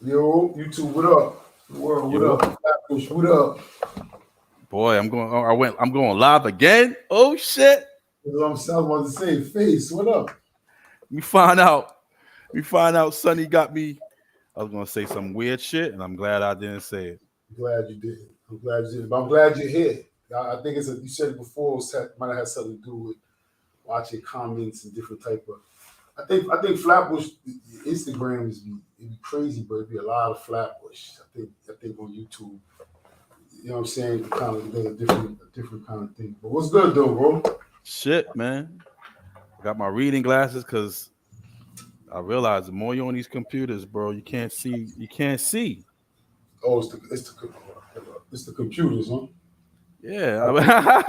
Yo, YouTube, what up? World, what Yo, up? Flatbush, what up? boy, I'm going. I'm going live again. Oh shit! That's what I was about to say. Face, what up? We find out. We find out. Sonny got me. I was gonna say some weird shit, and I'm glad I didn't say it. Glad you did. I'm glad you did. But I'm glad you're here. I think you said it before. Might have had something to do with watching comments and different type of. I think Flatbush Instagram it'd be crazy, but it'd be a lot of Flatbush. I think on YouTube, you know what I'm saying, kind of does a different kind of thing. But what's good though, bro? Shit, man. I got my reading glasses because I realized the more you're on these computers, bro, you can't see. You can't see. Oh, it's the computers, huh? Yeah.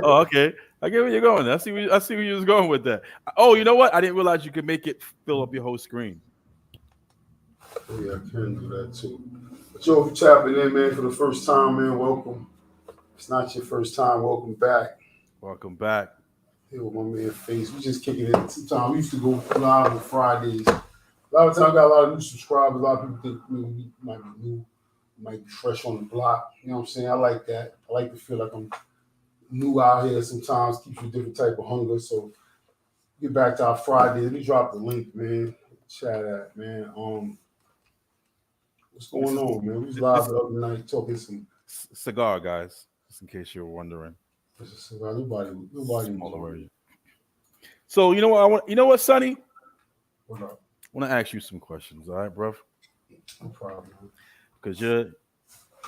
Oh, okay. I get where you're going. I see where you was going with that. Oh, you know what? I didn't realize you could make it fill up your whole screen. Oh, yeah, I can do that too. But yo, if you're tapping in, man, for the first time, man, welcome. If it's not your first time, welcome back. Welcome back. Here with my man Face. We just kicking it. Sometimes we used to go live on Fridays. A lot of times I got a lot of new subscribers. A lot of people think we might be new, might be fresh on the block. You know what I'm saying? I like that. I like to feel like I'm new out here sometimes, keeps you a different type of hunger. So get back to our Friday. Let me drop the link, man. Chat at, man. What's This going is on, man? We was live this the other night talking some. cigar, guys. Just in case you're wondering. Nobody was Smaller on it. version. So you know what I want. You know what, Sonny? What up? I want to ask you some questions. All right, bro? No problem. Because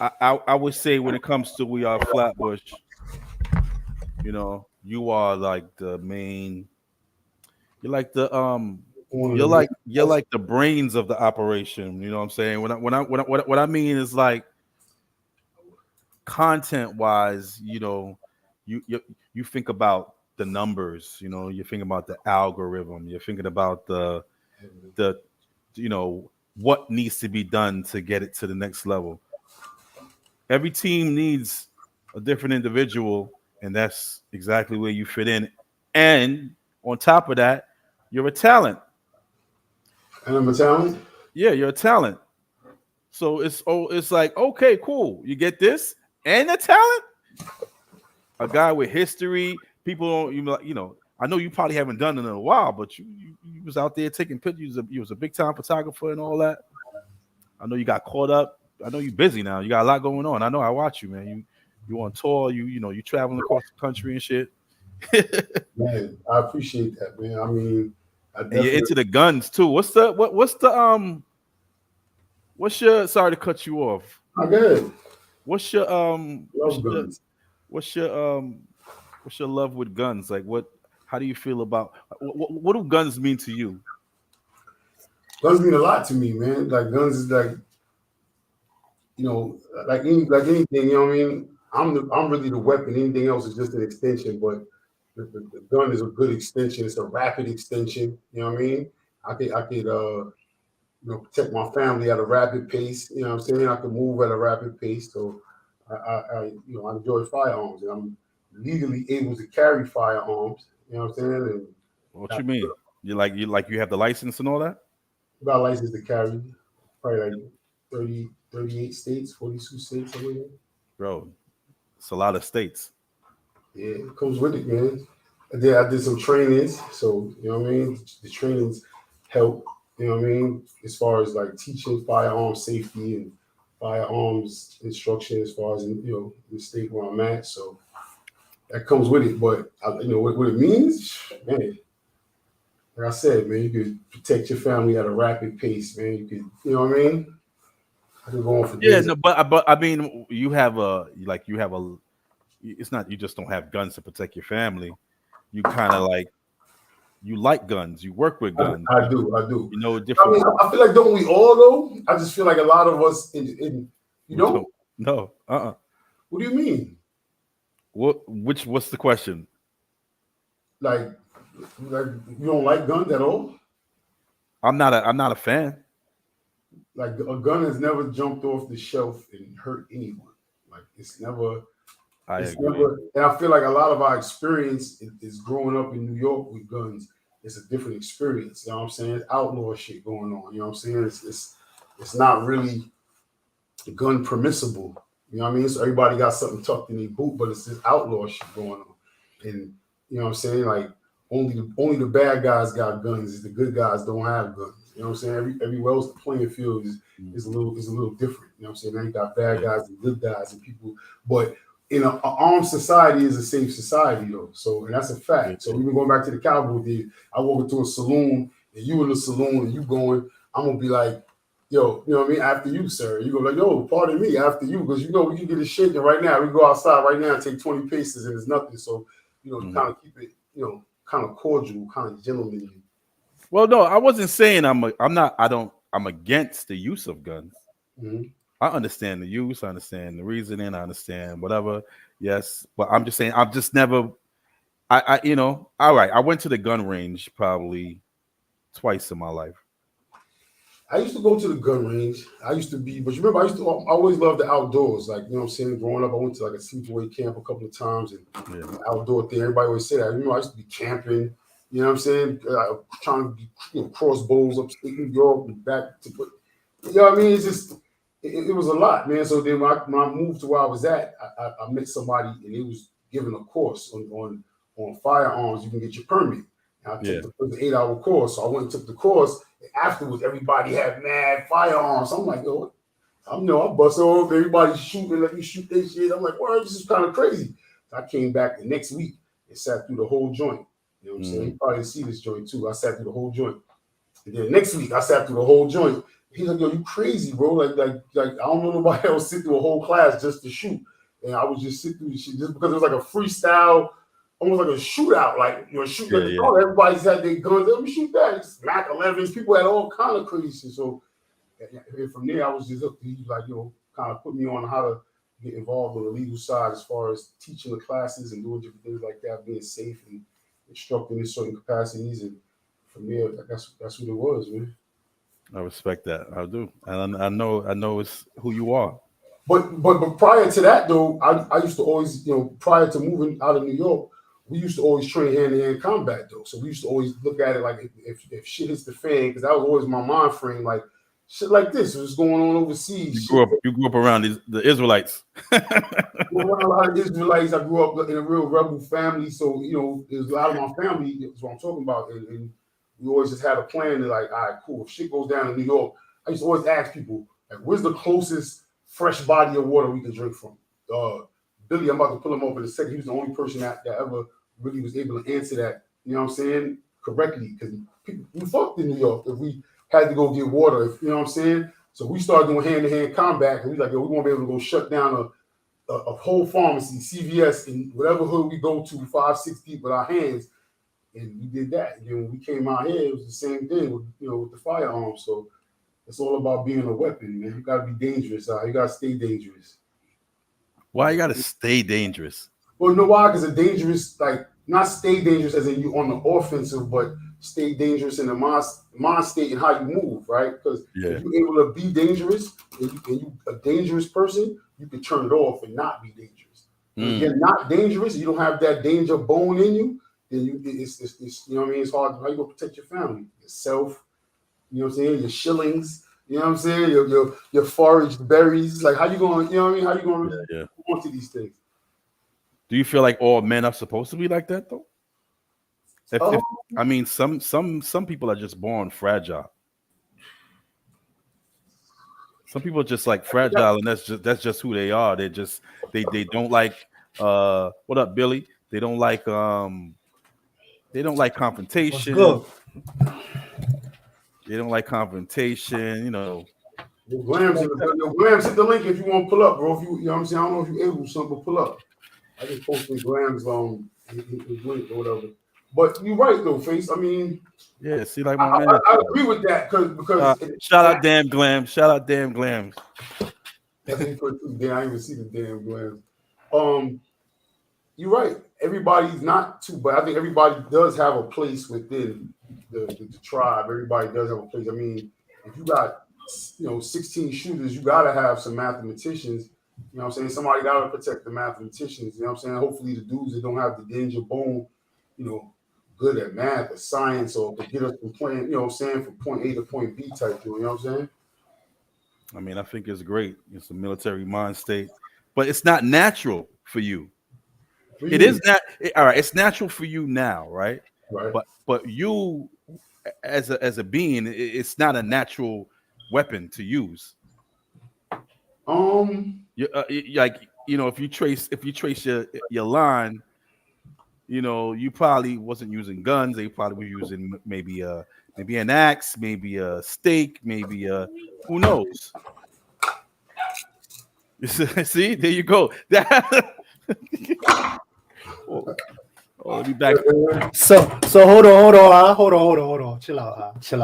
I would say when it comes to We Are Flatbush, you are like the main. You're like the One of the You're main. like the brains of the operation. You know what I'm saying? What I mean is like content wise, you you think about the numbers. You think about the algorithm. You're thinking about the what needs to be done to get it to the next level. Every team needs a different individual, and that's exactly where you fit in. And on top of that, you're a talent. And I'm Italian. Yeah, you're a talent. So it's like, okay, cool. You get this and a talent, a guy with history. People don't I know you probably haven't done it in a while, but you was out there taking pictures. You was a big time photographer and all that. I know you got caught up. I know you're busy now. You got a lot going on. I know I watch you, man. You on tour. You traveling across the country and shit. Man, I appreciate that, man. I mean, I And you're definitely. into the guns too. What's your sorry to cut you off. I good. What's your Love guns. what's your what's your love with guns? Like how do you feel about what do guns mean to you? Guns mean a lot to me, man. Like guns is like you know, like anything. You know what I mean? I'm really the weapon. Anything else is just an extension. But the gun is a good extension. It's a rapid extension. You know what I mean? I could protect my family at a rapid pace. You know what I'm saying? I can move at a rapid pace. So I enjoy firearms, and I'm legally able to carry firearms. You know what I'm saying? And What got, you mean? You have the license and all that? got a license to carry probably like 38 states, 42 states, something like that. Bro, it's a lot of states. Yeah, it comes with it, man. I did some trainings, so you know what I mean. The trainings help. You know what I mean, as far as like teaching firearm safety and firearms instruction, as far as the state where I'm at. So that comes with it. But what it means, man. Like I said, man, you could protect your family at a rapid pace, man. You could, you know what I mean. I could go on for Yeah, days. no, but I mean you have a it's not you just don't have guns to protect your family. You kind of like you like guns. You work with guns. I do, I do. You know I different mean, I feel like don't we all though? I just feel like a lot of us in you we don't. don't no. What do you mean? What's the question? Like, like you don't like guns at all? I'm not a fan. Like a gun has never jumped off the shelf and hurt anyone. Like I it's agree. never. And I feel like a lot of our experience is growing up in New York with guns. it's a different experience. You know what I'm saying? It's outlaw shit going on. You know what I'm saying? It's not really gun permissible. You know what I mean? So everybody got something tucked in their boot, but it's this outlaw shit going on. And you know what I'm saying? Like only the bad guys got guns. The good guys don't have guns. You know what I'm saying? Everywhere else the playing field is a little different. You know what I'm saying? Now you got bad guys and good guys and people, but in an armed society is a safe society though. So and that's a fact. So even going back to the cowboy deal, I walk into a saloon and you in the saloon and you going, I'm gonna be like, yo, you know what I mean? After you, sir. You go like, yo, pardon me, after you, because we can get it shaking right now. We go outside right now and take 20 paces and it's nothing. So, kind of keep it, kind of cordial, kind of gentlemanly. Well, no, I wasn't saying I'm against the use of guns. Mm-hmm. I understand the use, I understand the reasoning, I understand whatever. Yes, but I'm just saying I've just never all right. I went to the gun range probably twice in my life. I used to go to the gun range. But you remember, I always loved the outdoors. Like, you know what I'm saying? Growing up, I went to like a sleepaway camp a couple of times and the outdoor thing. Everybody always say that. I used to be camping, you know what I'm saying? Trying to be, crossbows upstate New York and back to put, you know what I mean? It's just, it was a lot, man. So then when I moved to where I was at, I met somebody and it was giving a course on firearms. You can get your permit. And I took the 8-hour course. So I went and took the course. And afterwards, everybody had mad firearms. So I'm like, yo, I bust off. Everybody's shooting, let me shoot this shit. I'm like, well, this is kind of crazy. So I came back the next week and sat through the whole joint. You know what I'm saying? You probably didn't see this joint too. I sat through the whole joint. And then next week, I sat through the whole joint. He's like, yo, you crazy, bro. Like I don't know nobody else sit through a whole class just to shoot. And I was just sitting through the shit just because it was like a freestyle, almost like a shootout. Like, shooting at the car. Everybody's had their guns. Let me shoot that. It's Mac 11s. People had all kind of crazy shit. So and from there, I was just up to, he was like, kind of put me on how to get involved on the legal side as far as teaching the classes and doing different things like that, being safe and instructing in certain capacities. And from there, that's what it was, man. I respect that. I do. And I know it's who you are. But prior to that though, I used to always, prior to moving out of New York, we used to always train hand-to-hand combat though. So we used to always look at it like if shit hits the fan, because that was always my mind frame, like shit like this was going on overseas. You grew up around the Israelites. Around a lot of Israelites. I grew up in a real rebel family, so there's a lot of my family is what I'm talking about, and we always just had a plan to like, all right, cool. If shit goes down in New York, I used to always ask people, like, where's the closest fresh body of water we can drink from? Billy, I'm about to pull him up in a second. He was the only person that ever really was able to answer that, you know what I'm saying, correctly. Because we fucked in New York if we had to go get water, you know what I'm saying? So we started doing hand-to-hand combat, and we like, yo, we won't be able to go shut down a whole pharmacy, CVS, in whatever hood we go to, 5-6 deep with our hands. And we did that. And then when we came out here, it was the same thing with the firearms. So it's all about being a weapon, man. You gotta be dangerous. You gotta stay dangerous. Why you gotta stay dangerous? Well, you know why? Because a dangerous, like, not stay dangerous as in you on the offensive, but stay dangerous in the mind state and how you move, right? Because if you're able to be dangerous and you a dangerous person, you can turn it off and not be dangerous. If you're not dangerous, you don't have that danger bone in you, then it's you know what I mean? It's hard. How you gonna protect your family, yourself? You know what I'm saying? Your shillings. You know what I'm saying? Your foraged berries. Like, how you going? You know what I mean? How you going to go into these things? Do you feel like all men are supposed to be like that though? I mean, some people are just born fragile. Some people are just like fragile, and that's just who they are. They don't like what up, Billy? They don't like confrontation. They don't like confrontation, Glams hit the link if you want to pull up, bro. If you know what I'm saying? I don't know if you're able to, but pull up. I just posted Glams his link or whatever. But you're right though, Face. I mean, yeah. See, like my I agree with that because shout out damn Glams. Shout out damn Glams. That's I didn't even see the damn Glams. You're right. Everybody's not too, but I think everybody does have a place within the tribe. Everybody does have a place. I mean, if you got 16 shooters, you gotta have some mathematicians. You know what I'm saying? Somebody gotta protect the mathematicians. You know what I'm saying? Hopefully the dudes that don't have the danger bone, good at math or science or could get us from point, you know what I'm saying, from point A to point B type deal, you know what I'm saying? I mean, I think it's great. It's a military mind state, but it's not natural for you. What do It you is mean? not all right. It's natural for you now, right? Right. But you as a being, it's not a natural weapon to use. Like if you trace your line, you probably wasn't using guns. They probably were using maybe an axe, maybe a stake, maybe who knows. See, there you go. oh, let me back. So hold on. Chill out, chill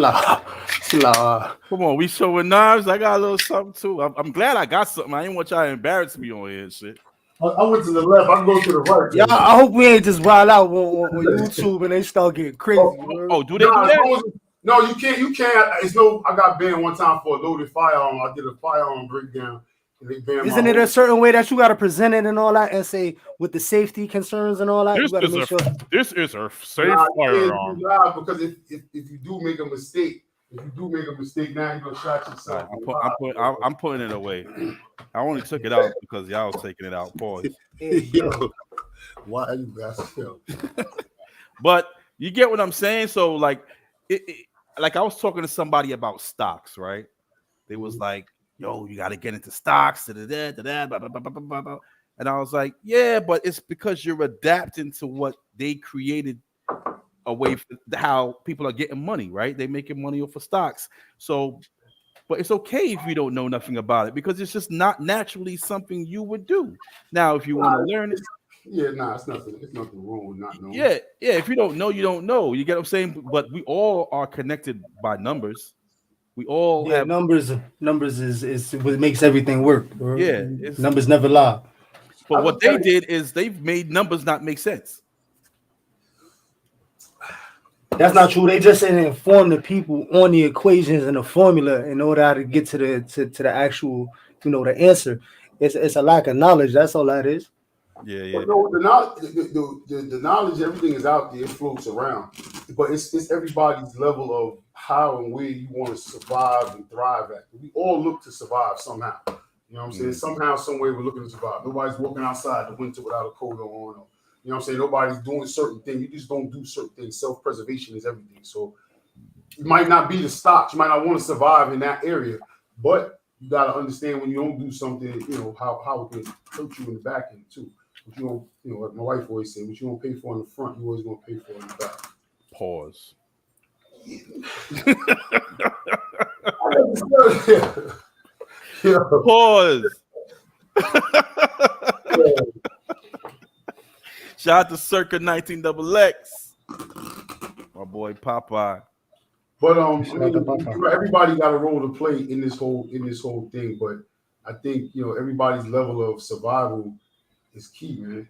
out. Come on, we showing knives. I got a little something too. I'm glad I got something. I didn't want y'all to embarrass me on here and shit. I went to the left. I can go to the right. Yeah, I hope we ain't just wild out on YouTube and they start getting crazy. Do they do that? No, you can't. You can't. It's no. I got banned one time for a loaded firearm. I did a firearm breakdown. And they banned Isn't it a certain way that you got to present it and all that, and say with the safety concerns and all that? This is a safe firearm. Because if you do make a mistake, now you're gonna shot yourself. I'm putting it away. I only took it out because y'all was taking it out. Pause. Why are you guys? But you get what I'm saying. So like I was talking to somebody about stocks, right? They was like, yo, you got to get into stocks, blah, blah, blah, blah, blah. And I was like, yeah, but it's because you're adapting to what they created away from how people are getting money, right? They're making money off of stocks. So, but it's okay if you don't know nothing about it because it's just not naturally something you would do. Now, if you want to learn it. Yeah, it's nothing. It's nothing wrong with not knowing. Yeah. If you don't know, you don't know. You get what I'm saying? But we all are connected by numbers. We all have numbers. Numbers is what makes everything work. Bro. Yeah, numbers never lie. But what they did is they've made numbers not make sense. That's not true. They just inform the people on the equations and the formula in order to get to the actual, the answer. It's a lack of knowledge. That's all that is. Yeah. No, the knowledge, everything is out there, it floats around. But it's everybody's level of how and where you want to survive and thrive at. We all look to survive somehow. You know what I'm saying? Somehow, some way we're looking to survive. Nobody's walking outside the winter without a coat on. Or, you know what I'm saying? Nobody's doing certain things. You just don't do certain things. Self-preservation is everything. So it might not be the stocks. You might not want to survive in that area, but you got to understand when you don't do something, how it can hurt you in the back end too. But you don't, like my wife always said, what you don't pay for in the front, you always gonna pay for in the back. Pause. Pause. Shout out to Circa 19XX. My boy Popeye. But everybody got a role to play in this whole thing. But I think everybody's level of survival is key, man.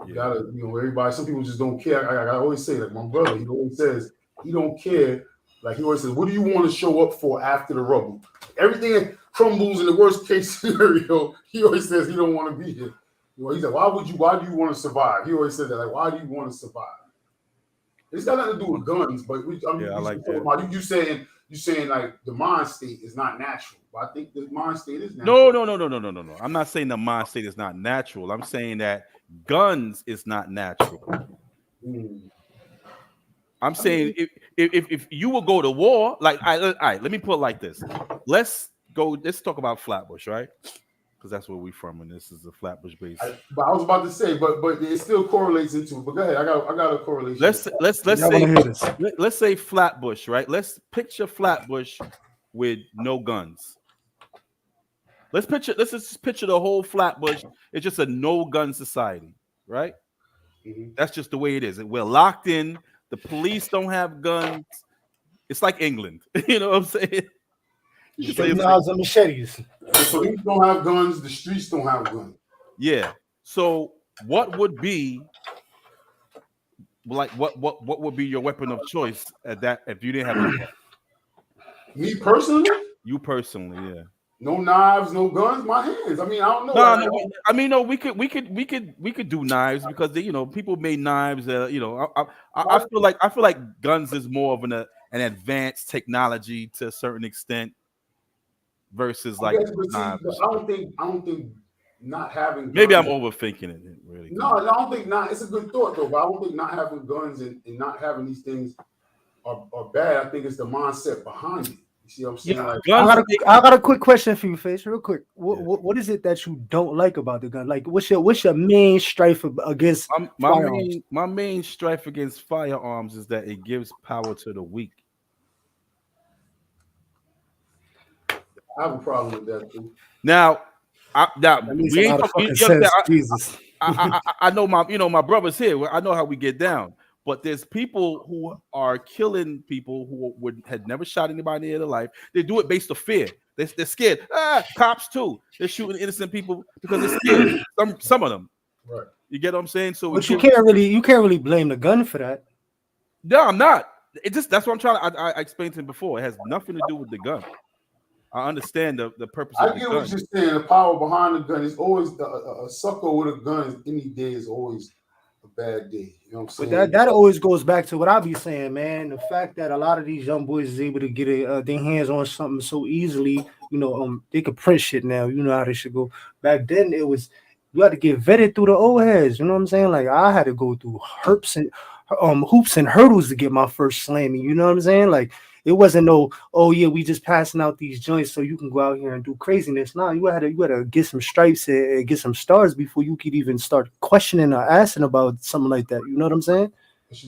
You gotta, everybody. Some people just don't care. I always say, like my brother, he always says he don't care. Like he always says, what do you want to show up for after the rubble? Everything crumbles in the worst case scenario. He always says he don't want to be here. He said, why do you want to survive? He always said that, like, why do you want to survive? It's got nothing to do with guns, but I like that. You saying like the mind state is not natural. But I think the mind state is natural. No. I'm not saying the mind state is not natural. I'm saying that guns is not natural. I'm saying if you will go to war, like all right, let me put it like this. Let's talk about Flatbush, right? Because that's where we from, and this is a Flatbush base. But I was about to say, but it still correlates into. But go ahead, I got a correlation. Let's say Flatbush, right? Let's picture Flatbush with no guns. Let's just picture the whole Flatbush. It's just a no gun society, right? Mm-hmm. That's just the way it is. We're locked in. The police don't have guns. It's like England. You know what I'm saying? Knives and machetes. The police don't have guns. The streets don't have guns. Yeah. So what would be like what would be your weapon of choice at that if you didn't have a gun? Me personally? You personally, yeah. No knives, no guns, my hands. I mean, I don't know. I mean, no, we could do knives because people made knives. I feel like guns is more of an advanced technology to a certain extent versus like but see, knives. I don't think not having guns. Maybe I'm overthinking it. Really. No, I don't think not. It's a good thought though, but I don't think not having guns and not having these things are bad. I think it's the mindset behind it. You see what I'm saying? Like, I got a quick question for you, Face, real quick. What is it that you don't like about the gun? Like, what's your main strife against firearms? My main strife against firearms is that it gives power to the weak. I have a problem with that too. Now we ain't Jesus. I know my brothers here. I know how we get down. But there's people who are killing people who had never shot anybody in their life. They do it based on fear. They're scared. Cops too. They're shooting innocent people because they're scared. Some of them. Right. You get what I'm saying? So, but you can't really blame the gun for that. No, I'm not. That's what I'm trying to. I explained to him before. It has nothing to do with the gun. I understand the purpose of the gun. I get what you're saying. The power behind the gun is always a sucker with a gun. Any day is always a bad day. You know what I'm saying? But that always goes back to what I be saying, man. The fact that a lot of these young boys is able to get their hands on something so easily, they could print shit now. You know how this should go. Back then, it was you had to get vetted through the old heads. You know what I'm saying? Like I had to go through hoops and hurdles to get my first slamming. You know what I'm saying? Like it wasn't no, oh yeah, we just passing out these joints so you can go out here and do craziness. No, you had to get some stripes and get some stars before you could even start questioning or asking about something like that. You know what I'm saying?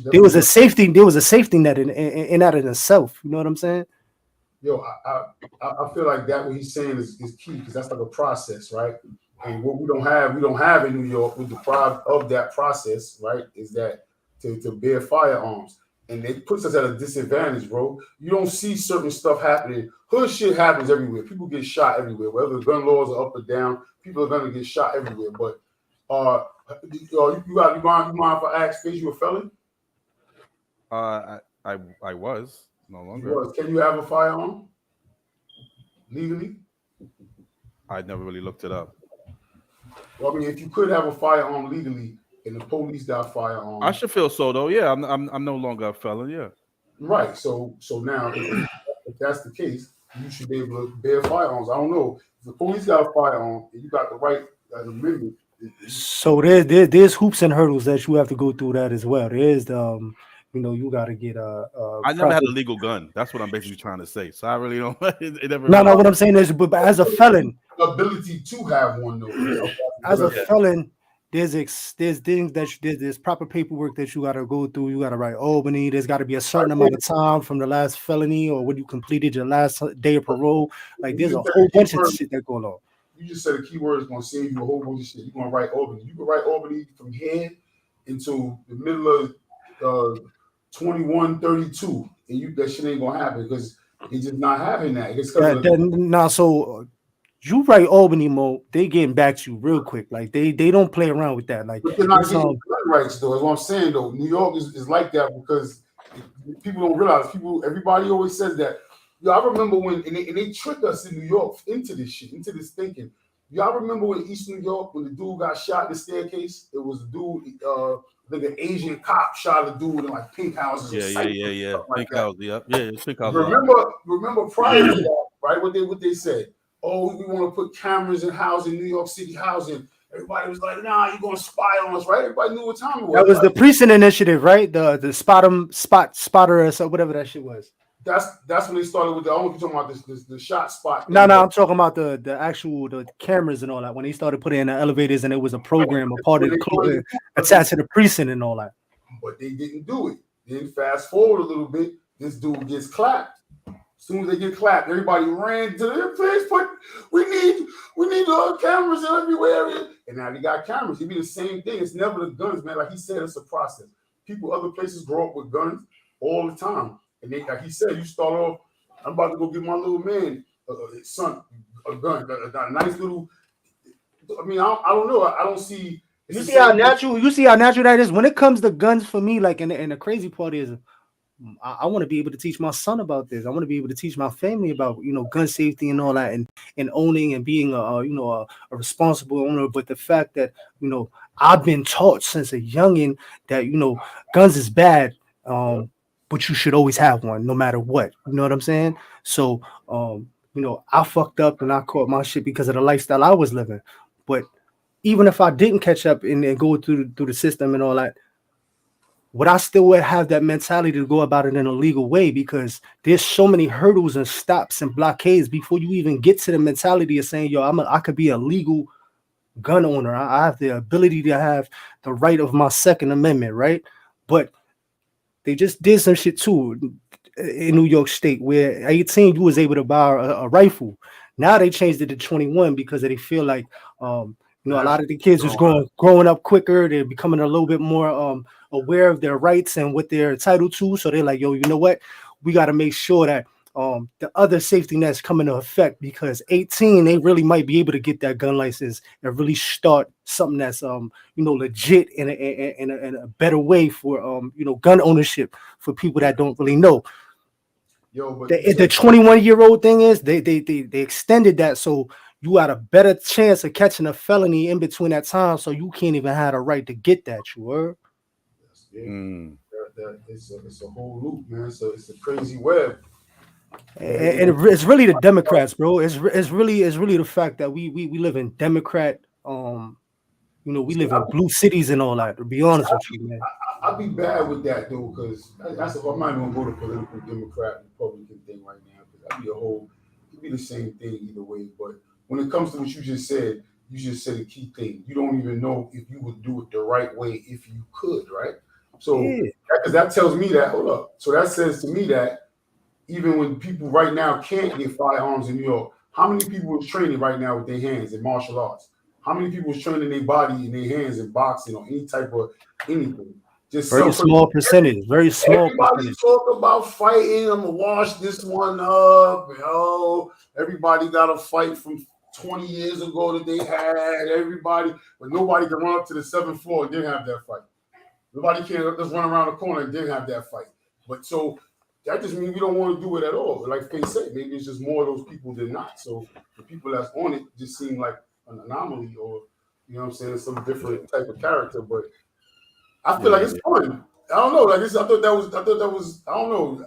There was a safety net in that in itself. You know what I'm saying? Yo, I feel like that what he's saying is key because that's like a process, right? And what we don't have in New York, we're deprived of that process, right? Is that to bear firearms. And it puts us at a disadvantage, bro. You don't see certain stuff happening. Hood shit happens everywhere. People get shot everywhere. Whether the gun laws are up or down, people are gonna get shot everywhere. But you mind if I ask, is you a felon? I was no longer. You was. Can you have a firearm legally? I never really looked it up. Well, I mean, if you could have a firearm legally. And the police got firearms. I should feel so though. Yeah, I'm no longer a felon. Yeah. Right. So now, if that's the case, you should be able to bear firearms. I don't know if the police got a firearm and you got the right as a amendment. So there's hoops and hurdles that you have to go through that as well. There's you got to get I never had a legal gun. That's what I'm basically trying to say. So I really don't. No. What I'm saying is, but as a felon, ability to have one though. As a felon. There's things that there's proper paperwork that you got to go through. You got to write Albany. There's got to be a certain amount of time from the last felony or when you completed your last day of parole. Like there's a whole bunch of shit that going on. You just said a keyword is going to save you a whole bunch of shit. You're going to write Albany. You can write Albany from here into the middle of 2132, and that shit ain't going to happen because it's just not having that. It's you write Albany Mo, they getting back to you real quick. Like they don't play around with that. Like but they're not getting gun rights though. That's what I'm saying though. New York is like that because people don't realize. Everybody always says that. Y'all remember when and they tricked us in New York into this shit, into this thinking. Y'all remember when East New York when the dude got shot in the staircase? It was a dude, like an Asian cop shot a dude in like pink houses. Yeah. Pink house, yeah, pink house. Remember prior to that, right? What they said. Oh, we want to put cameras in housing, New York City housing. Everybody was like, nah, you're going to spy on us, right? Everybody knew what time it was. That was the precinct initiative, right? The spotter or so, whatever that shit was. That's when they started with I don't know if you're talking about the shot spot. No, I'm talking about the actual cameras and all that. When they started putting in the elevators and it was a program, a part of the attached to the precinct and all that. But they didn't do it. Then fast forward a little bit, this dude gets clapped. As soon as they get clapped, everybody ran to their place. But we need cameras in every area. And now they got cameras. It be the same thing. It's never the guns, man. Like he said, it's a process. People other places grow up with guns all the time. And they, like he said, you start off. I'm about to go get my little man, son, a gun, a nice little. I mean, I don't know. I don't see. You see how natural that is when it comes to guns for me. Like, and the crazy part is, I want to be able to teach my son about this. I want to be able to teach my family about, gun safety and all that, and owning and being a responsible owner. But the fact that, I've been taught since a youngin that, guns is bad, but you should always have one no matter what. You know what I'm saying? So, I fucked up and I caught my shit because of the lifestyle I was living. But even if I didn't catch up and go through the system and all that, would I still would have that mentality to go about it in a legal way? Because there's so many hurdles and stops and blockades before you even get to the mentality of saying, yo, I could be a legal gun owner. I have the ability to have the right of my Second Amendment, right? But they just did some shit too in New York State where 18 you was able to buy a rifle. Now they changed it to 21 because they feel like a lot of the kids is growing up quicker. They're becoming a little bit more aware of their rights and what they're entitled to. So they're like, yo, you know what? We got to make sure that the other safety nets come into effect, because 18 they really might be able to get that gun license and really start something that's legit in a better way for gun ownership for people that don't really know. Yo, but The 21-year-old thing is they extended that, so you got a better chance of catching a felony in between that time, so you can't even have a right to get that. You heard? Mm. It's a whole loop, man. So it's a crazy web. And it's really the Democrats, bro. It's really the fact that we live in Democrat, we live in blue cities and all that. To be honest with you, man. I'd be bad with that though, because that's if I'm not even going to political Democrat Republican thing right now, because it'd be the same thing either way. But when it comes to what you just said a key thing. You don't even know if you would do it the right way if you could, right? So because that tells me that, hold up. So that says to me that even when people right now can't get firearms in New York, how many people is training right now with their hands in martial arts? How many people is training their body and their hands in boxing or any type of anything? Just very small percentage. Very small. Everybody talk about fighting. I'm gonna wash this one up. Everybody got a fight from 20 years ago that they had. Everybody, but nobody can run up to the 7th floor and didn't have that fight. Nobody can just run around the corner and didn't have that fight. But so that just means we don't want to do it at all. Like Faye said, maybe it's just more of those people than not. So the people that's on it just seem like an anomaly, or some different type of character. But I feel like it's fun. I don't know. Like this, I thought that was. I don't know.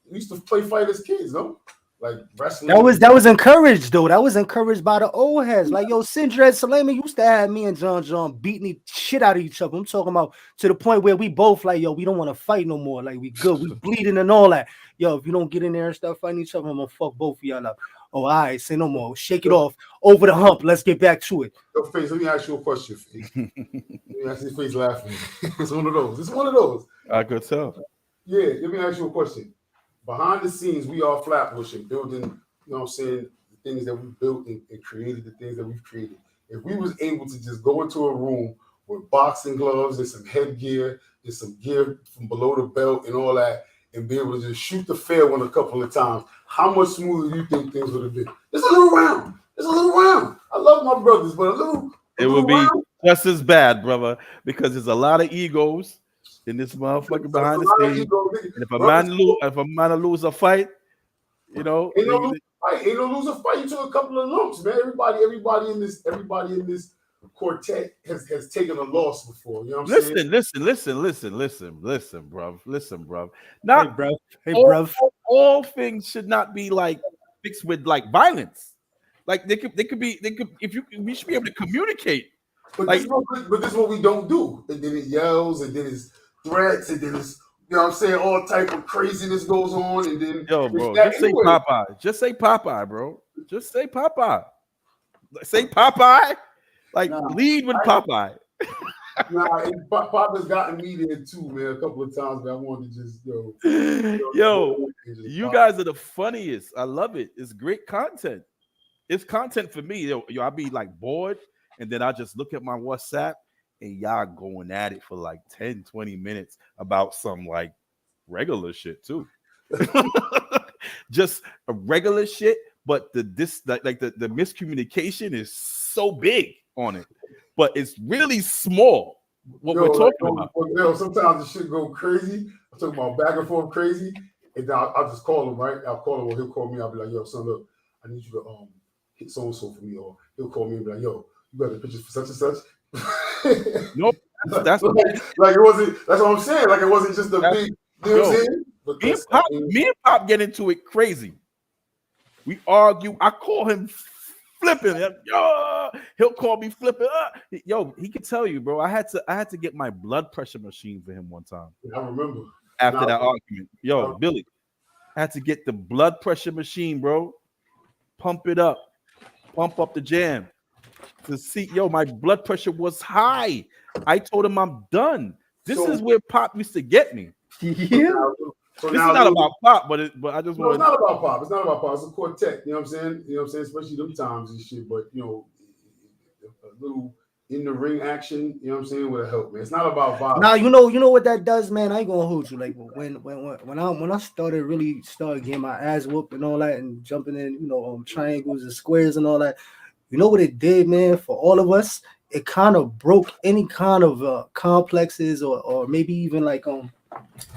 We used to play fight as kids, no? Like wrestling. That was encouraged though. That was encouraged by the old heads. Like Sindred Salami used to have me and John beating the shit out of each other. I'm talking about to the point where we both like, we don't want to fight no more. Like we good, we bleeding and all that. If you don't get in there and start fighting each other, I'm gonna fuck both of y'all up. Oh, all right, say no more. Shake it off. Over the hump. Let's get back to it. Yo, Face, let me ask you a question, Face. Let me ask this Face laughing. It's one of those. I could tell. Yeah, let me ask you a question. Behind the scenes, we are Flatbush and building, the things that we built and created, the things that we've created. If we was able to just go into a room with boxing gloves and some headgear and some gear from below the belt and all that, and be able to just shoot the fair one a couple of times, how much smoother do you think things would have been? It's a little round. I love my brothers, but it would be just as bad, brother, because there's a lot of egos in this motherfucker behind the scenes. And if a man lose a fight, ain't no lose a fight. You took a couple of lumps, man. Everybody in this quartet has taken a loss before. You know what I'm saying? Listen, bro. Not hey, bro. All things should not be like fixed with like violence. Like they could we should be able to communicate. But this is what we don't do. And then it yells, and then it's threats, and then it's all type of craziness goes on, and then bro, just say Popeye. Just say Popeye, bro. Just say Popeye. Say Popeye. Lead with Popeye. Papa's gotten me there too, man, a couple of times, but I wanted to just you guys are the funniest. I love it. It's great content. It's content for me. I'll be like bored, and then I just look at my WhatsApp and y'all going at it for like 10, 20 minutes about some like regular shit too. Just a regular shit, but the miscommunication is so big on it, but it's really small. what Yo, we're like, talking about. sometimes the shit go crazy. I'm talking about back and forth crazy, and then I'll just call him, right? I'll call him, or he'll call me. I'll be like, yo, son, look, I need you to hit so and so for me, or he'll call me and be like, yo, you got the pictures for such and such. No, that's like it wasn't. That's what I'm saying. Like it wasn't just the big. You know what I'm saying? But me and Pop get into it crazy. We argue. I call him flipping. Yo, he'll call me flipping. Yo, he could tell you, bro. I had to get my blood pressure machine for him one time. I remember after that argument. Yo, Billy, I had to get the blood pressure machine, bro. Pump it up, pump up the jam to see. Yo, my blood pressure was high. I told him I'm done. This is where Pop used to get me. Yeah. So this is not about Pop, but I just want. It's not about Pop. It's not about Pop. It's a quartet. You know what I'm saying? You know what I'm saying? Especially them times and shit. But you know, a little in the ring action. You know what I'm saying? Would help, man. It's not about violence. Now you know what that does, man. I ain't gonna hold you. Like when I started getting my ass whooped and all that, and jumping in, triangles and squares and all that. You know what it did, man, for all of us? It kind of broke any kind of complexes or maybe even like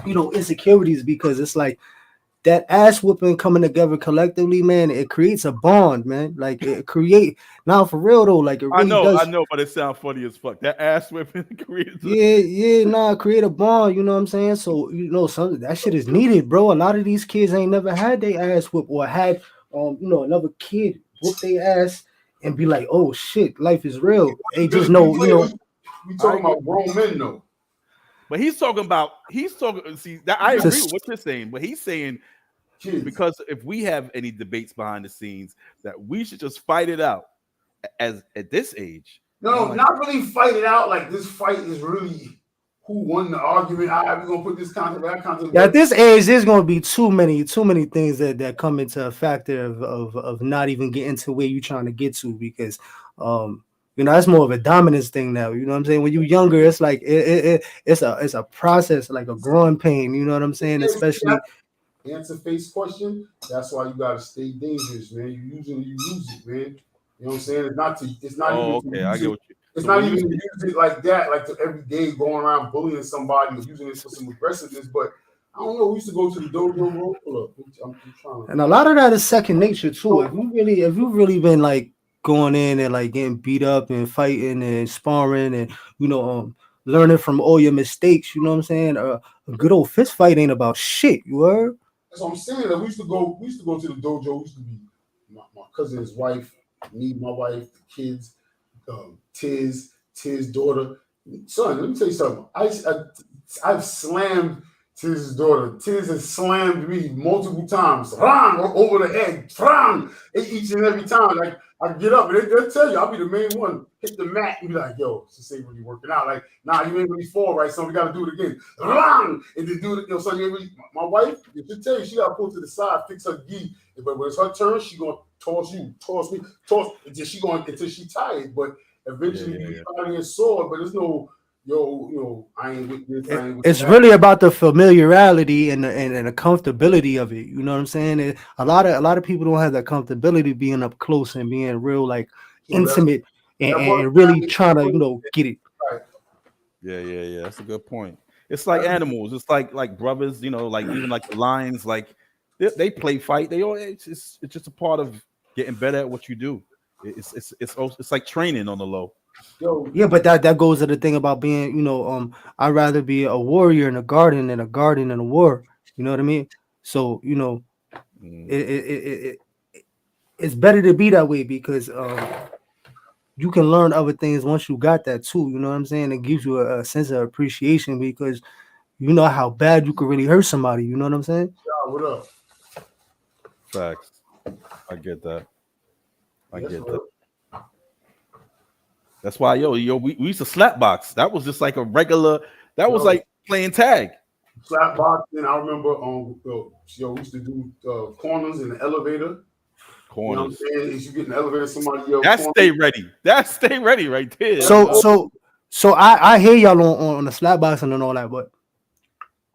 insecurities, because it's like that ass whooping coming together collectively, man. It creates a bond, man. Like it create now for real though. Like it really does. I know, but it sounds funny as fuck. That ass whipping creates. Create a bond. You know what I'm saying? So some that shit is needed, bro. A lot of these kids ain't never had their ass whooped or had another kid whoop their ass and be like, oh shit, life is real. They just know, We talking about grown men though. But he's talking. See, that I agree with what you're saying, but he's saying kids. Because if we have any debates behind the scenes, that we should just fight it out at this age. No, not really fight it out. Like this fight is really who won the argument. We're gonna put this content, that content. Yeah, at this age, there's gonna be too many things that come into a factor of not even getting to where you're trying to get to, because that's more of a dominance thing now. You know what I'm saying? When you're younger, it's like it's a process, like a growing pain. You know what I'm saying? Especially answer face question. That's why you gotta stay dangerous, man. You use it, man. You know what I'm saying? It's not even to use it like that, like to every day going around bullying somebody or using it for some aggressiveness. But I don't know. We used to go to the dojo. I'm trying. And a lot of that is second nature too. If you really been like going in and like getting beat up and fighting and sparring and learning from all your mistakes, you know what I'm saying? A good old fist fight ain't about shit. You heard? That's what I'm saying. Like, we used to go to the dojo. We used to be my cousin's wife, me, my wife, the kids, Tiz's daughter. Son, let me tell you something. I've slammed Tiz's daughter. Tiz has slammed me multiple times. Over the head. Each and every time. Like I get up and they'll tell you, I'll be the main one. Hit the mat and be like, yo, this ain't really working out. Like, nah, you ain't really fall right, son. We gotta do it again. And then do it, son, you ain't really. My wife, she'll tell you, she gotta pull to the side, fix her gi. But when it's her turn, she gonna toss me, until she tired. But eventually you fighting a sword, but there's no I ain't with this. It's really about the familiarity and the comfortability of it. You know what I'm saying? A lot of people don't have that comfortability being up close and being real like intimate and really trying to get it. Right. Yeah. That's a good point. It's like animals. It's like brothers. Like even like the lions. Like they play fight. It's just a part of getting better at what you do. It's like training on the low. Yeah, but that goes to the thing about being, I'd rather be a warrior in a garden than a garden in a war. You know what I mean? So, it's better to be that way, because you can learn other things once you got that too. You know what I'm saying? It gives you a sense of appreciation, because you know how bad you could really hurt somebody. You know what I'm saying? Yeah, what up? Facts. I get that. That's why, we used to slap box. That was just like a regular. That was like playing tag. Slap boxing. I remember we used to do corners in the elevator. Corners. You know what I'm saying? Is you get in the elevator, somebody yell. That's stay ready. That's stay ready right there. So I hear y'all on the slap boxing and all that, but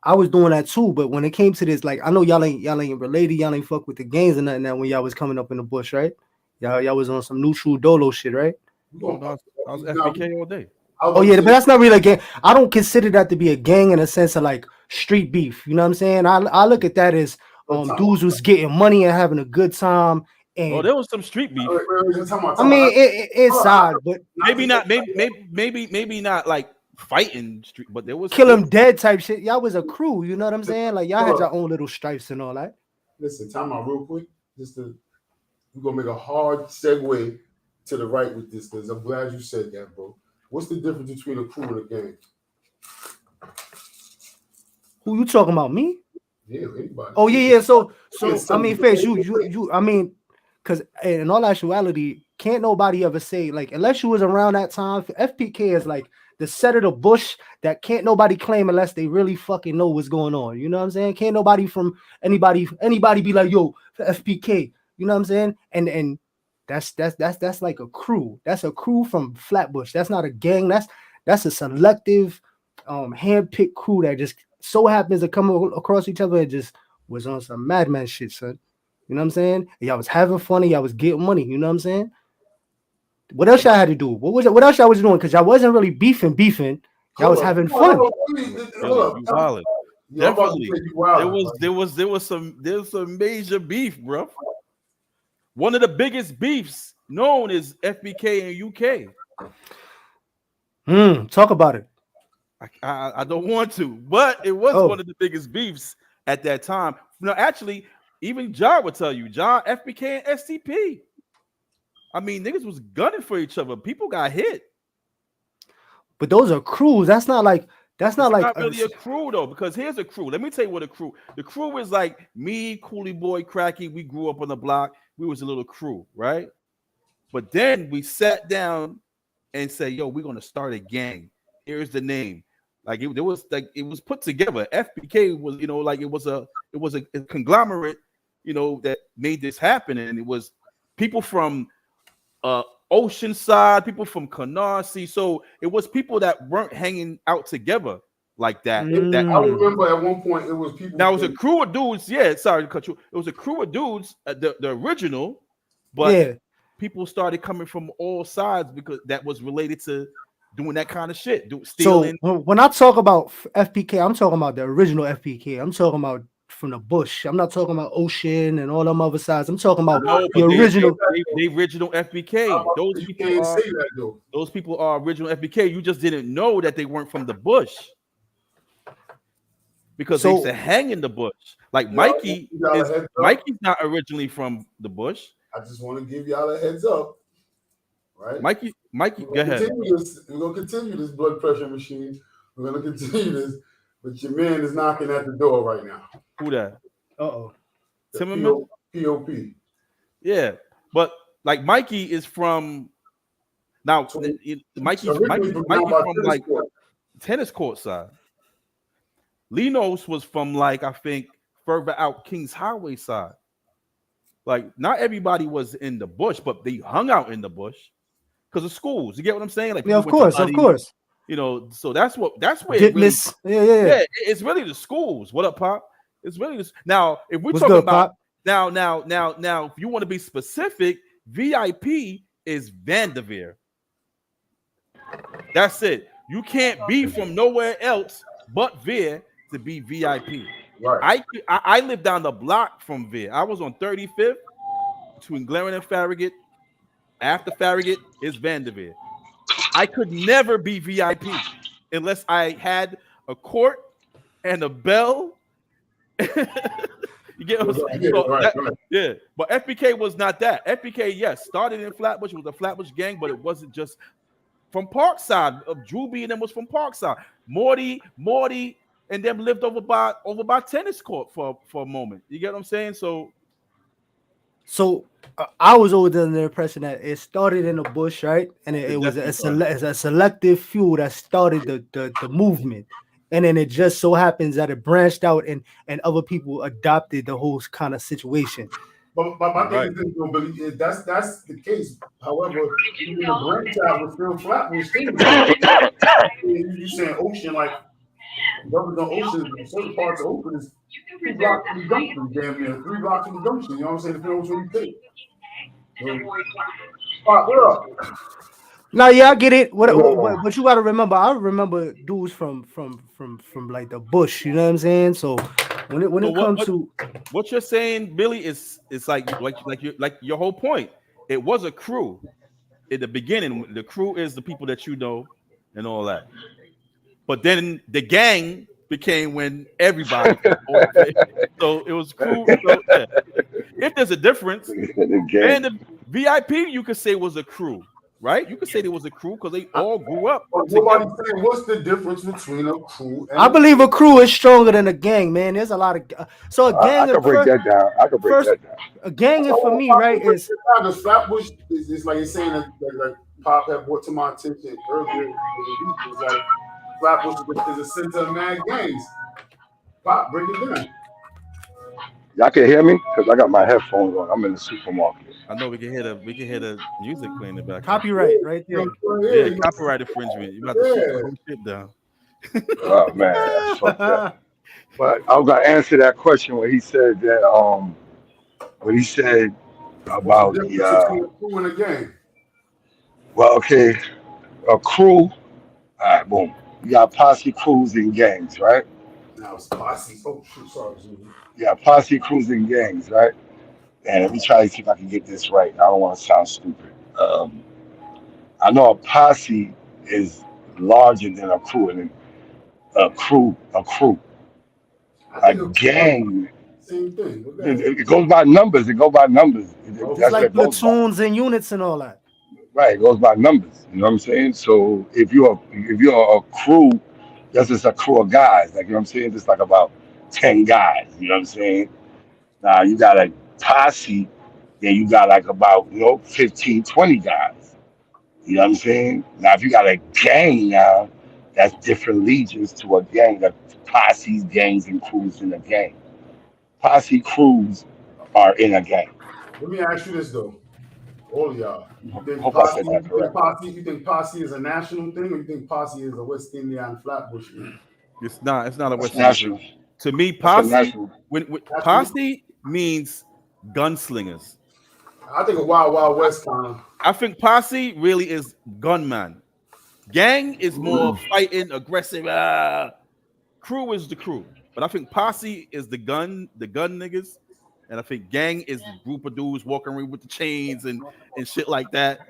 I was doing that too. But when it came to this, like, I know y'all ain't related, y'all ain't fuck with the games and nothing. That when y'all was coming up in the bush, right? Y'all was on some neutral dolo shit, right? I was FBK all day. Oh yeah, but that's not really a gang. I don't consider that to be a gang in a sense of like street beef. You know what I'm saying? I look at that as dudes was getting money and having a good time. And there was some street beef. I mean, it's odd, but maybe not. Maybe not like fighting street, but there was kill him dead type shit. Y'all was a crew. You know what I'm saying? Like y'all had your own little stripes and all that. Listen, time out real quick. We're gonna make a hard segue to the right with this because I'm glad you said that, bro. What's the difference between a crew and a gang? Who you talking about? Me? Yeah, anybody. Oh yeah. So I mean, Face, you. I mean, because in all actuality, can't nobody ever say like unless you was around that time. FPK is like the set of the bush that can't nobody claim unless they really fucking know what's going on. You know what I'm saying? Can't nobody from anybody be like, yo, FPK. You know what I'm saying? And that's like a crew. That's a crew from Flatbush. That's not a gang. That's a selective, hand-picked crew that just so happens to come across each other and just was on some madman shit, son. You know what I'm saying? And y'all was having fun and y'all was getting money. You know what I'm saying? What else y'all had to do? What else y'all was doing? Because y'all wasn't really beefing. Y'all was having fun. Definitely. There was some major beef, bro. One of the biggest beefs known is FBK in UK. Talk about it. I don't want to, but it was one of the biggest beefs at that time. No, actually, even John would tell you, John, FBK and STP. I mean, niggas was gunning for each other. People got hit. But those are crews. That's not really a crew though, because here's a crew. Let me tell you what a crew. The crew is like me, Coolie Boy, Cracky. We grew up on the block. We was a little crew, right? But then we sat down and said, "Yo, we're gonna start a gang. Here's the name." Like it was put together. FBK was, like it was a conglomerate, that made this happen, and it was people from Oceanside, people from Canarsie. So it was people that weren't hanging out together like that. I remember at one point it was people. Now it was a crew of dudes. Yeah, sorry to cut you. It was a crew of dudes, the original, but people started coming from all sides because that was related to doing that kind of shit, stealing. So when I talk about FPK, I'm talking about the original FPK. I'm talking about from the bush. I'm not talking about Ocean and all them other sides. I'm talking about the original. The original FBK. Those people are original FBK. You just didn't know that they weren't from the bush because they used to hang in the bush. Like Mikey's not originally from the bush. I just want to give y'all a heads up, right? Mikey, go ahead. We're gonna continue this blood pressure machine. We're gonna continue this, but your man is knocking at the door right now. Who that? Timmerman? POP. Yeah, but like Mikey is from now. Mikey's from like tennis court side. Linos was from like I think further out Kings Highway side. Like not everybody was in the bush, but they hung out in the bush because of schools. You get what I'm saying? Like of course. So that's where it's really the schools. What up, Pop? It's really now. If we're talking about now, if you want to be specific, VIP is Vanderveer. That's it. You can't be from nowhere else but Veer to be VIP. Right. I lived down the block from Veer. I was on 35th between Glenn and Farragut. After Farragut is Vanderveer. I could never be VIP unless I had a court and a bell. You get what I'm saying? Yeah, but FBK was not that. FBK, yes, started in Flatbush. It was a Flatbush gang, but it wasn't just from Parkside. Drewby and them was from Parkside. Morty, and them lived over by tennis court for a moment. You get what I'm saying? So I was always under the impression that it started in the bush, right? And it was a selective few that started the movement. And then it just so happens that it branched out and other people adopted the whole kind of situation. But my thing is this, that's the case. However, even the grandchild was still Flatbush. You saying Ocean, like Brothers on Ocean, certain parts of Oakland is 2 blocks from the junction, damn near 3 blocks from the junction. You know what I'm saying? Depending on which one you take. All right, we're up. Now, yeah, I get it. No. But you gotta remember, I remember dudes from like the bush. You know what I'm saying? So when So it what comes what to what you're saying, Billy, is it's like your whole point. It was a crew in the beginning. The crew is the people that you know and all that. But then the gang became when everybody from all the so it was crew. So yeah, if there's a difference, The and gang. the VIP you could say was a crew, right? You could say there was a crew because they all grew up But together. nobody's saying what's the difference between a crew and I a believe a crew is stronger than a gang, man. There's a lot of so a I gang could at break that down. I could break first that down. a gang is for so me, Pop, right? Is the Flatbush is like you're saying that Pop had brought to my attention earlier in the week. It was like Flatbush is a center of mad gangs. Pop, break it down. Y'all can hear me? Because I got my headphones on. I'm in the supermarket. I know we can hear the music playing in the background. copyright Yeah, right you there. know, Yeah, yeah, copyright infringement. You about to shut the yeah. whole shit down. Oh man, that's fucked up. But I was gonna answer that question when he said that when he said What's the about the difference between a crew and a gang? well, okay, a crew. All right, boom. You got posse crews and gangs, right? Now it's posse. Oh shoot, sorry, Zulu. You got posse crews and gangs, right? And let me try to see if I can get this right. I don't want to sound stupid. I know a posse is larger than a crew, and a crew, I a think a crew and a gang. same thing. But go It, ahead. it goes by numbers. It goes by numbers. It's That's Okay. what like it goes by. platoons and units and all that. Right, it goes by numbers. You know what I'm saying? So if you're a crew, that's just a crew of guys. Like you know what I'm saying? Just like about 10 guys. You know what I'm saying? Now you got a posse, then you got like about 15, 20 guys. You know what I'm saying? Now if you got a gang now, that's different legions to a gang. That posses, gangs, and crews in a gang. Posse crews are in a gang. Let me ask you this though, all of y'all. You think Hope I posse? said that You think correctly. posse? You think posse is a national thing, or you think posse is a West Indian Flatbush thing? It's not. It's not a That's West Indian. national. To me, That's a posse national. when National. posse means gunslingers. I think a Wild Wild West kind of. I think posse really is gunman. Gang is more fighting, aggressive. Crew is the crew, but I think posse is the gun niggas, and I think gang is the group of dudes walking around with the chains and shit like that.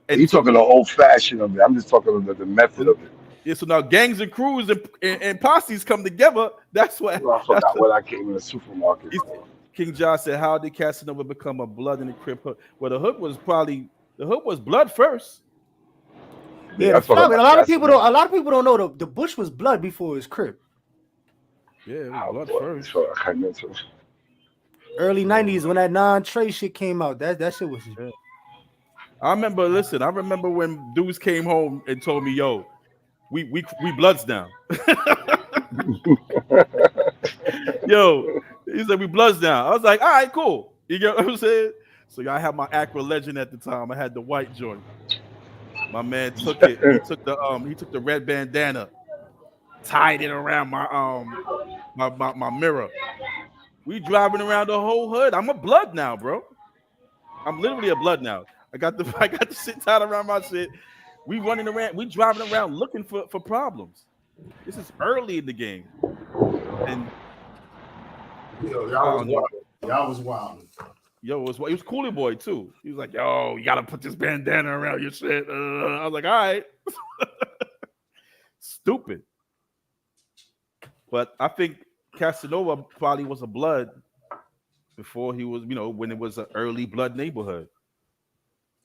And You so talking the old fashioned of it. I'm just talking about the method of it. yeah, so now gangs and crews and posses come together. That's what. I That's forgot what I came in the supermarket he's, for. King John said. How did Casanova become a blood in the crib hood? Well, the hood was blood first. Yeah, Yeah, I the talking flat. A about lot of people Casanova. don't. A lot of people don't know the bush was blood before his crib. Yeah, it was Oh blood boy, first. that's what I came into. Early So '90s when that non-Trey shit came out. That shit was. yeah. I remember. Listen, I remember when dudes came home and told me, "Yo, we bloods now." Yo, he said we bloods now. I was like, all right, cool. You get what I'm saying? So I had my Aqua Legend at the time. I had the white joint. My man took it. He took the red bandana, tied it around my mirror. We driving around the whole hood. I'm a blood now, bro. I'm literally a blood now. I got the I got the shit tied around my shit. We running around, we driving around looking for problems. This is early in the game. And Yo, I y'all was don't know. wild. Y'all was wild. Yo, it was Coolie Boy too. He was like, "Yo, you gotta put this bandana around your shit." I was like, "All right." Stupid, but I think Casanova probably was a blood before he was, when it was an early blood neighborhood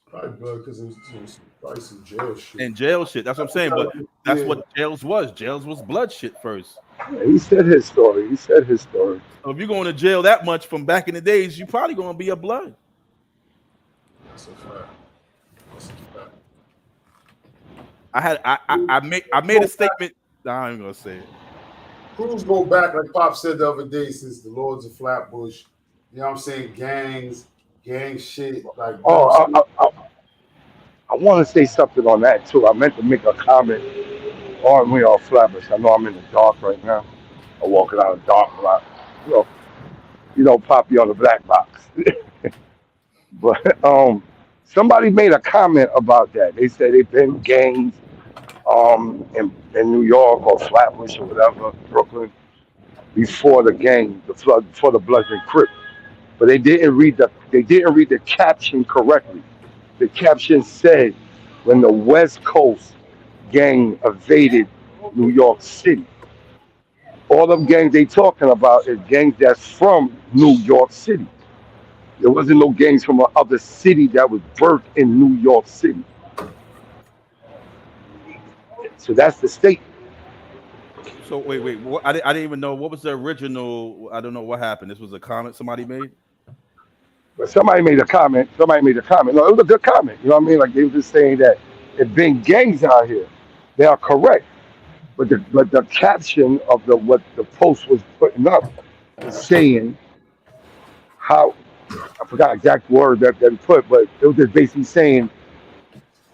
Probably blood because it was probably some jail shit. and jail shit. That's what I'm saying. But that's Yeah. what jails was. Jails was blood shit first. He said his story. He said his story. So if you're going to jail that much from back in the days, you probably going to be a blood. That's a fact. That's a fact. I made a statement. Nah, I ain't gonna say it. Crews go back, like Pop said the other day, since the Lords of Flatbush. You know what I'm saying? Gangs, gang shit. Like, you know Oh, what I'm saying? I want to say something on that too. I meant to make a comment on me on Flatbush. I know I'm in the dark right now. I'm walking out of dark lot. You know, Poppy on the black box. But somebody made a comment about that. They said they've been gangs in New York or Flatbush or whatever, Brooklyn, before the gang, the flood, before the Bloods and Crips. But they didn't read the caption correctly. The caption said when the West Coast gang invaded New York City. All them gangs they talking about is gangs that's from New York City. There wasn't no gangs from another city that was birthed in New York City. So that's the state. So wait. I didn't even know what was the original. I don't know what happened. This was a comment somebody made. But somebody made a comment. Somebody made a comment. No, it was a good comment. You know what I mean? Like they were just saying that it been gangs out here. They are correct. But the caption of the what the post was putting up was saying how I forgot exact word that he put, but it was just basically saying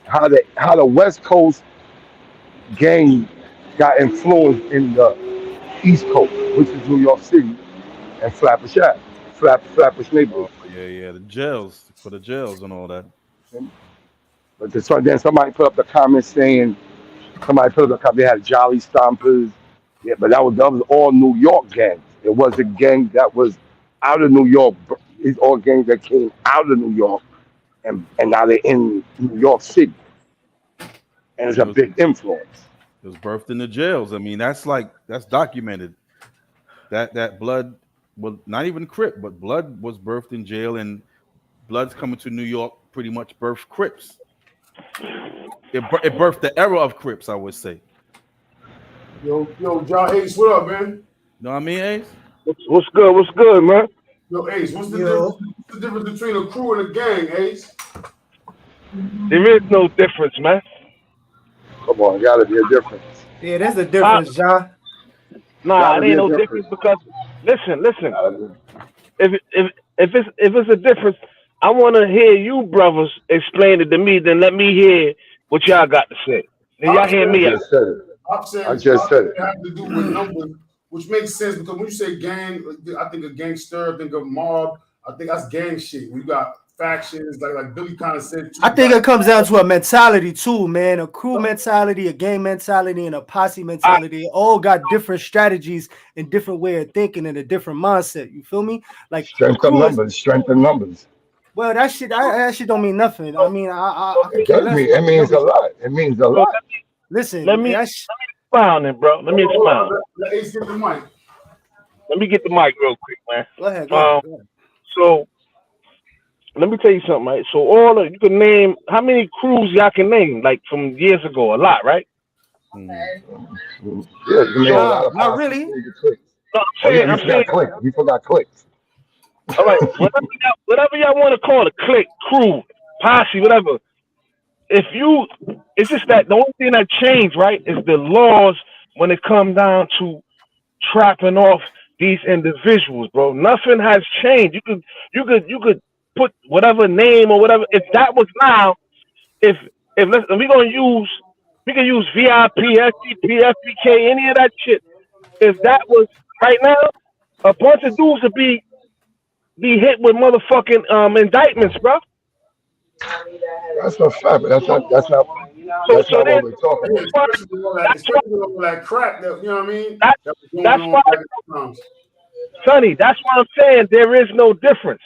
how the West Coast gang got influenced in the East Coast, which is New York City and Flatbush Ave, Flatbush Oh neighborhood. yeah. The jails for the jails and all that. Then somebody put up the comment saying somebody put up the comment they had Jolly Stompers. Yeah, but that was all New York gangs. It was a gang that was out of New York. It's all gangs that came out of New York and now they're in New York City. And it's It a was big influence. it was birthed in the jails. I mean, that's documented. That blood, well, not even Crip, but blood was birthed in jail, and Blood's coming to New York pretty much birthed Crips. It birthed the era of Crips, I would say. Yo, John Ace, what up, man? You know what I mean, Ace? What's good? What's good, man? Yo, Ace, what's the Yo. difference? What's the difference between a crew and a gang, Ace? There is no difference, man. Come on, gotta be a difference. Yeah, there's a difference, John. Nah, Gotta it be ain't a no difference. difference because listen. Gotta be. If it's a difference, I want to hear you brothers explain it to me. Then let me hear what y'all got to say. Then y'all hear I me out. just said it. I just said it. It has to do with numbers, which makes sense because when you say gang, I think of gangster, I think of mob, I think that's gang shit. We got factions, like Billy kind of said. I think it comes down to a mentality too, man. A crew mentality, a gang mentality, and a posse mentality. They all got different strategies and different way of thinking and a different mindset. You feel me? Like a Strength of crew is, numbers. Strength of numbers. well, that shit don't mean nothing. I mean, I could It care does less mean. about It the means a numbers. lot. It means a So lot. Listen, let me that's expound it, bro. Let me expound. Let Ace get the mic. Let me get the mic real quick, man. go ahead, go ahead. So let me tell you something, right? So you can name how many crews y'all can name, like from years ago, a lot, right? Mhm. Yeah, you made a lot of Not positive really. clicks. No, Oh yeah, you I'm saying, forgot clicks. You forgot clicks. all right, whatever y'all want to call it, clique, crew, posse, whatever. It's just that the only thing that changed, right, is the laws when it comes down to trapping off these individuals, bro. Nothing has changed. You could put whatever name or whatever. If that was now, if we can use VIP, SCP, FBK, any of that shit. If that was right now, a bunch of dudes would be hit with motherfucking indictments, bro. That's a fact, but that's not. That's not. So That's so not then what we're talking Yeah, about. that's why especially with all that crack that, you know what I mean? that, That was going that's on why back in times. Sonny, that's why I'm saying there is no difference.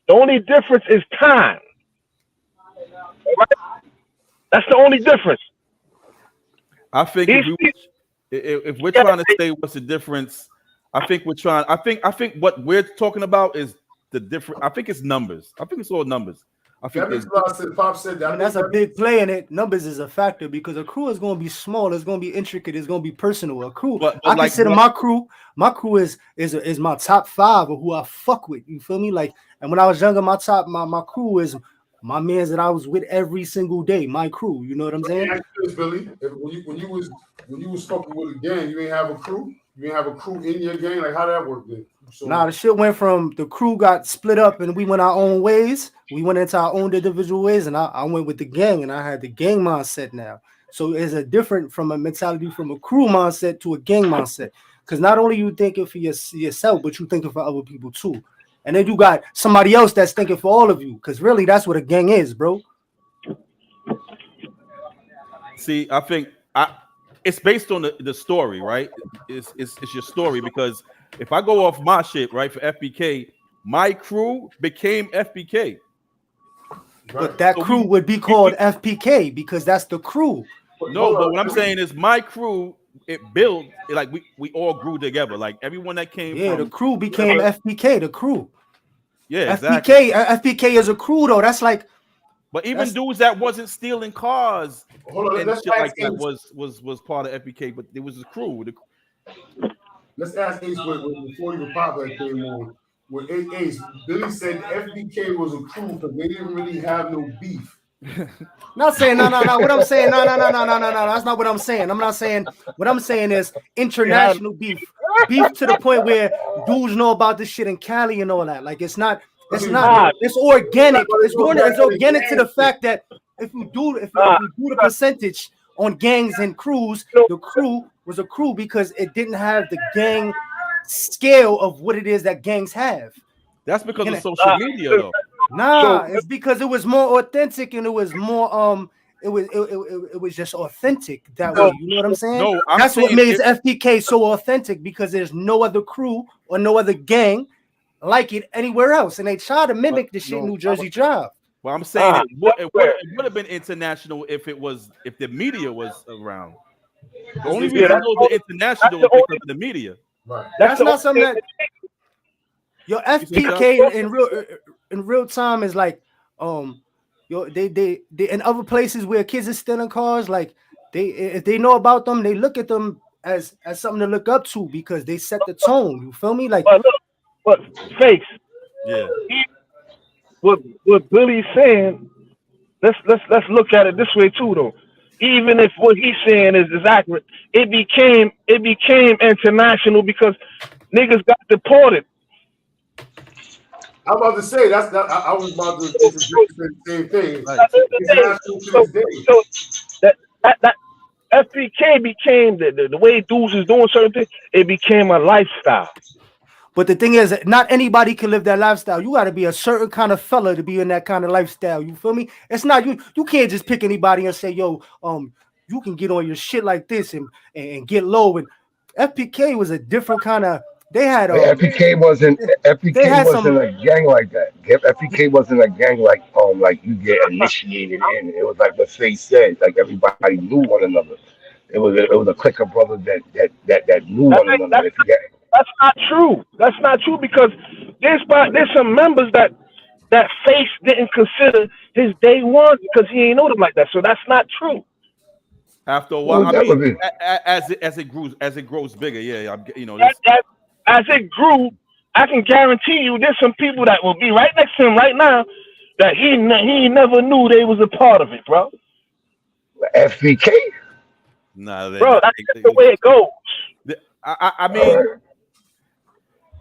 The only difference is time. All right? That's the only difference. I think These if we're trying to say what's the difference, I think we're trying. I think what we're talking about is the different. I think it's numbers. I think it's all numbers. I think That there's makes a lot of sense. Pop said that. I mean, that's a big play in it. Numbers is a factor because a crew is going to be small. It's going to be intricate. It's going to be personal. A crew, but I like consider what, my crew is my top 5 of who I fuck with. You feel me? Like, and when I was younger, my crew is my mans that I was with every single day. My crew. You know what I'm Let me saying? ask you this, Billy. When you was fucking with a gang, you ain't have a crew? You ain't have a crew in your gang? Like how did that work then? So Nah, the shit went from the crew got split up and we went our own ways. We went into our own individual ways, and I went with the gang, and I had the gang mindset now. So it's a different from a mentality from a crew mindset to a gang mindset. Because not only you thinking for yourself, but you thinking for other people too. And then you got somebody else that's thinking for all of you. Because really, that's what a gang is, bro. See, I think it's based on the story, right? It's your story because if I go off my shit, right, for FBK, my crew became FBK. But that So crew would be called FPK because that's the crew. No, but what I'm saying is my crew, it built like we all grew together. Like everyone that came Yeah, from the crew became FPK, the crew. yeah, exactly. FPK is a crew though. That's like But even dudes that wasn't stealing cars Hold on, and let's shit like ask that Ace. was part of FBK, but there was a crew. Let's ask Ace before even Papa came on. With Ace, Billy said FBK was a crew because they didn't really have no beef. not saying no. What I'm saying, no. That's not what I'm saying. I'm not saying what I'm saying is international beef to the point where dudes know about this shit in Cali and all that. Like it's not. It's organic. It's organic to the fact that if we do the percentage on gangs and crews, the crew was a crew because it didn't have the gang scale of what it is that gangs have. That's because of social media, though. Nah, it's because it was more authentic and it was more it was just authentic that way. You know what I'm saying? No, that's what made FPK so authentic because there's no other crew or no other gang like it anywhere else, and they try to mimic the shit New Jersey Drive. Well, I'm saying it would have been international if the media was around. The only reason I know the international is because of the media. Right. That's not something that your FPK in real time is like they in other places where kids are stealing cars, like if they know about them, they look at them as something to look up to because they set the tone. You feel me? Like but Face. Yeah. What Billy's saying, let's look at it this way too though. Even if what he's saying is accurate, it became international because niggas got deported. I'm about to say I was about to introduce the same thing. So that FPK became the way dudes is doing certain things. It became a lifestyle. But the thing is, not anybody can live that lifestyle. You got to be a certain kind of fella to be in that kind of lifestyle. You feel me? It's not you can't just pick anybody and say, yo, you can get on your shit like this and get low. And FPK was a different kind of. They had FPK wasn't a gang like that. FPK wasn't a gang like you get initiated in. It was like what Faye said, like everybody knew one another. It was a clique of brothers that knew one another. That's not true. That's not true because there's some members that Face didn't consider his day one because he ain't know them like that. So that's not true. After a while, I mean, as it grows bigger, yeah, as it grew, I can guarantee you, there's some people that will be right next to him right now that he never knew they was a part of it, bro. FBK? Nah, bro, that's the way it goes. I mean.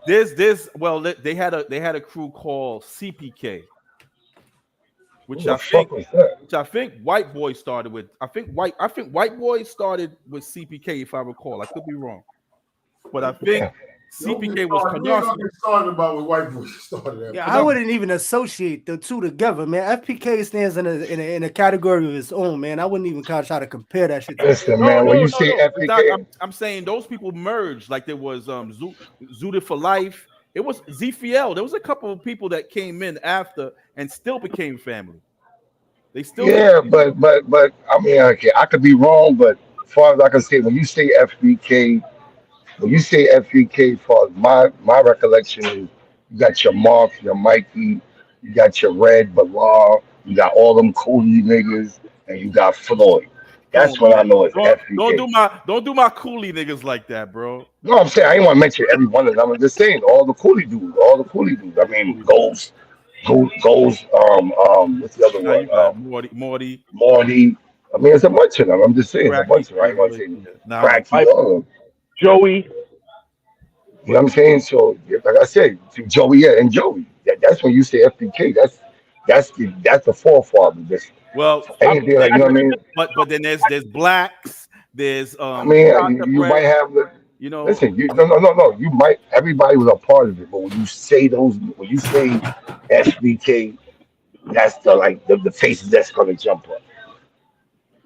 They had a crew called CPK, which I think White Boy started with. I think White Boy started with CPK, if I recall. I could be wrong, but I think CPK was started about with White Boy started. Yeah, I wouldn't even associate the two together, man. FPK stands in a category of its own, man. I wouldn't even try to compare that shit. Listen, man, when you say FPK, I'm saying those people merged. Like there was Zooted for Life. It was ZFL. There was a couple of people that came in after and still became family. They still but I mean, okay, I could be wrong, but as far as I can say, when you say FPK, for my recollection is you got your Mark, your Mikey, you got your Red Balar, you got all them Cooley niggas, and you got Floyd. That's what I know is FPK. Don't do my Cooley niggas like that, bro. No, I'm saying I ain't want to mention every one of them. I'm just saying all the Cooley dudes. I mean, Ghost. What's the other one? Morty. I mean, it's a bunch of them. I'm just saying, it's a bunch of them. I ain't want to say Cracky, all of them. Joey. You know what I'm saying? So, like I said, Joey, and Joey. That's when you say FPK. That's the forefather. Well, anything like, you know what I mean? But then there's blacks. There's I mean, you might have the. Listen, no. You might. Everybody was a part of it, but when you say FBK, that's the faces that's gonna jump up.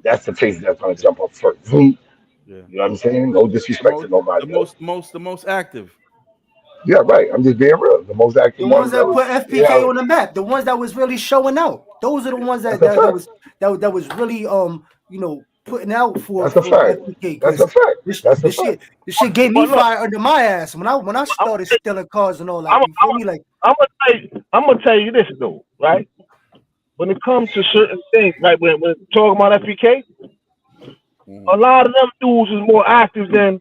that's the face that's gonna jump up first. Zoom. Yeah. You know what I'm saying? No disrespect to nobody else. The most active. Yeah, right. I'm just being real. The most The active ones ones that that was, put FPK yeah, on the map, the ones that was really showing out. Those are the ones that's a fact. that was really putting out That's a for fact. FPK That's a because fact. this That's a this fact. shit this shit gave me But look, fire under my ass when I I'm started stealing cars and all that. I'm You feel me? Like I'm gonna tell you this though, right? When it comes to certain things, right? When talking about FPK, a lot of them dudes is more active than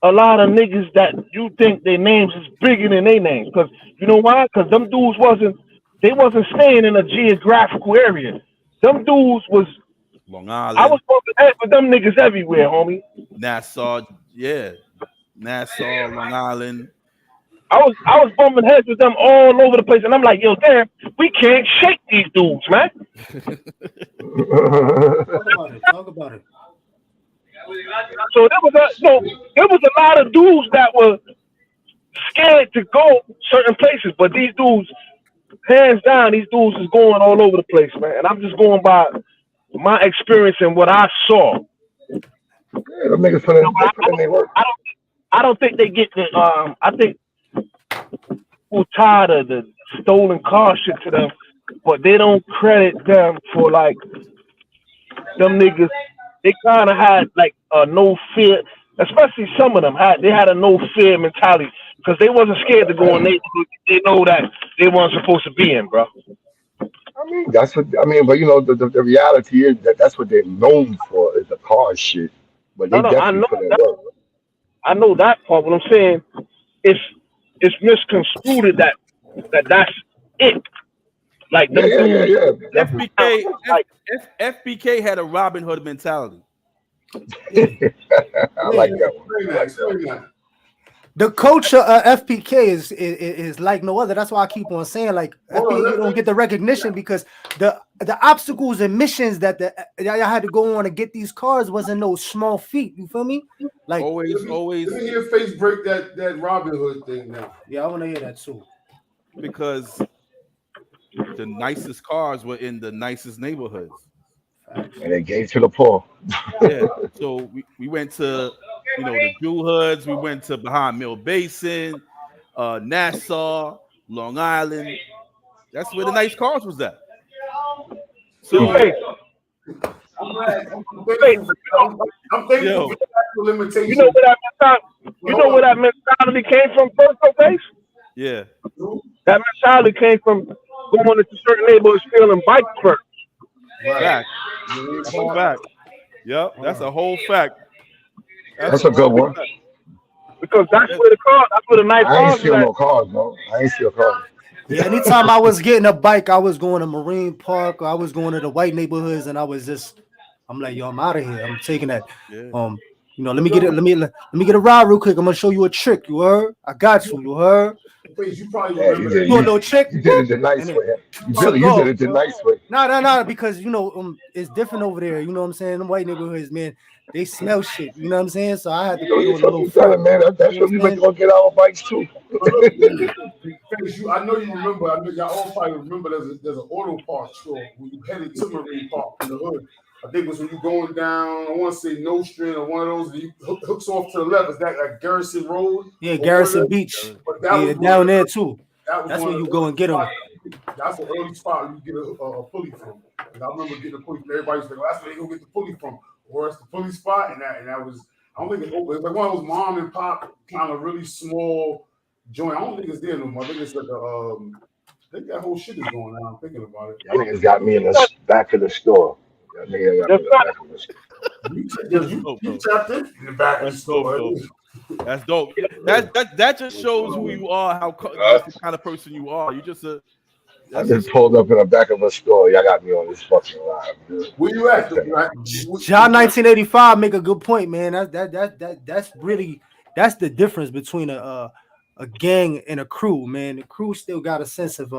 a lot of niggas that you think their names is bigger than their names. Cause you know why? Cause them dudes wasn't staying in a geographical area. Them dudes was Long I was Island, bumping heads with them niggas everywhere, homie. Nassau, yeah, Nassau, Long Island. I was bumping heads with them all over the place, and I'm like, yo, damn, we can't shake these dudes, man. talk about it. So there was a lot of dudes that were scared to go certain places, but these dudes, hands down, these dudes is going all over the place, man. And I'm just going by my experience and what I saw. Yeah, them niggas put in their work. I don't think they get the I think people tired of the stolen car shit to them, but they don't credit them for like them niggas. They kind of had like no fear, especially some of them had a no fear mentality because they wasn't scared to go in neighborhoods they know that they weren't supposed to be in, bro. I mean, that's what I mean. But you know, the reality is that that's what they're known for is the car shit. But they No, I definitely know put in that. work. I know that part. What I'm saying, it's misconstrued that's it. Like Yeah, them yeah, yeah, dudes, yeah. Definitely. like FBK had a Robin Hood mentality. I like that one. Explain I that. like that one. Explain that. The culture of FPK is like no other. That's why I keep on saying like Hold on, FPK don't get the recognition because the obstacles and missions that y'all had to go on to get these cars wasn't no small feat. You feel me? Like Always. Let me hear Face break that Robin Hood thing now. yeah, I want to hear that too. Because the nicest cars were in the nicest neighborhoods. And they gave to the poor. Yeah. So we went to the Jewel Hoods, we went to behind Mill Basin, Nassau, Long Island. That's where the nice cars was at. So Face. I'm glad. Face. I'm thankful Yo. for the actual limitation. You know where that mentality came from first, though, Face? yeah. That mentality came from going into certain neighborhoods stealing bikes first. Fact. That's a fact. Yep, that's a whole fact. That's a good one. Because that's where the nice I ain't cars steal is no cars, bro. I ain't steal cars. Yeah, anytime I was getting a bike, I was going to Marine Park or I was going to the white neighborhoods, and I'm like, yo, I'm out of here. I'm taking that. Yeah. Let me get it. Let me get a ride real quick. I'm gonna show you a trick. You heard? I got you. You heard? Face, you probably Yeah, remember You a little trick? You did it the nice And way. Oh, You did it the nice way. No, because it's different over there. You know what I'm saying? The white neighborhoods, man, they smell shit. You know what I'm saying? So I had to put on a little You tell front. him, man. That's You know what we what I'm meant to go get our bikes too. Face, I know you remember. I know y'all all probably remember. There's an auto parts store when you headed to Marine Park in the hood. I think it was when you going down. I want to say Nostrand or one of those. That you hooks off to the left. Is that like Garrison Road? Yeah, Garrison Beach. But that was Down there too. That was That's one where of you the go and get them. That's an early spot you get a pulley from. And I remember getting a pulley from everybody. Was like, well, that's where they go get the pulley from. Or it's the pulley spot, and that was. I don't think it was like one of those mom and pop kind of really small joint. I don't think it's there no more. I think it's like I think that whole shit is going on. I'm thinking about it. Y'all niggas got me in the back of the store. Y'all niggas got me in the back of the store. You tapped in the back of the store. That's dope. That just shows who you are, that's the kind of person you are. You just I just pulled up in the back of a store. Y'all got me on this fucking ride. Where you at? John 1985 make a good point, man. That's really the difference between a gang and a crew, man. The crew still got a sense of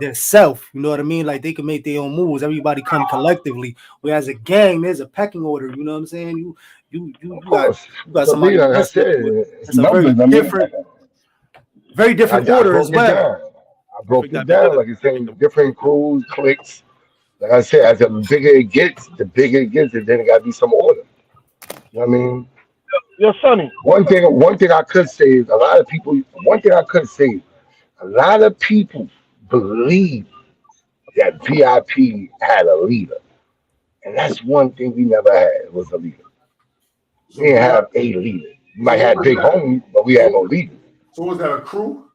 their self. You know what I mean? Like they can make their own moves. Everybody come collectively. Whereas a gang, there's a pecking order. You know what I'm saying? You got somebody. That's a very different order as well. I broke it down like you're saying different crews, cliques. Like I said, as the bigger it gets, and then it got to be some order. You know what I mean? Yo, Sonny. One thing I could say is a lot of people. One thing I could say, a lot of people believe that VIP had a leader, and that's one thing we never had was a leader. We So didn't yeah. have a leader. We So might what have was big that? homies, but we had no So, leader. so was that a crew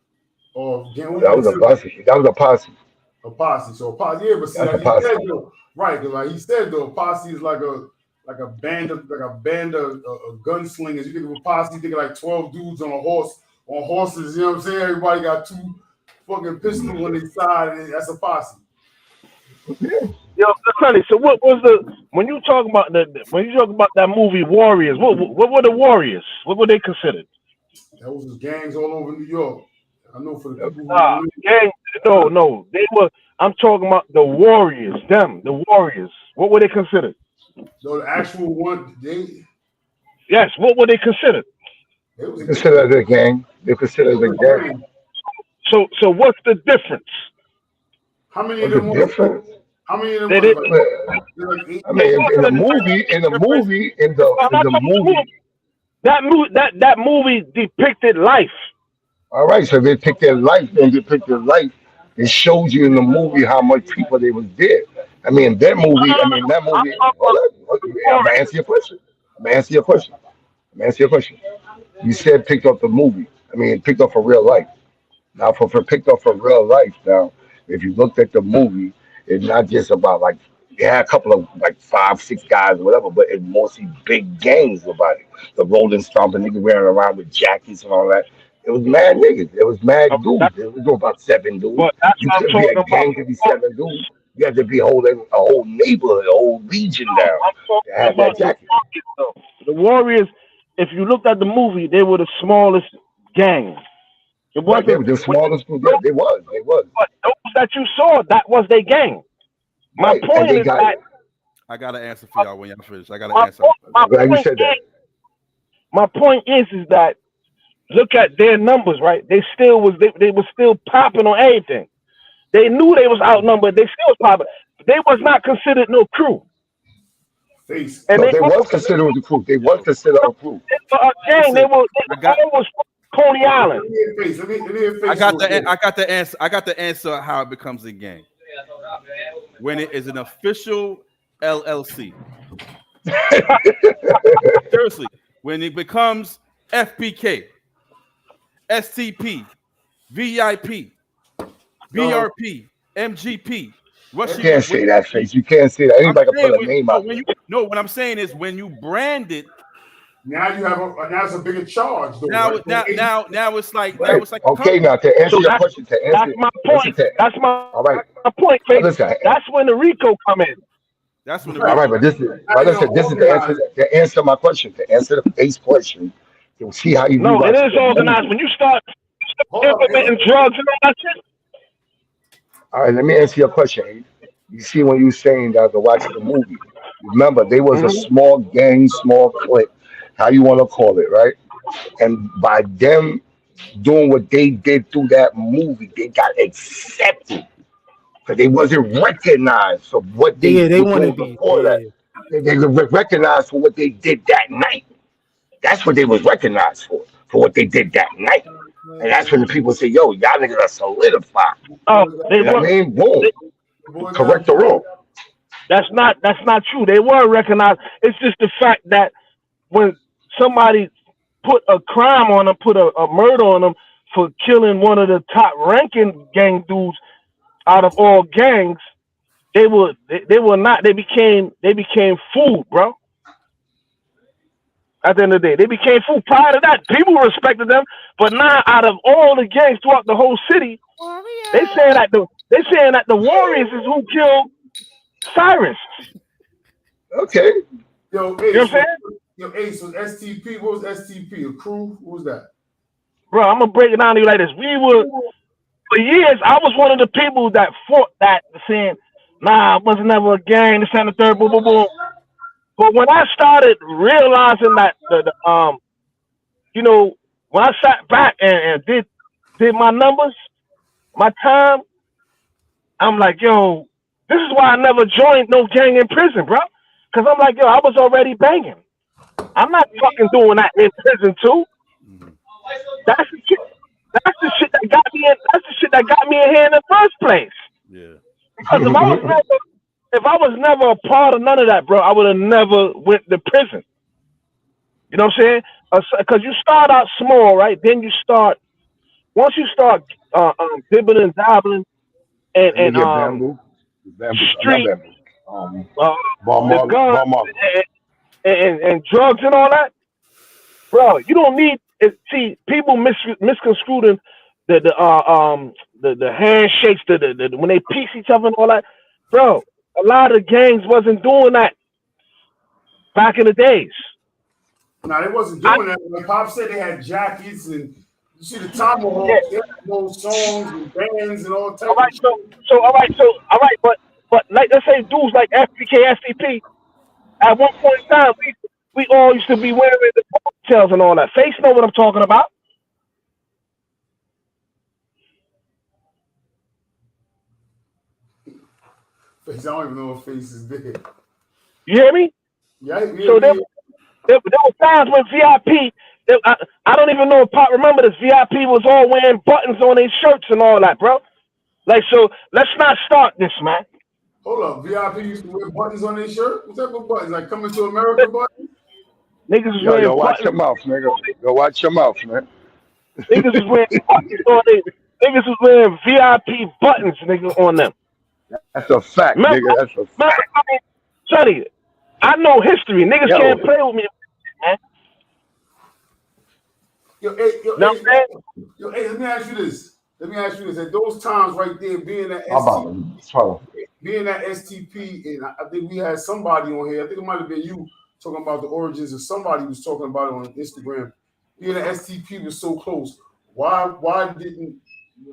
or again? What would That you was a consider posse. That was a posse. a posse? So a posse, yeah. But see, That's a like he posse. said though, right? Because like he said though, a posse is like a band of gunslingers. You think of a posse, you think of like 12 dudes on a horse on horses. You know what I'm saying? Everybody got two fucking pistols on their side, and that's a posse. Yeah. Yo, Sonny. So what was when you talk about that movie Warriors? What were the Warriors? What were they considered? That was just gangs all over New York. I know for the people who Nah, don't gang. No. They were. I'm talking about the Warriors. Them, the Warriors. What were they considered? know, the actual one, Yes. What were they considered? they was They a consider gang. it a gang. They They consider it a was a gang. gang. So what's the difference? How many of What's the them was? difference? How many of them They was did. like? Well, Like eight. I It mean, in the wasn't movie, a difference. I'm in not the talking about the movie. movie. That movie depicted life. All right, so they picked their life and they picked their life. It shows you in the movie how much people they was there. I mean, that movie. I mean, that I'm movie. talking Hold about on. I'm gonna Warriors. answer your question. I'm gonna answer your question. I'm gonna answer your question. You said picked up the movie. I mean, picked up for real life. Now, for picked up for real life. Now, if you looked at the movie, it's not just about like they had a couple of like 5, 6 guys or whatever, but it's mostly big gangs about it. The Rolling Stomping niggas wearing around with jackets and all that. It was mad niggas. It was mad That, dudes. It was about 7 dudes. but that's You what I'm couldn't be a talking about. gang to be 7 dudes. You had to be holding a whole neighborhood, a whole region down I'm to talking have about that the jacket. Warriors, though. The Warriors. If you looked at the movie, they were the smallest gang. It Right? They wasn't. were the smallest group. Yeah, they was. They was. But those that you saw, that was their gang. My Right. And point they is got that I got an answer for y'all when y'all finish. I got an my answer. point, my I'm glad you point said that. is my point is that look at their numbers, right? They were still popping on everything. They knew they was outnumbered. They still was popping. They was not considered no crew, Face. and No, they they all was considered a crew. They was Yo, considered a crew. they were a gang. listen, They I were got almost Coney Let Island. me hear face. Let me hear face real quick. I got the answer. I got the answer how it becomes a gang. When it is an official LLC. Seriously, when it becomes FPK, STP, VIP, No, BRP, MGP, You what can't when say that, face. You can't say that. I'm Anybody can saying put a name out when there. you no, what I'm saying is when you brand it, now you have now it's a bigger charge though, now right? now Right. it's like a Okay, company. now to answer So your question, to that's answer, my listen point. to, That's my all right. point, Now Faith. listen, That's when the Rico come in. That's when the all Right. right, Rico but come this in. is, Now but you're gonna listen, this is organize it. to answer my question, to answer the base question, to see how you No, it rewatch is the organized. movie. When you start Hold up, hey, implementing drugs and all that shit, All right, let me answer your question. Abe. You see, when you saying that to watch the movie, remember they was a mm-hmm. small gang, small clique, how you want to call it, right? And by them doing what they did through that movie, they got accepted because they wasn't recognized for what they Yeah, they were want to doing be. before that. Yeah. They were recognized for what they did that night. That's what they was recognized for what they did that night. And that's when the people say, "Yo, y'all niggas are solidified." Oh, boys got they You know were. what I mean? Boom, They, boys got correct the wrong. that's not true. They were recognized. It's just the fact that when somebody put a crime on them, put a murder on them for killing one of the top ranking gang dudes out of all gangs, they were not. They became food, bro. At the end of the day, they became food. Prior to that, people respected them, but now out of all the gangs throughout the whole city, they saying that the Warriors is who killed Cyrus. Okay, yo, You know Ace what I'm was saying? yo, Ace was STP. What was STP? A crew? What was that? Bro, I'm gonna break it down to you like this. We were for years. I was one of the people that fought that, saying, "Nah, it was never a gang." This and the third, boom, boom, boom. But when I started realizing that you know, when I sat back and did my numbers, my time, I'm like, yo. This is why I never joined no gang in prison, bro. Because I'm like, yo, I was already banging. I'm not fucking doing that in prison too. That's the shit. That's the shit that got me in. That's the shit that got me in here in the first place. Yeah. Because if I was never a part of none of that, bro, I would have never went to prison. You know what I'm saying? Because you start out small, right? Then you start. Once you start dibbling and dabbling Let me and get bamboo. Bamboo, not street, bamboo. uh, the Bar guns Marley. and drugs and all that, bro. You don't need. See, people misconstruing the handshakes, the when they piece each other and all that, bro. A lot of gangs wasn't doing that back in the days. Now they wasn't doing that. Like Pop said, they had jackets and you see the tomahawks, Yeah. they had those songs and bands and all types All right, of shit. all right, but like let's say dudes like FBK, SCP, at one point in time, we all used to be wearing the ponytails and all that. Face know what I'm talking about. Face, I don't even know what Face is there. You hear me? Yeah, So there were times when VIP, I don't even know if Pop remember this. VIP was all wearing buttons on their shirts and all that, bro. Like, so let's not start this, man. Hold up, VIP used to wear buttons on their shirt? What type of buttons? Like Coming to America buttons? Niggas was Yo, wearing watch your buttons. mouth, nigga. Yo, watch your mouth, man. Niggas was wearing buttons on their. Niggas was wearing VIP buttons, nigga, on them. That's a fact, Remember, nigga. That's a fact. I mean, Sonny, I know history. Niggas Yo. can't play with me, man. Yo, hey, Know what I'm saying? let me ask you this. At those times right there, being at STP, and I think we had somebody on here. I think it might have been you talking about the origins, or somebody was talking about it on Instagram. Being at STP was so close. Why didn't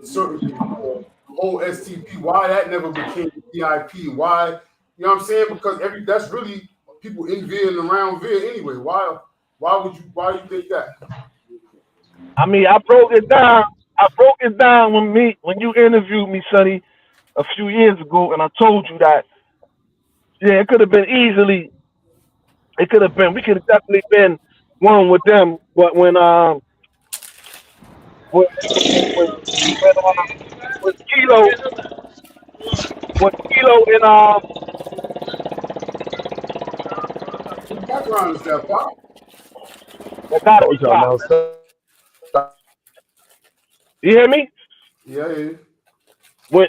certain people, the whole STP, why that never became VIP? Why, you know what I'm saying? Because that's really people in Veer and around Veer anyway. Why do you think that? I mean, I broke it down. When you interviewed me, Sonny, a few years ago, and I told you that, yeah, it could have been easily. We could have definitely been one with them. But when when Kilo and What background is that, Pop? that gotta be Told y'all Pop. now, stop. You hear me? Yeah. When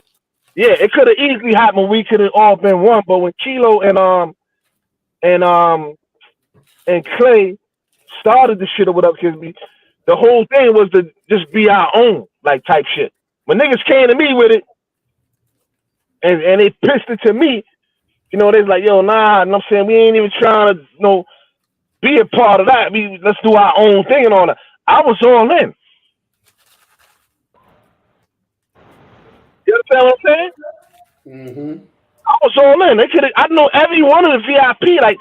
it could have easily happened. We could have all been one. But when Kilo and Clay started the shit or whatever, the whole thing was to just be our own, like type shit. When niggas came to me with it and they pissed it to me, you know, they was like, yo, nah, you know what I'm saying? We ain't even trying to, be a part of that. Let's do our own thing and all that. I was all in. You understand what I'm saying? Mm-hmm. I was all in. I know every one of the VIP, like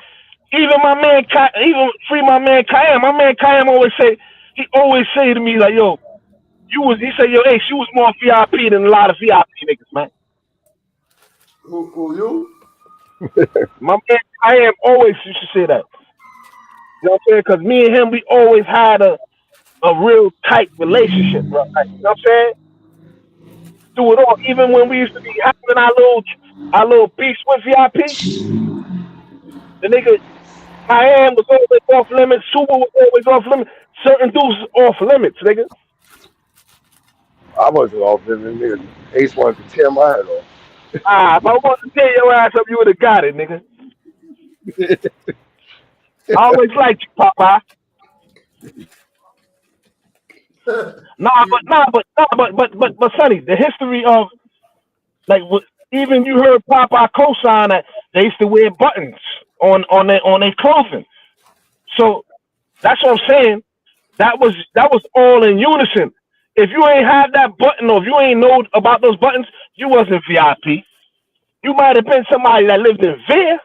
even my man, my man Kayam. My man Kayam always say to me like, yo, he said, yo, Ace, you was more VIP than a lot of VIP niggas, man. Who you? My man Kayam always used to say that. You know what I'm saying? Because me and him, we always had a real tight relationship, bro. Like, you know what I'm saying? Do it all. Even when we used to be having our little beefs with VIP, the nigga Kayam was always off limits. Super was always off limits. Certain dudes off limits, nigga. I wasn't off this, nigga. Ace wanted to tear my head off. If I wanted to tear your ass up, you would have got it, nigga. I always liked you, Popeye. But Sonny, the history of like even you heard Popeye co-sign that they used to wear buttons on their clothing. So that's what I'm saying. That was all in unison. If you ain't had that button or if you ain't know about those buttons, you wasn't VIP. You might have been somebody that lived in Veer.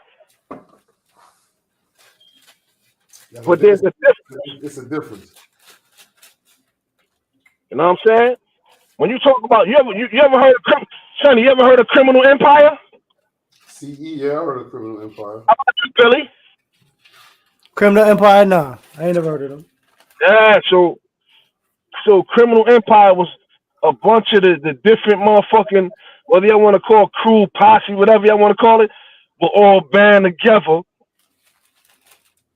Yeah, But there's a difference. It's a difference. You know what I'm saying? When you talk about you ever heard of Sonny, you ever heard of Criminal Empire? CE, yeah, I heard of Criminal Empire. How about you, Billy? Criminal Empire, nah, I ain't never heard of them. Yeah, so Criminal Empire was a bunch of the different motherfucking, whether y'all want to call crew, posse, whatever y'all want to call it, will all band together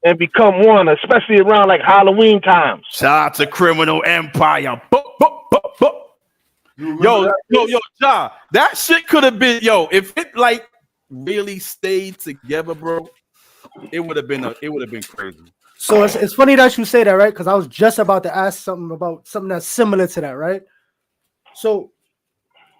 and become one, especially around like Halloween times. Shout out to Criminal Empire. You remember Yo, that? yo, Ja, that shit could have been, yo, if it like really stayed together, bro, it would have been crazy. So it's funny that you say that, right? Because I was just about to ask something about something that's similar to that, right? So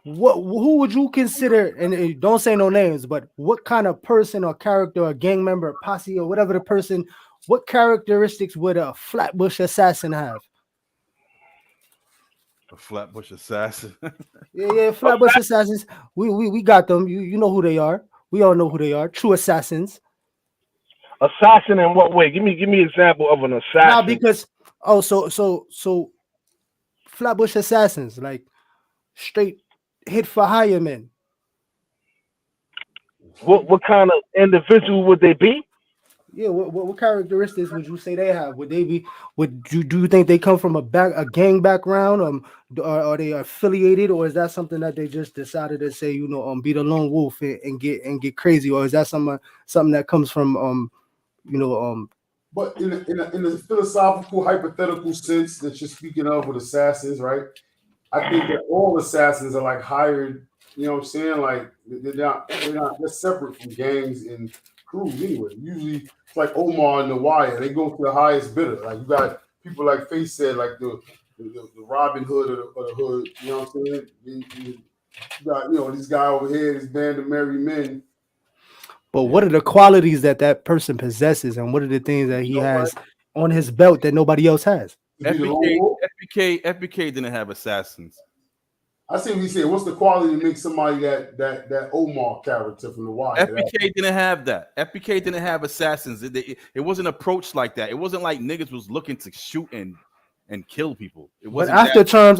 who would you consider, and don't say no names, but what kind of person or character or gang member or posse or whatever the person, what characteristics would a Flatbush assassin have? A Flatbush assassin. Yeah, Flatbush assassins. We got them. You know who they are. We all know who they are. True assassins. Assassin in what way? Give me an example of an assassin. Now, because so Flatbush assassins, like straight hit for hire men. What kind of individual would they be? Yeah, what characteristics would you say they have? Would they be? Do you think they come from a gang background? Are they affiliated, or is that something that they just decided to say, be the lone wolf and get crazy, or is that something that comes from But in a philosophical, hypothetical sense that you're speaking of with assassins, right? I think that all assassins are like hired. You know what I'm saying? Like they're separate from gangs and crews anyway. Usually it's like Omar and the Wire. They go for the highest bidder. Like you got people like Face said, like the Robin Hood of the hood. You know what I'm saying? You got this guy over here, this band of merry men. But what are the qualities that person possesses, and what are the things that he has on his belt that nobody else has? FBK didn't have assassins. I see what he said. What's the quality to make somebody that Omar character from the Wire? FBK didn't have that. FBK didn't have assassins. It wasn't approached like that. It wasn't like niggas was looking to shoot and kill people. It wasn't. But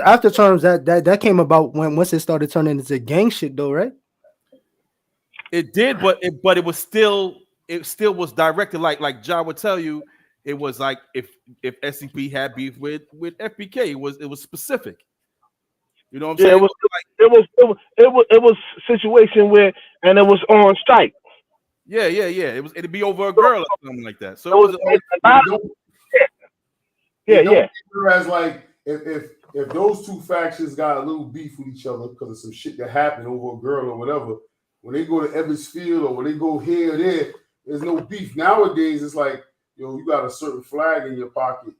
after terms that came about once it started turning into gang shit, though, right? It did, but it still was directed like Ja would tell you. It was like if SCP had beef with FBK, it was specific. You know what I'm saying? It was a situation where, and it was on site. Yeah. It'd be over a girl or something like that. So Whereas like if those two factions got a little beef with each other because of some shit that happened over a girl or whatever, when they go to Evans Field or when they go here or there, there's no beef. Nowadays it's like, you got a certain flag in your pocket.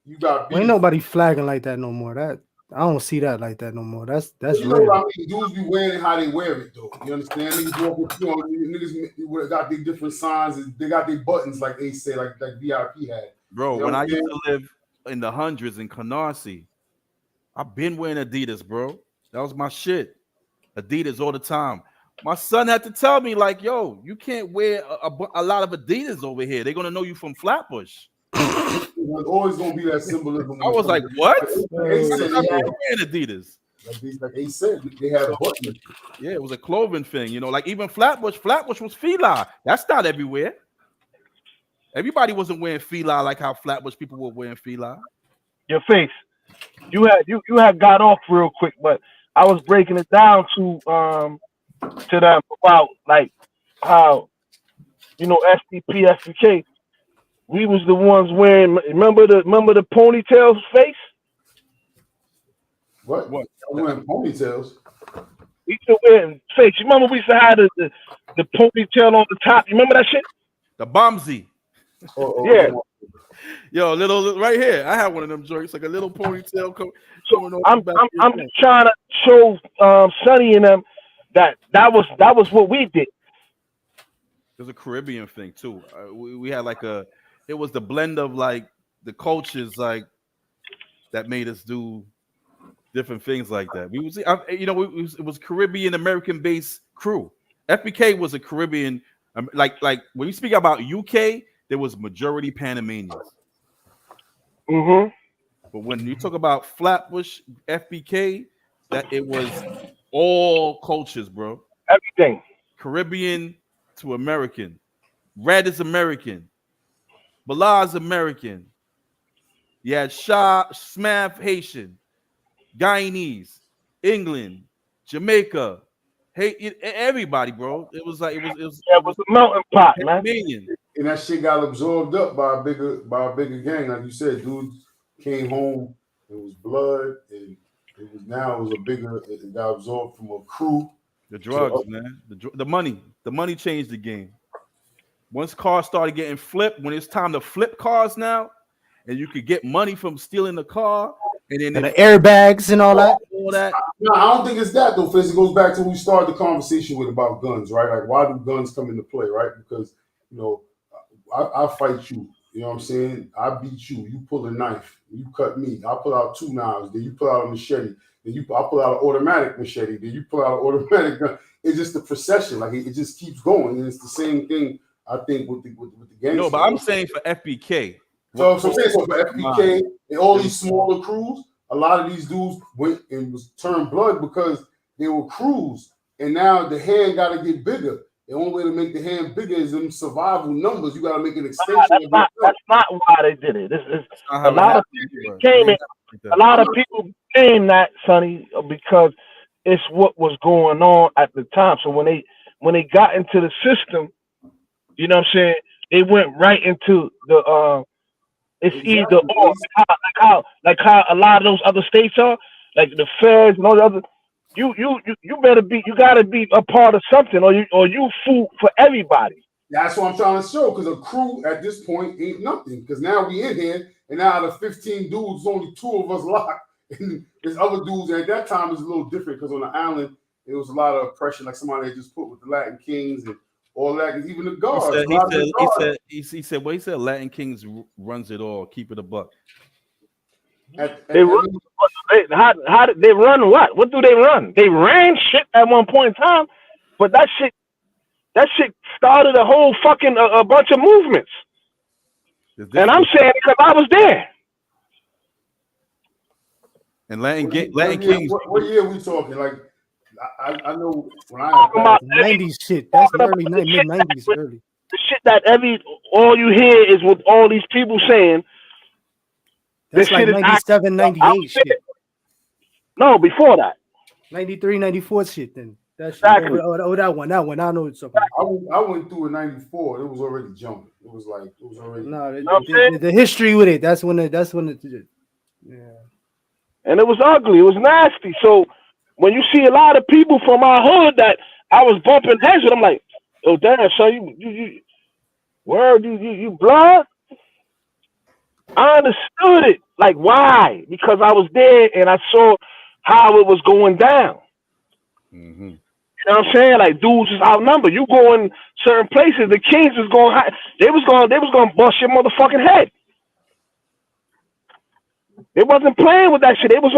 You got beef. Ain't nobody flagging like that no more. That I don't see that like that no more. That's you know what I mean? Dudes be wearing it how they wear it though. You understand? Niggas walk with, niggas got their different signs. They got their buttons like they say, like VIP had. Bro, when I used to live in the hundreds in Canarsie, I've been wearing Adidas, bro. That was my shit. Adidas all the time. My son had to tell me, like, yo, you can't wear a lot of Adidas over here. They're gonna know you from Flatbush. There's always gonna be that symbolism. I was like, what? They said, I'm wearing Adidas. Like they said, they have buttons. Yeah, it was a clothing thing, like even Flatbush was Fila. That's not everywhere. Everybody wasn't wearing Fila like how Flatbush people were wearing Fila. Your face. You had got off real quick, but I was breaking it down to them about like how STP, SPK, we was the ones wearing. Remember the ponytails face? What? Wearing ponytails? We used to wear face. You remember we used to have the ponytail on the top? You remember that shit? The Bombsy. Yeah. Yo, little right here. I have one of them joints, like a little ponytail. So I'm trying to show Sonny and them that was what we did. There's a Caribbean thing too. We had it was the blend of like the cultures like that made us do different things like that. It was Caribbean American based crew. FBK was a Caribbean, like when you speak about UK, there was majority Panamanians. Mm-hmm. But when you talk about Flatbush, FBK, that it was all cultures, bro. Everything. Caribbean to American. Red is American. Bala is American. You had Smith Haitian, Guyanese, England, Jamaica, everybody, bro. It was like it was a melting pot, man. million. And that shit got absorbed up by a bigger gang. Like you said, dudes came home, it was blood, and it was a bigger, it got absorbed from a crew. The drugs, man. The money changed the game. Once cars started getting flipped, when it's time to flip cars now, and you could get money from stealing the car, and then the airbags and all that. No, I don't think it's that though, Fizz. It goes back to what we started the conversation with about guns, right? Like, why do guns come into play, right? Because, you know, I fight you. You know what I'm saying? I beat you. You pull a knife. You cut me. I pull out 2 knives. Then you pull out a machete. Then I pull out an automatic machete. Then you pull out an automatic gun. It's just the procession. Like, it just keeps going. And it's the same thing, I think, with the gangsters. No, but I'm saying for FBK. So I'm saying for FBK and all these smaller crews, a lot of these dudes went and was turned blood because they were crews. And now the hand got to get bigger. The only way to make the hand bigger is them survival numbers. You got to make an extension. That's not why they did it. A lot of people came that, Sonny, because it's what was going on at the time. So when they got into the system, you know what I'm saying, they went right into the it's either or, like how a lot of those other states are, like the feds and all the other. You gotta be a part of something, or you food for everybody. That's what I'm trying to show, because a crew at this point ain't nothing. Because now we in here, and now out of 15 dudes, only 2 of us locked, and there's other dudes. And at that time, it's a little different because on the island, there was a lot of oppression, like somebody they just put with the Latin Kings and all that. Because even the guards, he said, well, he said Latin Kings runs it all. Keep it a buck. How did they run? What do they run? They ran shit at one point in time, but that shit started a whole fucking a bunch of movements. And I'm saying because I was there. And Latin Kings. What year are we talking? Like, I know when I talking about 90s shit. That's early mid 90s. Early. The shit that all you hear is with all these people saying. That's like 97, 98 shit. No, before that. 93, 94 shit then. That's exactly. That one. I know it's something. I went through in 94. It was already jumping. It was already. No, the history with it. That's when it. Yeah. And it was ugly. It was nasty. So when you see a lot of people from our hood that I was bumping heads with, I'm like, oh damn, son, you blood? I understood it. Like, why? Because I was there and I saw how it was going down. Mm-hmm. You know what I'm saying? Like, dudes is outnumbered. You go in certain places, the Kings was going high. They was going to bust your motherfucking head. They wasn't playing with that shit. They was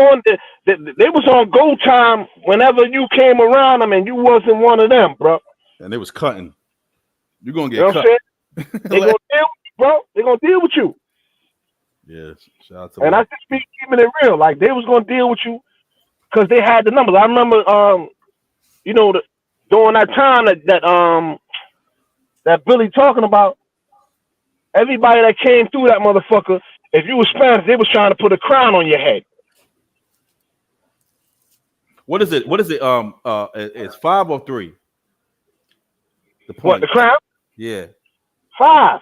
on go time whenever you came around them, and you wasn't one of them, bro. And they was cutting. You're gonna get you know cut. They gonna deal with you, bro. They gonna deal with you. Yes, shout out to and I just be keeping it real. Like, they was gonna deal with you because they had the numbers. I remember, during that time that Billy talking about, everybody that came through that motherfucker, if you were Spanish, they was trying to put a crown on your head. What is it? It's 5 or 3. The point. What, the crown? Yeah. 5.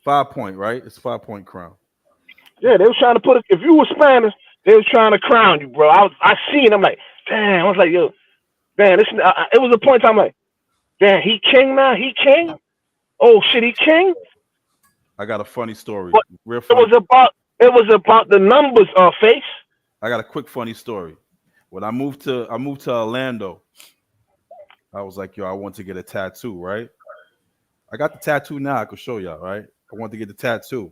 5 point, right? It's 5 point crown. Yeah, they was trying to if you were Spanish, they was trying to crown you, bro. I seen. I'm like, damn. I was like, yo, man, it was a point. I'm like, damn, he king now. He king. Oh shit, he king. I got a funny story. But real funny. It was about the numbers, face. I got a quick funny story. When I moved to Orlando, I was like, yo, I want to get a tattoo, right? I got the tattoo now. I could show y'all, right? I want to get the tattoo.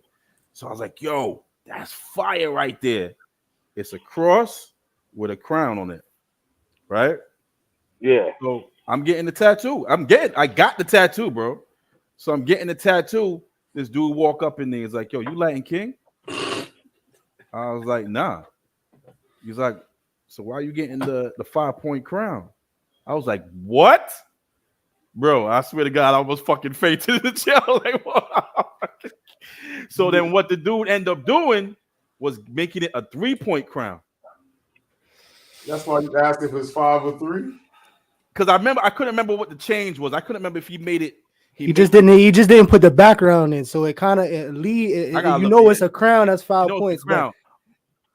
So I was like, yo, that's fire right there. It's a cross with a crown on it, right? Yeah. So I'm getting the tattoo. I got the tattoo, bro. So I'm getting the tattoo. This dude walk up in there. He's like, yo, you Latin King? I was like, nah. He's like, so why are you getting the 5 point crown? I was like, what? Bro, I swear to God, I almost fucking fainted in the chair. Like, wow. So then what the dude ended up doing was making it a 3-point crown. That's why you asked if it's 5 or 3. Because I couldn't remember what the change was. I couldn't remember if he made it. He just didn't put the background in, so it kind of it's a crown. That's 5 points.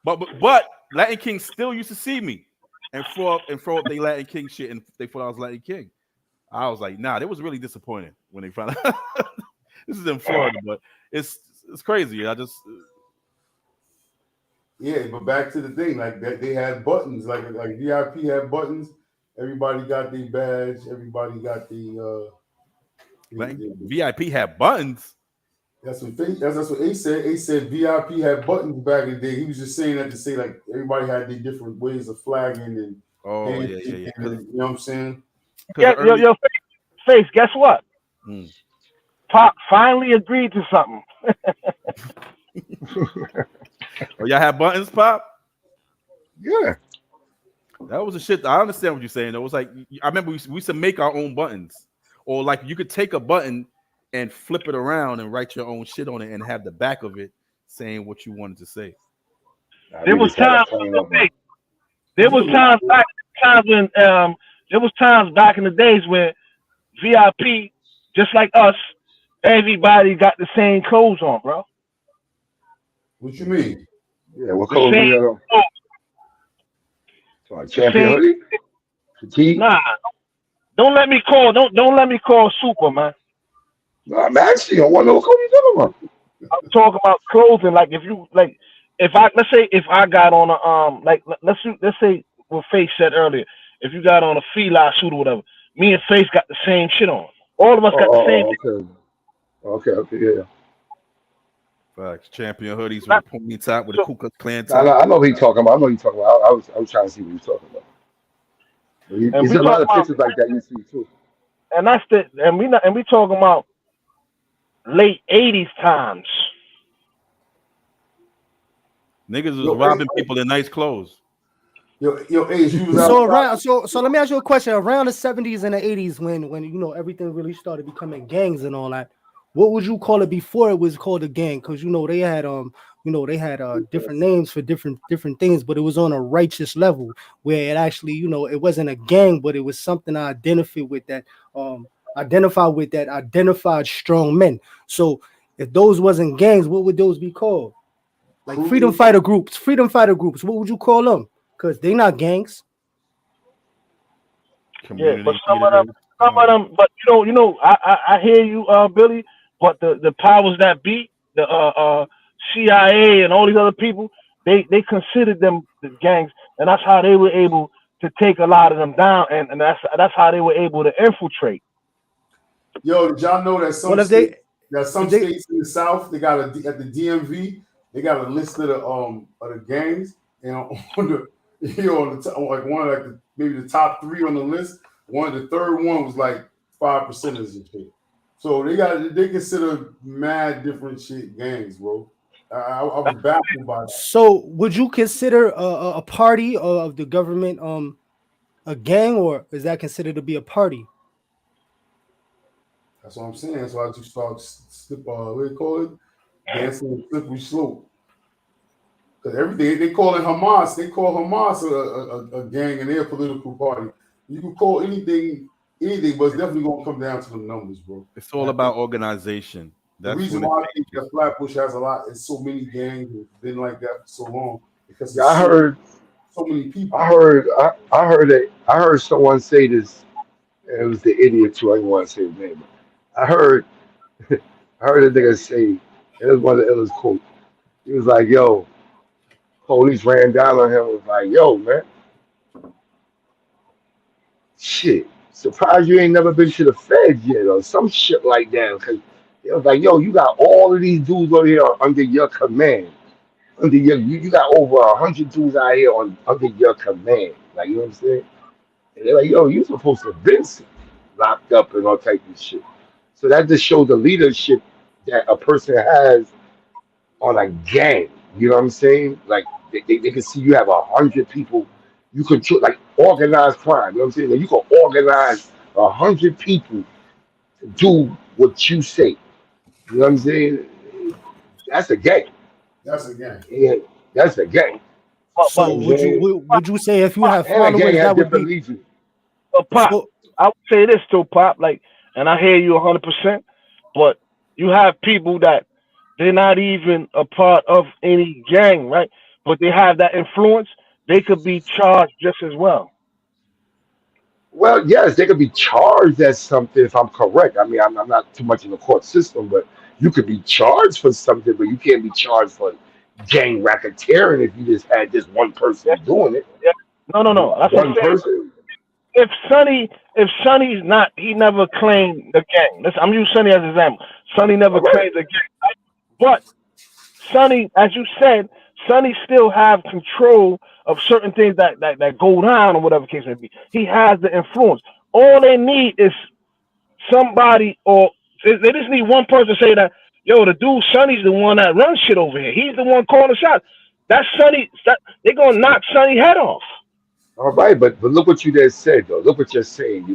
But Latin King still used to see me and throw up they Latin King shit, and they thought I was Latin King. I was like, nah, they was really disappointed when they found out. This is in Florida, but it's crazy. Yeah, but back to the thing, like that they had buttons, like VIP had buttons. Everybody got their badge. Everybody got the VIP had buttons. That's what Ace said. Ace said VIP had buttons back in the day. He was just saying that to say like everybody had their different ways of flagging and yeah. You know what I'm saying? Yeah, your face. Guess what? Pop finally agreed to something. Oh, y'all have buttons, Pop? Yeah. That was the shit. I understand what you're saying. Though. It was like I remember we used to make our own buttons, or like you could take a button and flip it around and write your own shit on it and have the back of it saying what you wanted to say. There was times back in the days when VIP, just like us, everybody got the same clothes on, bro. What you mean? Yeah, what color do you have? Champion hoodie? Fatigue? Nah. Don't let me call Super, man. No, I'm asking you. I want to know what color you talking about. I'm talking about clothing. Like if I got on a let's say what Face said earlier. If you got on a fila suit or whatever, me and Face got the same shit on. All of us got the same. Okay, yeah. Facts. Champion hoodies with a pointy top with a Ku Klux Klan top. I know what he's talking about. I was trying to see what he's talking about. There's a lot of pictures like that you see too. And we talking about late 80s times. Niggas was robbing people in nice clothes. Yo, Ace, you was so let me ask you a question. Around the 70s and the 80s, when everything really started becoming gangs and all that, what would you call it before it was called a gang? Because they had different names for different things, but it was on a righteous level where it actually, it wasn't a gang, but it was something I identified with that identified strong men. So if those wasn't gangs, what would those be called? Like freedom fighter groups. What would you call them? Because they're not gangs. Yeah, but some of them, but I hear you, Billy. But the powers that be, the CIA and all these other people, they considered them the gangs, and that's how they were able to take a lot of them down, and that's how they were able to infiltrate. Yo, did y'all know that some states in the South, they got at the DMV, they got a list of the gangs, and on maybe the top 3 on the list. The third one was like 5% and shit. So they consider mad different shit gangs, bro. I was baffled by that. So would you consider a party of the government a gang, or is that considered to be a party? That's what I'm saying. That's why I just start what do you call it? Dancing on a slippery slope. Because everything they call it Hamas. They call Hamas a gang in their political party. You can call anything, but it's definitely gonna come down to the numbers, bro. It's all about organization. That's the reason why I think that Flatbush has it's so many gangs and been like that for so long. Because I heard so many people. I heard someone say this. It was the idiot too. I didn't want to say his name. But I heard a nigga say, it was one of the illest quotes. He was like, "Yo, police ran down on him." Was like, "Yo, man, shit, surprised you ain't never been to the feds yet," or some shit like that. Because it was like, "Yo, you got all of these dudes over here under your command. You got over 100 dudes out here under your command. Like, you know what I'm saying?" And they're like, "Yo, you supposed to have been locked up and all type of shit." So that just shows the leadership that a person has on a gang. You know what I'm saying? Like they can see you have 100 people. You control like organized crime. You know what I'm saying? Like, you can organize 100 people to do what you say. You know what I'm saying? That's a gang. That's a game. Yeah, that's a gang. But So You know what I'm saying? would you say if you have And a gang followers has that would different be legions. Pop, so? I would say this too, Pop. Like, and I hear you 100%. But you have people that they're not even a part of any gang, right? But they have that influence. They could be charged just as well. Well, yes, they could be charged as something if I'm correct. I mean, I'm not too much in the court system, but you could be charged for something, but you can't be charged for gang racketeering if you just had just one Yeah, person doing it. yeah. No, no, no. That's what I'm One saying. person. If Sonny's not, he never claimed the gang. Listen, I'm using Sonny as an example. Sonny never All right. claimed the gang, right? But Sonny, as you said, Sonny still have control of certain things that go down or whatever case may be. He has the influence. All they need is somebody, or they just need one person to say that, yo, the dude Sonny's the one that runs shit over here. He's the one calling the shots. That's Sonny. They're gonna knock Sonny head off. All right, but look what you just said though. Look what you're saying.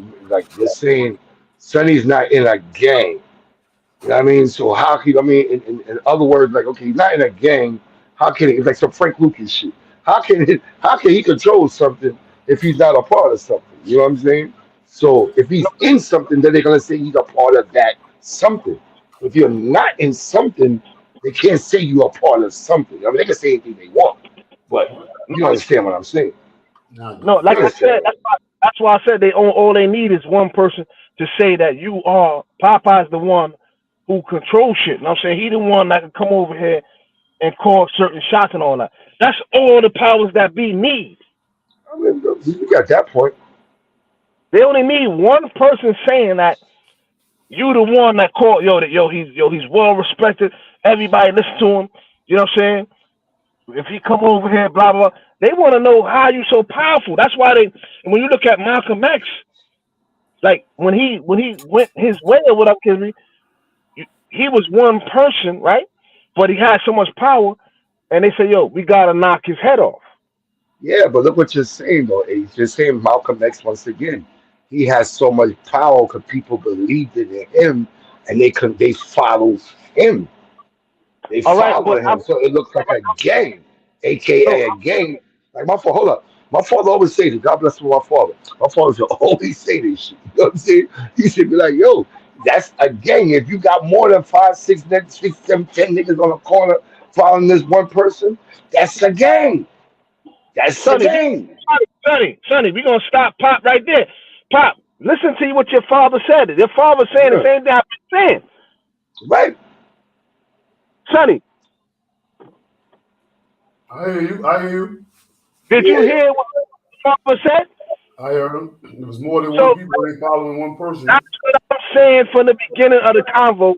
You're saying Sonny's not in a gang. You know what I mean? So how can I mean in other words, like okay, he's not in a gang. How can it it's like some Frank Lucas shit? How can he control something if he's not a part of something? You know what I'm saying? So if he's in something, then they're gonna say he's a part of that something. If you're not in something, they can't say you're a part of something. I mean they can say anything they want, but you understand what I'm saying. No, No, no. You like I understand said, what that's why I said all they need is one person to say that you are Popeye's the one who controls shit. And I'm saying he the one that can come over here and call certain shots and all that. That's all the powers that be need. I mean, you got that point. They only need one person saying that you the one that called he's well respected. Everybody listen to him. You know what I'm saying? If he come over here, blah blah blah. They want to know how you so powerful. That's why they. And when you look at Malcolm X, like when he went his way or whatever, he was one person, right? But he had so much power, and they say, "Yo, we gotta knock his head off." Yeah, but look what you're saying though, Ace. You're saying Malcolm X once again. He has so much power because people believed in him and they follow him. They All right, follow but him. So it looks like a gang, so, aka a gang. Like my father, hold up. My father always say this. God bless my father. My father should always say this shit. You know what I'm saying? He should be like, yo, that's a gang. If you got more than five, six, niggas, six, seven, 10 niggas on the corner following this one person, that's a gang. That's a Sonny, gang. Sonny, we gonna stop Pop right there. Pop, listen to what your father said. Your father saying the Yeah. same thing I've been saying. Right. Sonny, I hear you. I hear you. did you Yeah. hear what your father said? I heard him. There was more than one So people. They following one person. that's what I'm saying from the beginning of the convo.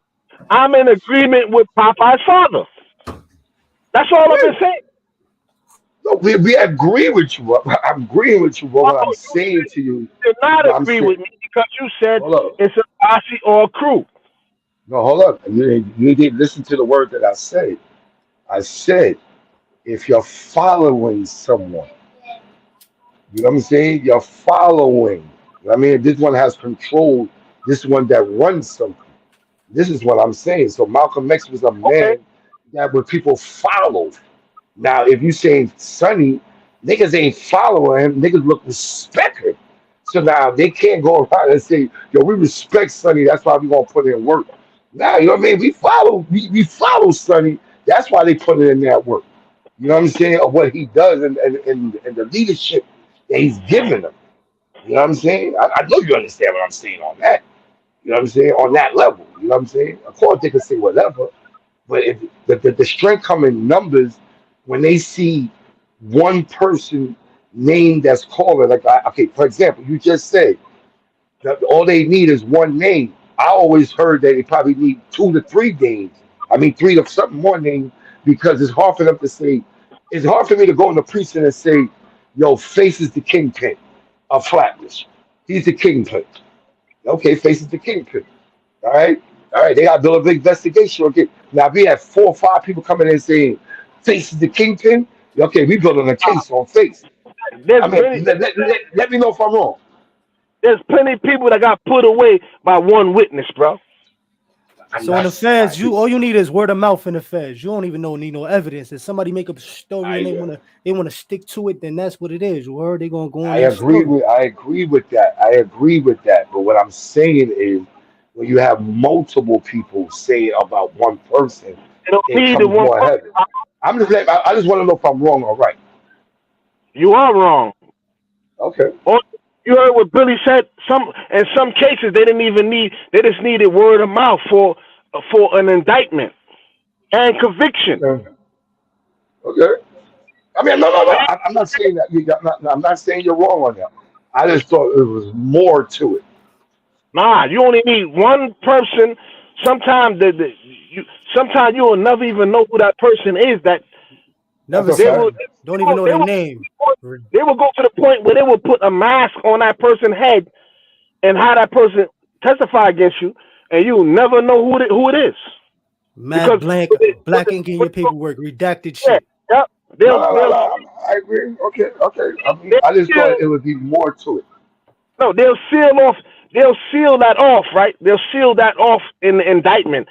I'm in agreement with Popeye's father. That's all I've been Yeah. saying. No, we agree with you. I'm agreeing with you, but Oh, what I'm you saying to you, did not what I'm agree saying, with me because you said hold up. it's a posse or a crew. No, hold up. You didn't listen to the word that I said. I said, if you're following someone, you know what I'm saying? You're following. I mean, this one has control. This one that runs something. This is what I'm saying. So Malcolm X was a Okay. man that where people followed. Now, if you say Sonny, niggas ain't following him. Niggas look respect him. So now they can't go around and say, "Yo, we respect Sonny. That's why we gonna put in work." Now, you know what I mean? We follow Sonny. That's why they put it in that work. You know what I'm saying? Of what he does and the leadership that he's given them. You know what I'm saying? I know you understand what I'm saying on that. You know what I'm saying? On that level. You know what I'm saying? Of course, they can say whatever, but if the strength come in numbers when they see one person name that's calling, like, okay, for example, you just said that all they need is one name. I always heard that they probably need 2 to 3 names. I mean, 3 to something more names because it's hard for them to say, it's hard for me to go in the precinct and say, yo, Face is the kingpin of Flatbush. He's the kingpin. Okay, Face is the kingpin. All right. All right. They got to build a big investigation. Okay. Now, if we have 4 or 5 people coming in saying Face is the kingpin, okay, we building a case on Face. There's I mean, many. let me know if I'm wrong. There's plenty of people that got put away by one witness, bro. So in the feds, all you need is word of mouth in the feds. You don't even need no evidence. If somebody make up a story and they wanna stick to it, then that's what it is. You heard? They gonna go on that story. I agree with that. I agree with that. But what I'm saying is, when you have multiple people saying about one person, You don't it need the comes one more heavy. I just want to know if I'm wrong or right. You are wrong. Okay. Or you heard what Billy said. In some cases they didn't even need. They just needed word of mouth for an indictment and conviction. Okay. Okay. I mean, no. I'm not saying that. I'm not saying you're wrong on that. I just thought it was more to it. Nah, you only need one person. Sometimes sometimes you will never even know who that person is. That Never That's a they seen will. them. Don't even know They their will. name. They will go to the point where they will put a mask on that person's head and have that person testify against you, and you will never know who it is Mad because black ink in your paperwork, redacted yeah, shit. yep, they'll No. I agree. Okay. I mean, they'll I just seal, thought it would be more to it. no, they'll seal off. They'll seal that off, right? They'll seal that off in the indictment,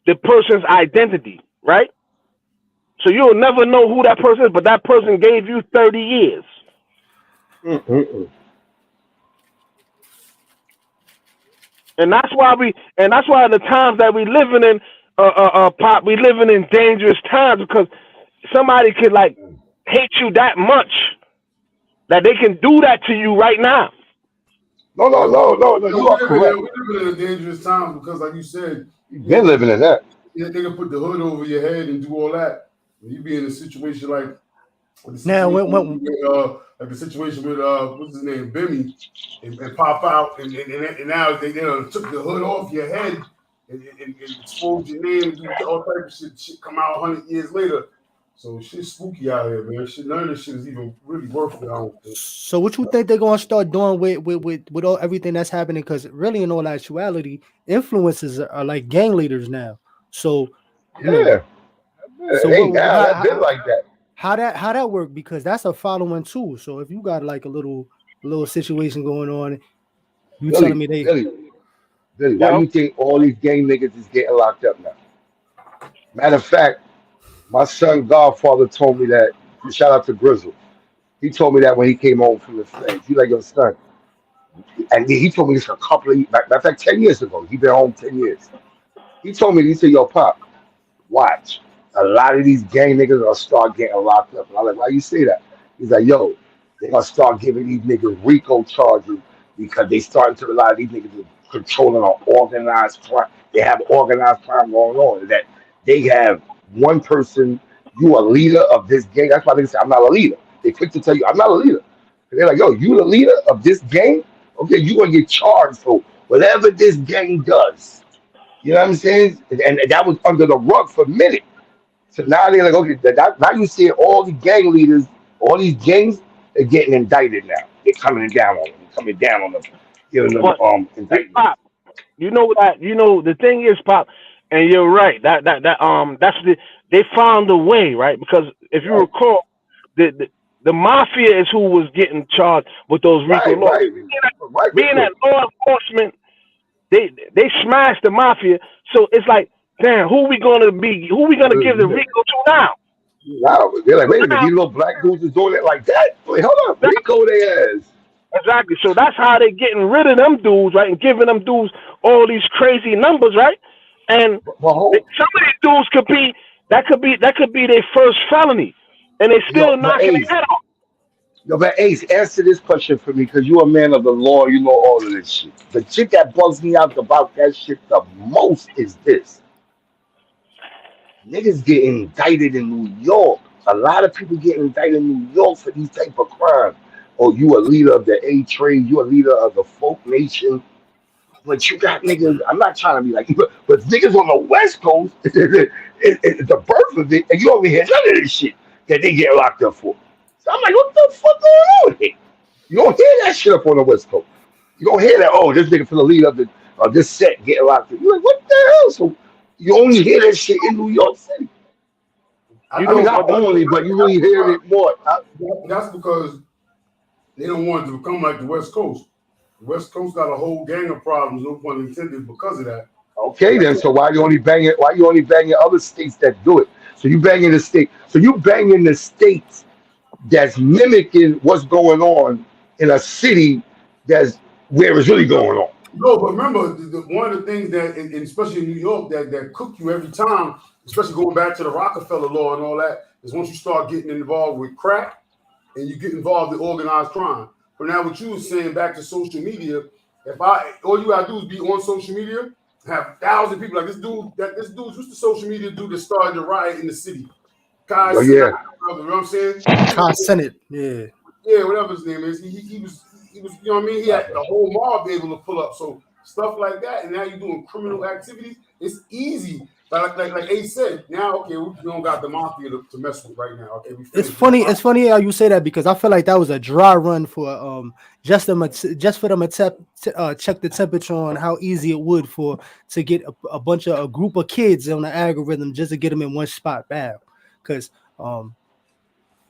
the person's identity, right? So you'll never know who that person is, but that person gave you 30 years. Mm-mm-mm. And that's why the times that we living in, pop, we living in dangerous times because somebody could like hate you that much that they can do that to you right now. No. Yo, You are correct. we living in a dangerous time because, like you said, You've been living in that. they can put the hood over your head and do all that. You be in a situation like the Now situation when with, like the situation with what's his name, Bimmy, and pop out, and now they done took the hood off your head and exposed your name and do all type of shit. Shit come out 100 years later. So shit's spooky out here, man. Shit, none of this shit is even really worth it. I don't think. So what you think they're gonna start doing with all everything that's happening? Because really, in all actuality, influencers are like gang leaders now. So Yeah. so It ain't now. That been like that. how that work? Because that's a following too. So if you got like a little situation going on, you telling Billy, me they Billy, Billy, why Yeah. you think all these gang niggas is getting locked up now? Matter of fact, my son Godfather told me that. Shout out to Grizzle. He told me that when he came home from the feds. He like, your son. And he told me this a couple of years, matter of fact, 10 years ago. He been home 10 years. He told me, he said, yo, Pop, watch. A lot of these gang niggas are start getting locked up. And I'm like, why you say that? He's like, yo, they're gonna start giving these niggas RICO charges because they starting to realize these niggas are controlling an organized crime. They have organized crime going on. That they have one person, you a leader of this gang. That's why they say I'm not a leader. They quick to tell you I'm not a leader. They're like, yo, you the leader of this gang? Okay, you gonna get charged for whatever this gang does. You know what I'm saying? And that was under the rug for a minute. So now they're like, okay, now you see all the gang leaders, all these gangs are getting indicted now. They're coming down on them, giving them But indictments. Pop, the thing is, Pop, and you're right. That's they found a way, right? Because if you Right, recall, the mafia is who was getting charged with those RICO right, laws. right, right, Being Rico. that law enforcement, they smashed the mafia. So it's like, damn, who we gonna be? Who we gonna give the RICO to now? Now they're like, So wait a minute, now, these little black dudes is doing it like that. Wait, hold up, Rico, they ass. exactly. So that's how they getting rid of them dudes, right, and giving them dudes all these crazy numbers, right? And But hold, some of these dudes could be their first felony, and they yo, still knocking their head off. But Ace, answer this question for me because you're a man of the law. You know all of this shit. The shit that bugs me out about that shit the most is this: niggas get indicted in New York. A lot of people get indicted in New York for these type of crimes. Oh, you a leader of the A trade. You a leader of the folk nation. But you got niggas. I'm not trying to be like, but niggas on the West Coast, the birth of it, and you don't hear none of this shit that they get locked up for. So I'm like, what the fuck going on here? You don't hear that shit up on the West Coast. You don't hear that. Oh, this nigga for the lead of this set getting locked up. You're like, what the hell? So you only hear that shit in New York City. You I mean, know, not only, but you really hear it more. That's because they don't want it to become like the West Coast. West Coast got a whole gang of problems, no pun intended, because of that. Okay, then. So why you only banging? Why you only banging other states that do it? So you banging the state. So you banging the states that's mimicking what's going on in a city that's where it's really going on. No, but remember, one of the things that, especially in New York, that cook you every time, especially going back to the Rockefeller law and all that, is once you start getting involved with crack and you get involved in organized crime. But now what you were saying back to social media, all you gotta do is be on social media, have 1,000 people like this dude's who's the social media dude that started the riot in the city. Kai Oh Cenat, yeah, you know what I'm saying? Kai Senate, yeah. Yeah, whatever his name is. He was, you know what I mean? He had the whole mob able to pull up. So stuff like that, and now you're doing criminal activities. It's easy. Like Ace said, now okay, we don't got the mafia to mess with right now. Okay, we It's finished. funny. It's funny how you say that because I feel like that was a dry run for just for them to check the temperature on how easy it would to get a group of kids on the algorithm just to get them in one spot, bam. Because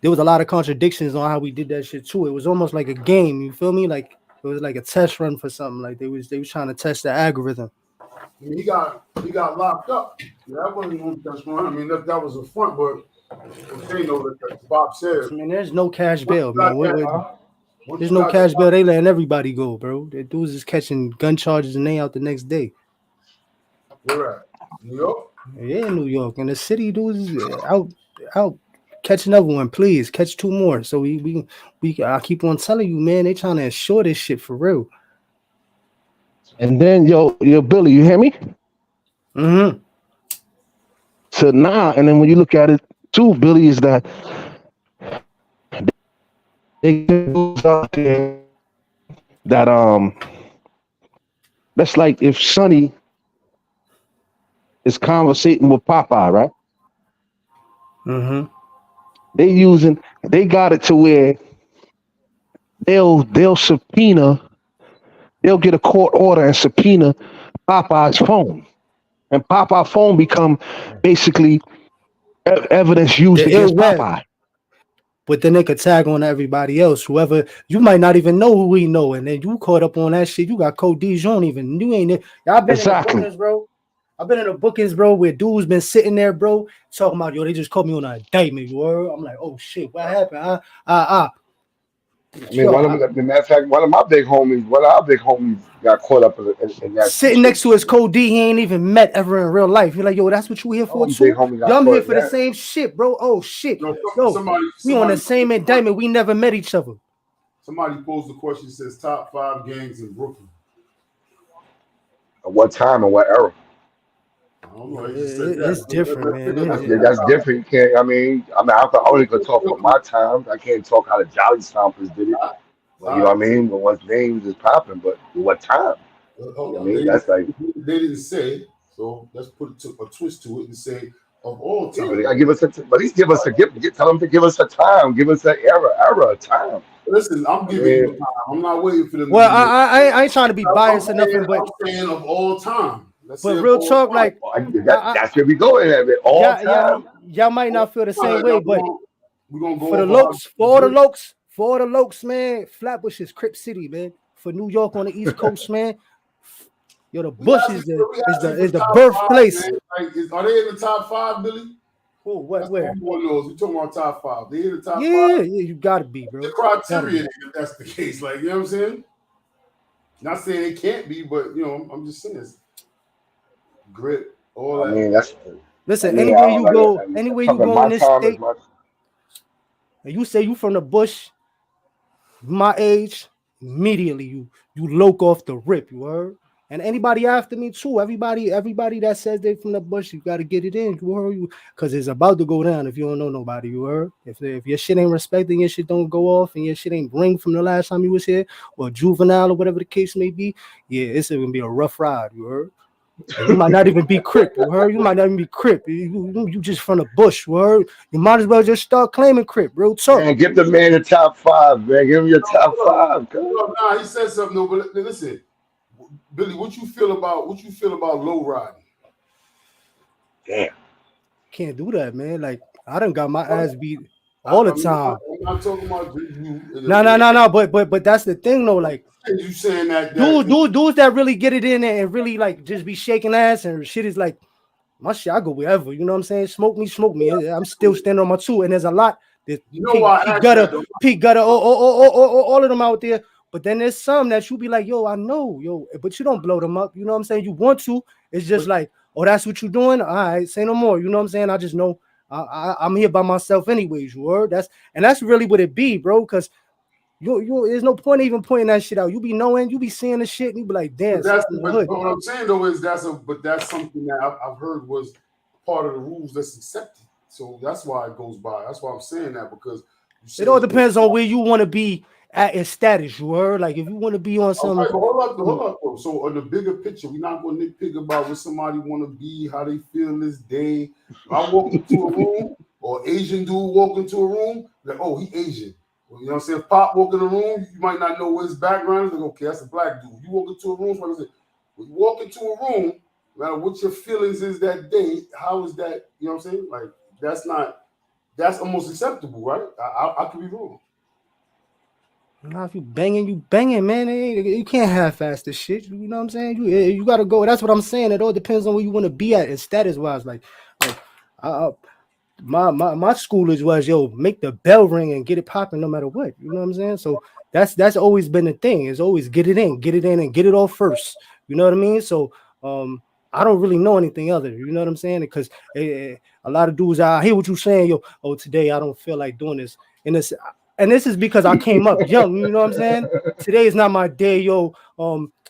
there was a lot of contradictions on how we did that shit too. It was almost like a game. You feel me? Like it was like a test run for something. Like they was trying to test the algorithm. I mean, he got locked up. Yeah, that wasn't one test run. I mean, that was a front, but they know that Bob said. I mean, there's no cash bail, man. There's you no got cash that- bail. They letting everybody go, bro. The dudes is catching gun charges and they out the next day. Where at? New York? Yeah, New York and the city dudes is out. Catch another one, please. Catch two more. So I keep on telling you, man. They trying to ensure this shit for real. And then yo Billy, you hear me? Mm-hmm. So now, and then when you look at it too, Billy, is that they goes out there that that's like if Sonny is conversating with Popeye, right? Mm-hmm. They got it to where they'll subpoena, they'll get a court order and subpoena Popeye's phone, and Popeye's phone become basically evidence used against Popeye. But then they could tag on everybody else. Whoever you might not even know who we know, and then you caught up on that shit. You got Code D's. You ain't. Y'all been Exactly. in the bookings, bro. I've been in the bookings, bro, where dudes been sitting there, bro, talking about they just called me on an indictment. You heard? I'm like, oh shit, what happened? I mean, the matter of fact, one of our big homies got caught up in that sitting next to his Code D, he ain't even met ever in real life. You're like, yo, that's what you here for too? I'm here for the same shit, bro. Oh shit. We on the same indictment. We never met each other. Somebody posed the question, says top 5 gangs in Brooklyn. At what time and what era? I don't know. It's different, man. That's different. You can't. I mean, I only could talk for my time. I can't talk how the Jolly Stompers did it. You know what I mean? But what names is popping, but what time? I mean, that's like they didn't say. So let's put a twist to it and say of all time. They gotta give us at least give us a gift. Tell them to give us a time. Give us an era, a time. Listen, I'm giving you time. I'm not waiting for them. Well, I ain't trying to be biased or nothing, but I'm saying of all time. But real talk, like that's where we go in at it. All time. Y'all might not feel the same way, but we're gonna go for all the lokes, man. Flatbush is Crip City, man. For New York on the East Coast, man. Yo, the Bush is the birthplace. Are they in the top 5, Billy? Oh, what? Where? We talking about top 5. They in the top 5. Yeah, you gotta be, bro. The criteria, if that's the case, like you know what I'm saying. Not saying it can't be, but you know, I'm just saying it's grit. All that. I mean, listen. Anywhere you go in this state, and you say you from the Bush, my age, immediately you loke off the rip. You heard? And anybody after me too, everybody that says they from the Bush, you got to get it in. You heard? Because it's about to go down if you don't know nobody. You heard? If your shit ain't respecting, your shit don't go off, and your shit ain't ring from the last time you was here, or juvenile or whatever the case may be, yeah, it's gonna be a rough ride. You heard? You might not even be Crip. You heard? You might not even be Crip. You just from the Bush. You heard? You might as well just start claiming Crip. Real talk. Man, give the man the top 5, man. Give him your top 5. Nah, he said something. No, but listen. Billy, what you feel about low riding? Damn. Can't do that, man. Like I done got my ass beat all the I mean, time. I'm not talking about you. No. But that's the thing though. Like You saying that dudes that really get it in and really like just be shaking ass and shit is like my shit. I go wherever. You know what I'm saying? Smoke me. I'm still standing on my two. And there's a lot. There's you know why I asked that, though? P Gutter, all of them out there. But then there's some that you be like, yo, I know, but you don't blow them up. You know what I'm saying? You want to. It's just like, oh, that's what you're doing. All right, say no more. You know what I'm saying? I just know I'm here by myself anyways. You heard? That's really what it be, bro. Because you there's no point even pointing that shit out. You be knowing, you be seeing the shit, and you be like, damn. But what I'm saying though is that's something that I've heard was part of the rules that's accepted. So that's why it goes by. That's why I'm saying that, because it all depends on where you want to be at in status. You heard? Like if you want to be on some. Right, hold up, though. So on the bigger picture, we're not going to nitpick about where somebody want to be, how they feel this day. If I walk into a room, or Asian dude walk into a room, like, oh, he Asian. Well, you know what I'm saying? Pop walk in the room, you might not know what his background is. Like, okay, that's a black dude. You walk into a room, when you walk into a room, no matter what your feelings is that day, how is that? You know what I'm saying? Like that's almost acceptable, right? I could be wrong. Now, if you banging, man. You can't half-ass this shit. You know what I'm saying? You gotta go. That's what I'm saying. It all depends on where you want to be at, and status-wise. Like my schoolers was, yo, make the bell ring and get it popping no matter what. You know what I'm saying? So that's always been the thing. It's always get it in, and get it all first. You know what I mean? So I don't really know anything other. You know what I'm saying? Because a lot of dudes, I hear what you're saying, yo. Oh, today I don't feel like doing this, and this is because I came up young. You know what I'm saying? Today is not my day, yo.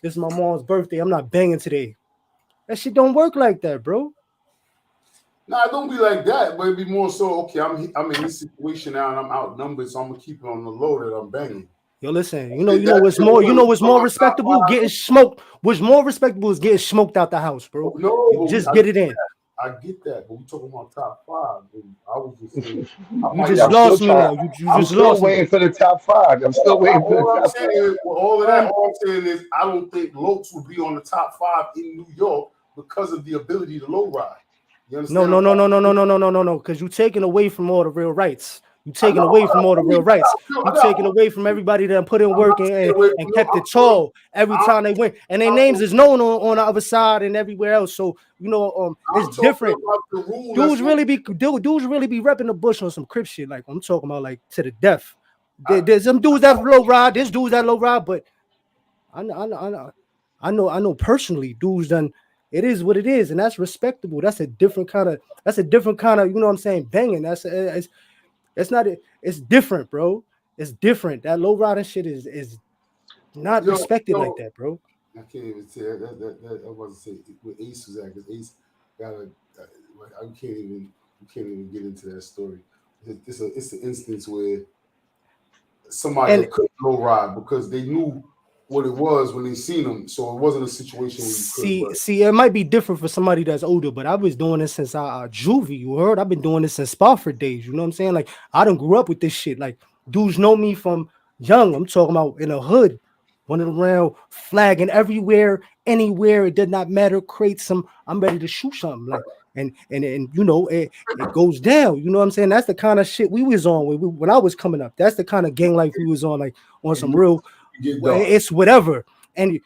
This is my mom's birthday. I'm not banging today. That shit don't work like that, bro. Nah, it don't be like that, but it'd be more so, okay, I'm in this situation now and I'm outnumbered, so I'm gonna keep it on the low that I'm banging. Yo, listen, you know what's more respectable? Getting smoked. What's more respectable is getting smoked out the house, bro. No, just get it in. I get that, but we talking about top 5. I was just saying, you just lost me now. You just lost me. I'm still waiting for the top 5. I'm still waiting for the top 5. All I'm saying is, I don't think Lokes would be on the top 5 in New York because of the ability to low ride. You understand? No. Because you're taking away from all the real rights. You're taking away from all the real rights. You're taking away from everybody that put in work and kept it tall every time they went. And their names is known on the other side and everywhere else. So it's different. Dudes really be repping the bush on some Crip shit. Like I'm talking about, like to the death. There's some dudes that low ride. There's dudes that low ride, but I know personally, dudes done. It is what it is, and that's respectable. That's a different kind of. You know what I'm saying? Banging. It's different, bro. It's different. That low riding shit is not respected like that, bro. I can't even say that. I wasn't saying where Ace was at, because Ace you can't even get into that story. It's an instance where somebody couldn't low ride because they knew what it was when they seen them, so it wasn't a situation where you could. See, it might be different for somebody that's older, but I was doing this since juvie. You heard? I've been doing this since Spofford days. You know what I'm saying? Like I done grew up with this shit. Like dudes know me from young. I'm talking about in the hood, running around, flagging everywhere, anywhere. It did not matter. Create some. I'm ready to shoot something. Like and it goes down. You know what I'm saying? That's the kind of shit we was on when I was coming up. That's the kind of gang life we was on. Like on some real. It's whatever, and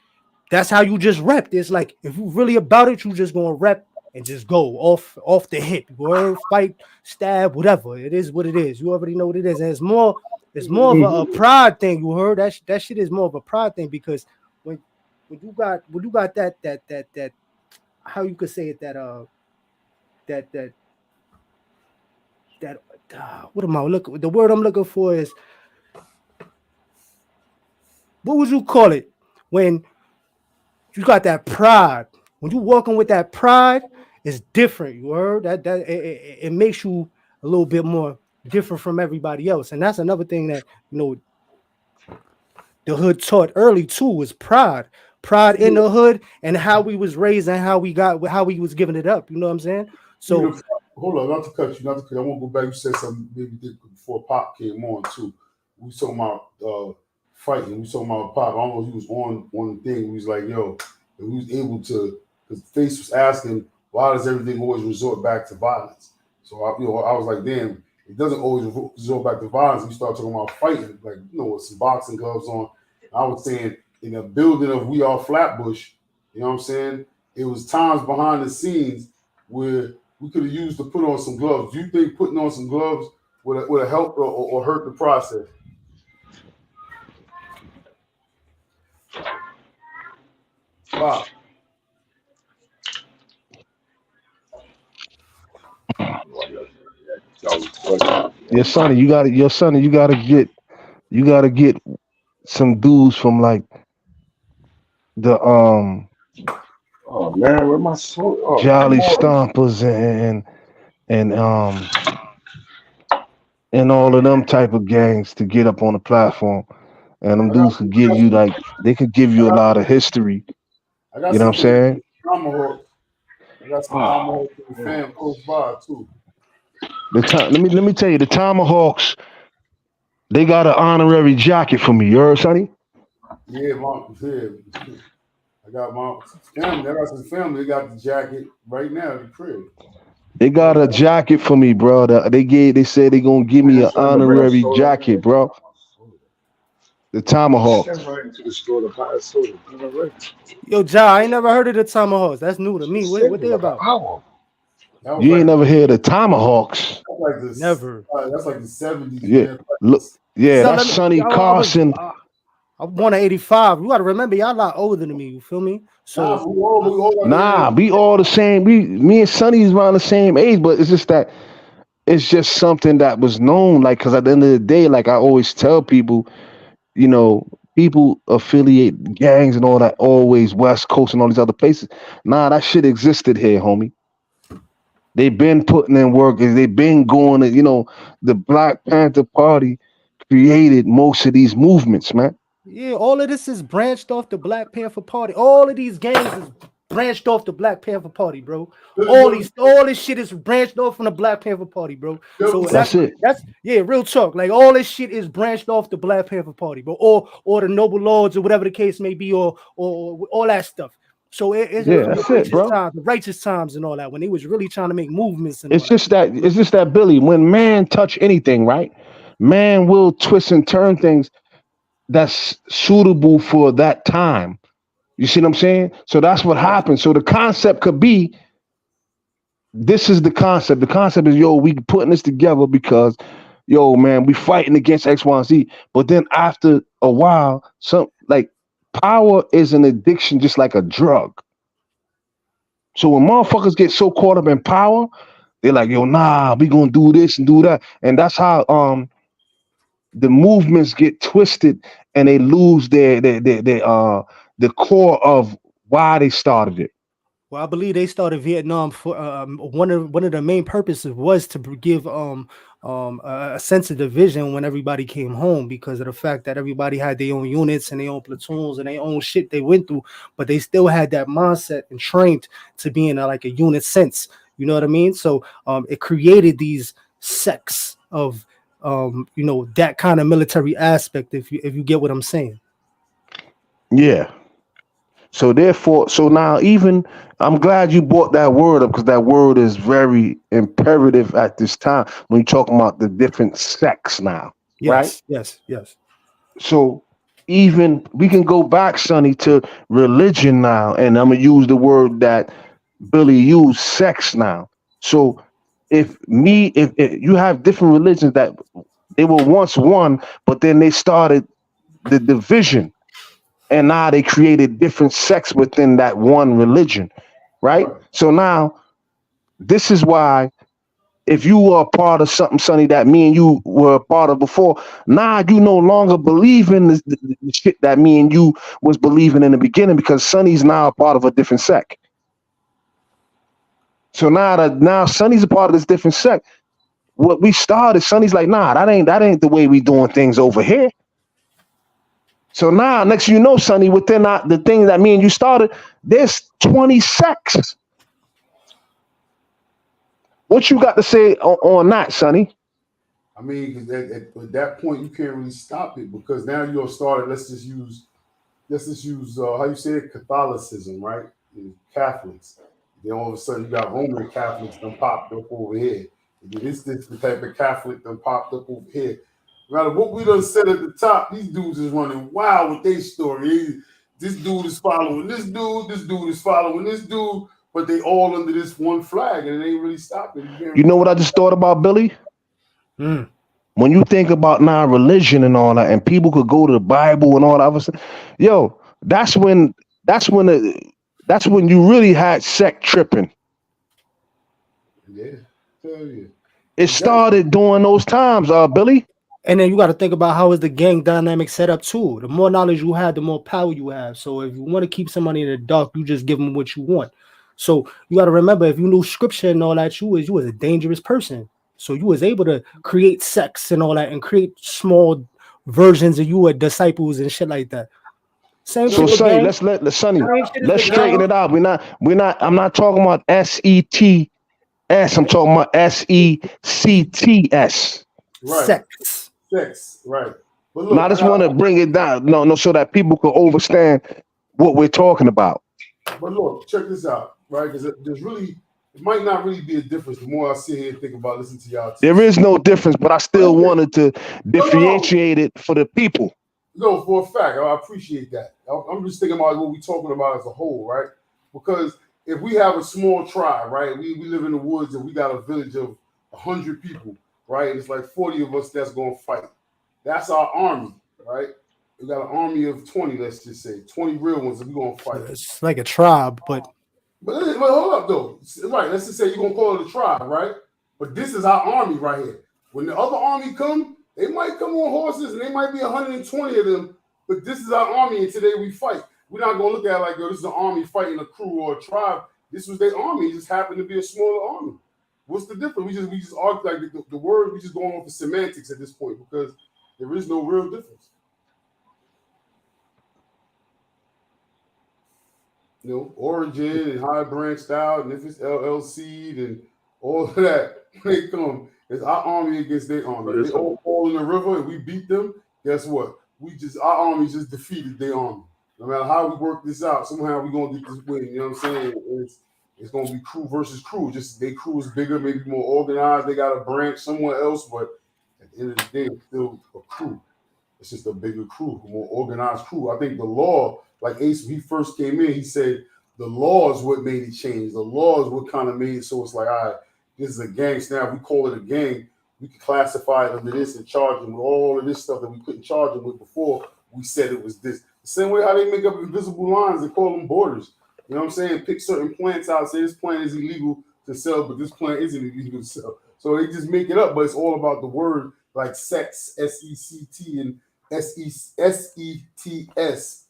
that's how you just rep. It's like if you really about it, you just gonna rep and just go off the hip, word, fight, stab, whatever. It is what it is. You already know what it is, and it's more of a pride thing. You heard that shit is more of a pride thing, because when you got that how you could say it, that what am I looking? The word I'm looking for is. What would you call it when you got that pride? When you walking with that pride, it's different. You heard that it makes you a little bit more different from everybody else, and that's another thing that the hood taught early too, was pride in the hood, and how we was raised and how we was giving it up. You know what I'm saying? So hold on, not to cut you. I won't go back. You said something maybe before Pop came on too. We talking about fighting. We talking about Pop. I don't know if he was on one thing. He was like, yo, he was able to, because Face was asking, why does everything always resort back to violence? So I was like, damn, it doesn't always resort back to violence. We start talking about fighting, like with some boxing gloves on. I was saying in the building of We Are Flatbush, you know what I'm saying? It was times behind the scenes where we could have used to put on some gloves. Do you think putting on some gloves would have helped or hurt the process? Wow. Your Sonny, you gotta get some dudes from like the Oh man, where my soul? Oh Jolly come on. Stompers and and all of them type of gangs to get up on the platform. And them I got, dudes could give you like they could give I you a got, lot of history. I got You know some what I'm saying? tomahawks. I got some Oh, tomahawks in the fam close by too. The time let me tell you, the Tomahawks, they got an honorary jacket for me. You heard, Sonny? Yeah. I got my family. I got some family. They got the jacket right now at the crib. They They got a got jacket for me, bro. They said they gonna give man, me an it's time to bring a honorary soda over jacket, here. bro. The Send Tomahawks. right into the store to buy a soda. Give it right. Yo, Ja, I ain't never heard of the Tomahawks. That's new to She me. sent What me they like an about? hour. that was You ain't like never heard of Tomahawks. Never. that's like the 70s, Yeah. man. Look, yeah, So that's let me. Sonny Carson. I'm born in '85. You got to remember, y'all a lot older than me. You feel me? Nah, So we all got Nah, the we all the same. Me and Sonny's around the same age, but it's just that it's just something that was known. Like, cause at the end of the day, like I always tell people, you know, people affiliate gangs and all that always West Coast and all these other places. Nah, that shit existed here, homie. They been putting in work. They been going to, the Black Panther Party created most of these movements, man. yeah, all of this is branched off the Black Panther Party. All of these gangs is branched off the Black Panther Party, bro. All this shit is branched off from the Black Panther Party, bro. So That's it. that's yeah, real talk. Like all this shit is branched off the Black Panther Party, bro, or the Noble Lords or whatever the case may be, or all that stuff. So it's Yeah, from that's it, bro. the righteous times and all that when they was really trying to make movements and all It's that. just that Billy, when man touch anything, right? Man will twist and turn things that's suitable for that time. You see what I'm saying? So that's what happens. So the concept could be this is the concept. The concept is, yo, we putting this together because, yo, man, we fighting against X, Y, and Z. But then after a while, some like power is an addiction, just like a drug. So when motherfuckers get so caught up in power, they're like, yo, nah, we gonna do this and do that. And that's how the movements get twisted and they lose their the core of why they started it. Well, I believe they started Vietnam for one of the main purposes was to give a sense of division when everybody came home because of the fact that everybody had their own units and their own platoons and their own shit they went through, but they still had that mindset and trained to be in like a unit sense. You know what I mean? So it created these sects of that kind of military aspect. If you get what I'm saying. Yeah. So therefore, so now even I'm glad you brought that word up because that word is very imperative at this time when you're talking about the different sects now, right? Yes. So even we can go back, Sonny, to religion now, and I'm gonna use the word that Billy used, sex now. So if you have different religions that they were once one, but then they started the division and now they created different sects within that one religion, right? right. So now this is why if you were a part of something, Sonny, that me and you were a part of before, now you no longer believe in the shit that me and you was believing in the beginning because Sonny's now a part of a different sect. So now Sonny's a part of this different sect. What we started, Sonny's like, nah, that ain't the way we doing things over here. So now, next you know, Sonny, within the thing that me and you started, there's 20 sects. What you got to say on that, Sonny? I mean, 'cause at that point you can't really stop it because now you're started. Let's just use how you say it, Catholicism, right? Catholics. Then all of a sudden you got Roman Catholics that popped up over here. This the type of Catholic that popped up over here. No matter what we done said at the top, these dudes is running wild with their story. This dude is following this dude is following this dude, but they all under this one flag and it ain't really stopping. You know what I just thought about, Billy? Mm. When you think about now religion and all that, and people could go to the Bible and all that other stuff, yo, that's when you really had sect tripping. Yeah, tell you. It started during those times, Billy. And then you got to think about how is the gang dynamic set up too. The more knowledge you have, the more power you have. So if you want to keep somebody in the dark, you just give them what you want. So you got to remember, if you knew scripture and all that, you was a dangerous person. So you was able to create sects and all that, and create small versions of you with disciples and shit like that. Same So thing with Sonny, gang. let's Sonny, Same shit as let's the straighten gang. it out. We're not. I'm not talking about SETS. I'm talking about SECTS. Right. Sects. Right. But Now I just want to bring it down, no, so that people can understand what we're talking about. But look, check this out, right? Because it might not really be a difference. The more I sit here and think about listening to y'all, there is no difference, but I still wanted to differentiate it for the people. No, for a fact, I appreciate that. I'm just thinking about what we're talking about as a whole, right? Because if we have a small tribe, right, we live in the woods and we got a village of 100 people, right? And it's like 40 of us that's going to fight. That's our army, right? We got an army of 20, let's just say 20 real ones that we're going to fight. It's like a tribe, but hold up though. Right, let's just say you're going to call it a tribe, right? But this is our army right here. When the other army come, they might come on horses and they might be 120 of them, but this is our army and today we fight. We're not going to look at it like, yo, this is an army fighting a crew or a tribe. This was their army. It just happened to be a smaller army. What's the difference? We just argue like the word, we just going off the semantics at this point because there is no real difference. You know, origin and how it branched out, and if it's LLC and all of that, when they come, it's our army against their army. If they all fall in the river and we beat them, guess what? Our army just defeated their army. No matter how we work this out, somehow we're gonna get this win. You know what I'm saying? It's gonna be crew versus crew. Just their crew is bigger, maybe more organized. They got a branch somewhere else, but at the end of the day, it's still a crew. It's just a bigger crew, a more organized crew. I think the law, like Ace, when he first came in, he said the law is what made it change. The law is what kind of made it so it's like, all right, this is a gang. So now if we call it a gang, we can classify it under this and charge them with all of this stuff that we couldn't charge them with before we said it was this. The same way how they make up invisible lines, they call them borders. You know what I'm saying? Pick certain plants out, say this plant is illegal to sell, but this plant isn't illegal to sell. So they just make it up, but it's all about the word like sex, S-E-C-T and S-E-T-S.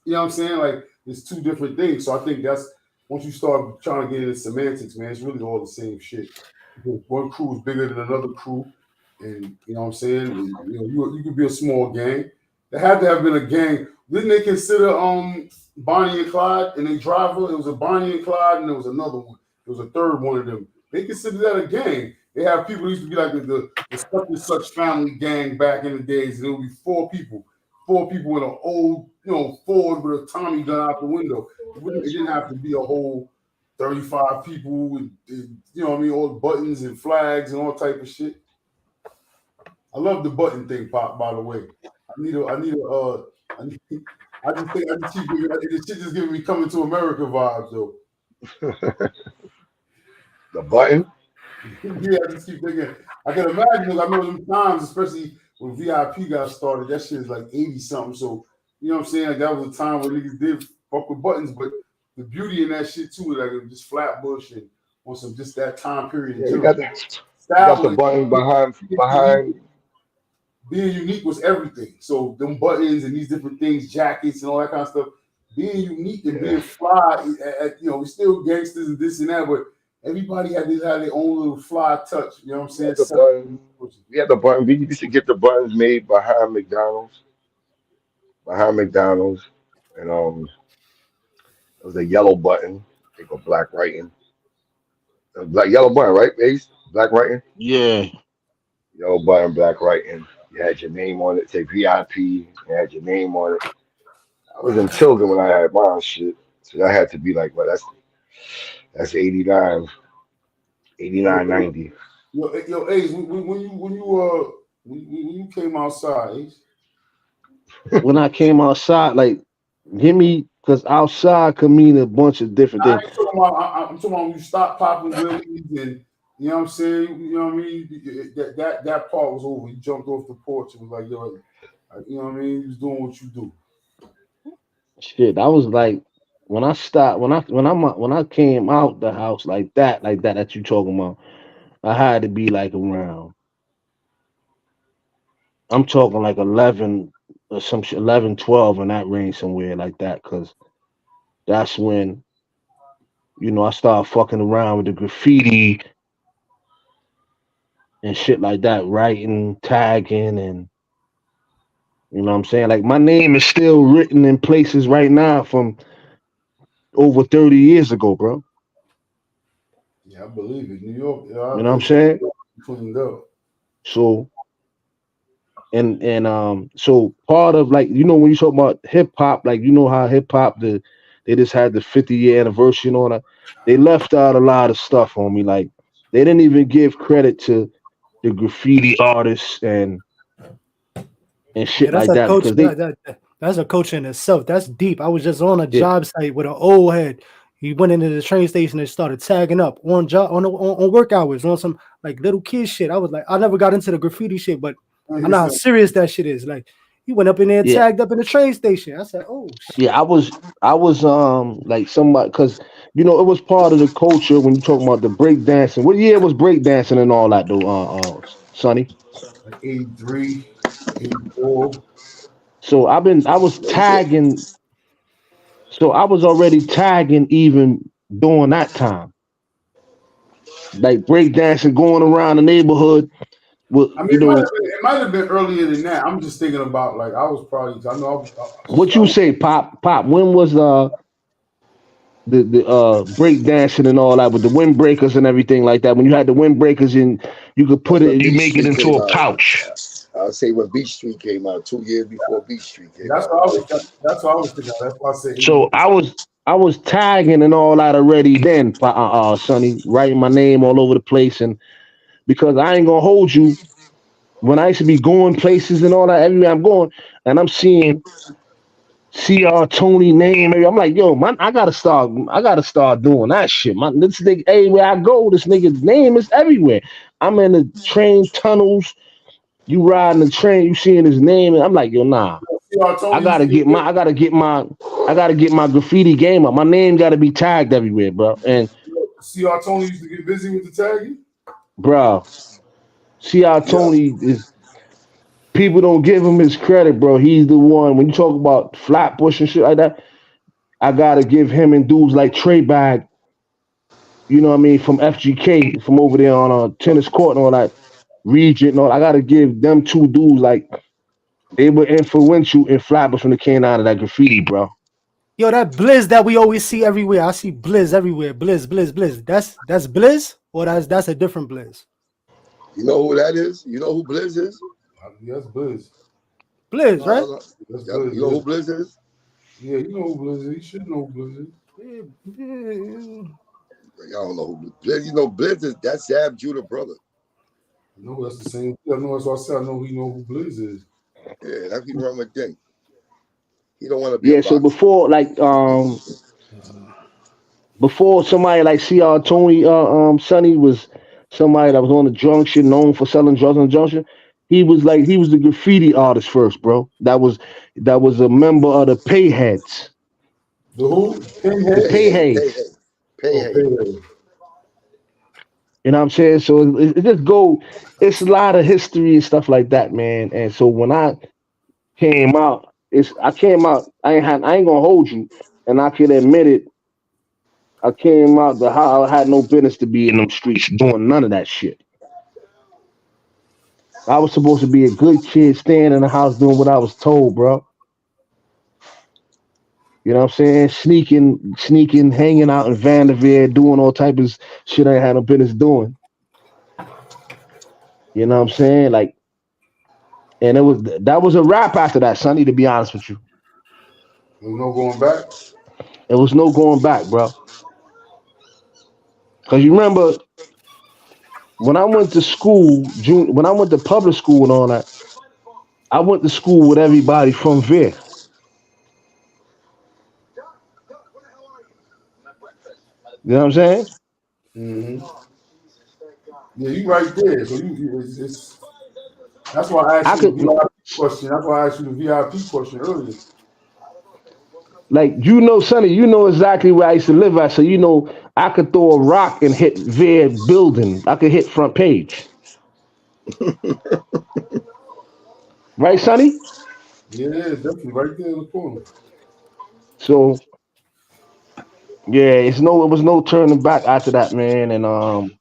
You know what I'm saying? Like it's two different things. So I think that's once you start trying to get into semantics, man, it's really all the same shit. One crew is bigger than another crew, and you know what I'm saying? You could be a small gang. There had to have been a gang. Didn't they consider Bonnie and Clyde and they driver? It was a Bonnie and Clyde, and there was another one. There was a third one of them. They consider that a gang. They have people who used to be like the such and such family gang back in the days, and it would be four people with an old, Ford with a Tommy gun out the window. It didn't have to be a whole 35 people with, all the buttons and flags and all type of shit. I love the button thing, Pop, by the way. I just keep this shit just giving me Coming to America vibes, though. The button? Yeah, I just keep thinking. I can imagine because I know them times, especially when VIP got started, that shit is like 80 something. So, you know what I'm saying? Like that was a time where niggas did fuck with buttons, but the beauty in that shit too, like it was just Flatbush and on some just that time period. Yeah, you got the button behind. Being unique was everything. So them buttons and these different things, jackets and all that kind of stuff. Being unique and being fly, we still gangsters and this and that, but everybody had their own little fly touch. You know what I'm saying? We had the button. We used to get the buttons made behind McDonald's. And it was a yellow button. They go black writing. Yellow button, right, Ace? Black writing? Yeah. Yellow button, black writing. You had your name on it. Say VIP. You had your name on it. I was in Tilden when I had my shit. So that had to be like, that's 89, 90. Yo, Ace, when you came outside, Ace, When I came outside, like, give me, because outside could mean a bunch of different I things. ain't talking about. I'm talking about when you stop popping willies and you know what I'm saying. You know what I mean. That part was over. You jumped off the porch and was like, yo, you know what I mean. You was doing what you do. Shit, I was like, when I stopped, when I came out the house like that you talking about, I had to be like around. I'm talking like 11 or some shit, 11, 12 in that range somewhere like that, because that's when I started fucking around with the graffiti and shit like that, writing, tagging, and you know what I'm saying. Like my name is still written in places right now from over 30 years ago, bro. Yeah, I believe it. New York, yeah, You I know what I'm bet saying? you cleaned up. So so part of, like, when you talk about hip hop, like, how hip hop, they just had the 50-year anniversary and all that. They left out a lot of stuff on me. Like they didn't even give credit to the graffiti artists and Yeah, shit that's like a that, coach. because they That's a coach in itself. That's deep. I was just on a yeah, job site with an old head. He went into the train station and started tagging up on job on work hours on some like little kid shit. I was like, I never got into the graffiti shit, but And I he know how said, serious that shit is. Like he went up in there and yeah, tagged up in the train station. I said, oh shit. yeah. I was like somebody, because it was part of the culture when you talking about the break dancing. What year was break dancing and all that though, Sonny? like 83, 84. So I was tagging. So I was already tagging even during that time, like break dancing, going around the neighborhood with I mean, it might have been earlier than that. I'm just thinking about like I was probably. I know I was. what I you was say, pop. When was the break dancing and all that with the windbreakers and everything like that? When you had the windbreakers and you could put That's it when and you Beach make it Street into came a out. pouch. I'll say when Beach Street came out, 2 years before Beach Street came that's out. what I was. That's what I was thinking. That's why I said 80. So I was tagging and all that already then, Sonny, writing my name all over the place, and because I ain't gonna hold you, when I used to be going places and all that, everywhere I'm going, and I'm seeing CR Tony name, I'm like, yo, man, I gotta start doing that shit. Man, this nigga, everywhere I go, this nigga's name is everywhere. I'm in the train tunnels, you riding the train, you seeing his name, and I'm like, yo, nah, See how I Tony used gotta to get get my, I gotta get my, I gotta get my graffiti game up. My name gotta be tagged everywhere, bro. And see how Tony used to get busy with the tagging. bro, CR Yeah. Tony is, people don't give him his credit, bro. He's the one. When you talk about Flatbush and shit like that, I gotta give him and dudes like Trey Bag, you know what I mean, from FGK, from over there on a tennis court and all that, Regent and all. I gotta give them two dudes, like, they were influential in Flatbush when it came out of that graffiti, bro. Yo, that blizz that we always see everywhere. I see blizz everywhere. Blizz, blizz, blizz. That's blizz, or that's a different blizz. You know who that is? You know who Blizz is? That's Blizz. Blizz, right? Uh, That's yep. Blizz. You know who Blizz is? Yeah, you know who Blizz is. You should know who Blizz is. Yeah, yeah. Y'all don't know who Blizz. You know Blizz is that's Zab Judah brother. I know that's the same. I know that's what I said. I know he know who Blizz is. Yeah, that's he run with thing. He don't want to be a Yeah, so boxer. before, like, before somebody like CR Tony, Sonny was somebody that was on the junction, known for selling drugs on the junction. He was the graffiti artist first, bro. That was a member of the Payheads. The who? The Pinhead? Payheads. Pay Oh, hey. Pinhead. You know what I'm saying? So it just go. It's a lot of history and stuff like that, man. And so when I came out, I came out. I ain't gonna hold you, and I can admit it. I came out the how I had no business to be in them streets doing none of that shit. I was supposed to be a good kid, staying in the house doing what I was told, bro. You know what I'm saying? Sneaking, hanging out in Vanderveer, doing all type of shit I ain't had no business doing. You know what I'm saying? Like, and that was a wrap after that, Sonny. To be honest with you, There's no going back. there was no going back, bro. Cause you remember when I went to school, when I went to public school and all that, I went to school with everybody from there. You know what I'm saying? Mm-hmm. Yeah, you right there. So it's that's why I asked I you the could VIP question. That's why I asked you the VIP question earlier. like Sonny, exactly where I used to live at. So I could throw a rock and hit their building. I could hit front page. Right, Sonny? Yeah, definitely right there in the corner. So yeah, it was no turning back after that, man. And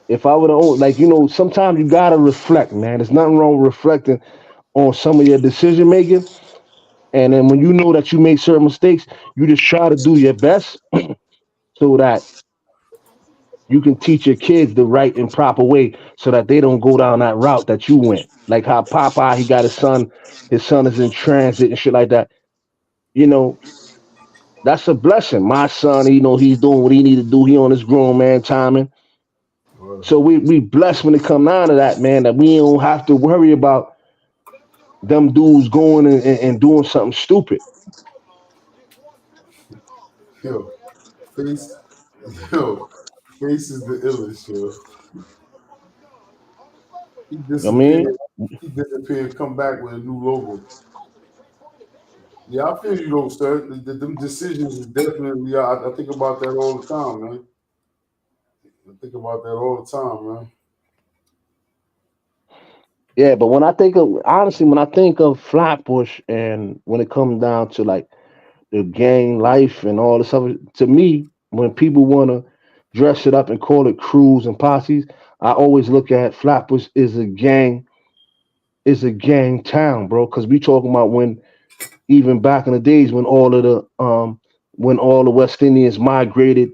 if I would have like sometimes you gotta reflect, man. There's nothing wrong with reflecting on some of your decision making. And then when you know that you made certain mistakes, you just try to do your best so that you can teach your kids the right and proper way so that they don't go down that route that you went. Like how Popeye, he got his son is in transit and shit like that. You know, that's a blessing. My son, he's doing what he need to do. He on his grown man timing. Right. So we blessed when it come down to that, man, that we don't have to worry about them dudes going and doing something stupid. Yo, face, yo, face is the illest, yo. He I mean, disappeared. He disappeared. Come back with a new logo. Yeah, I feel you though, sir. Them decisions is definitely. I think about that all the time, man. I think about that all the time, man. yeah, but when I think of honestly, when I think of Flatbush and when it comes down to like the gang life and all this stuff, to me, when people want to dress it up and call it crews and posses, I always look at Flatbush is a gang town, bro. Because we talking about when even back in the days when all the West Indians migrated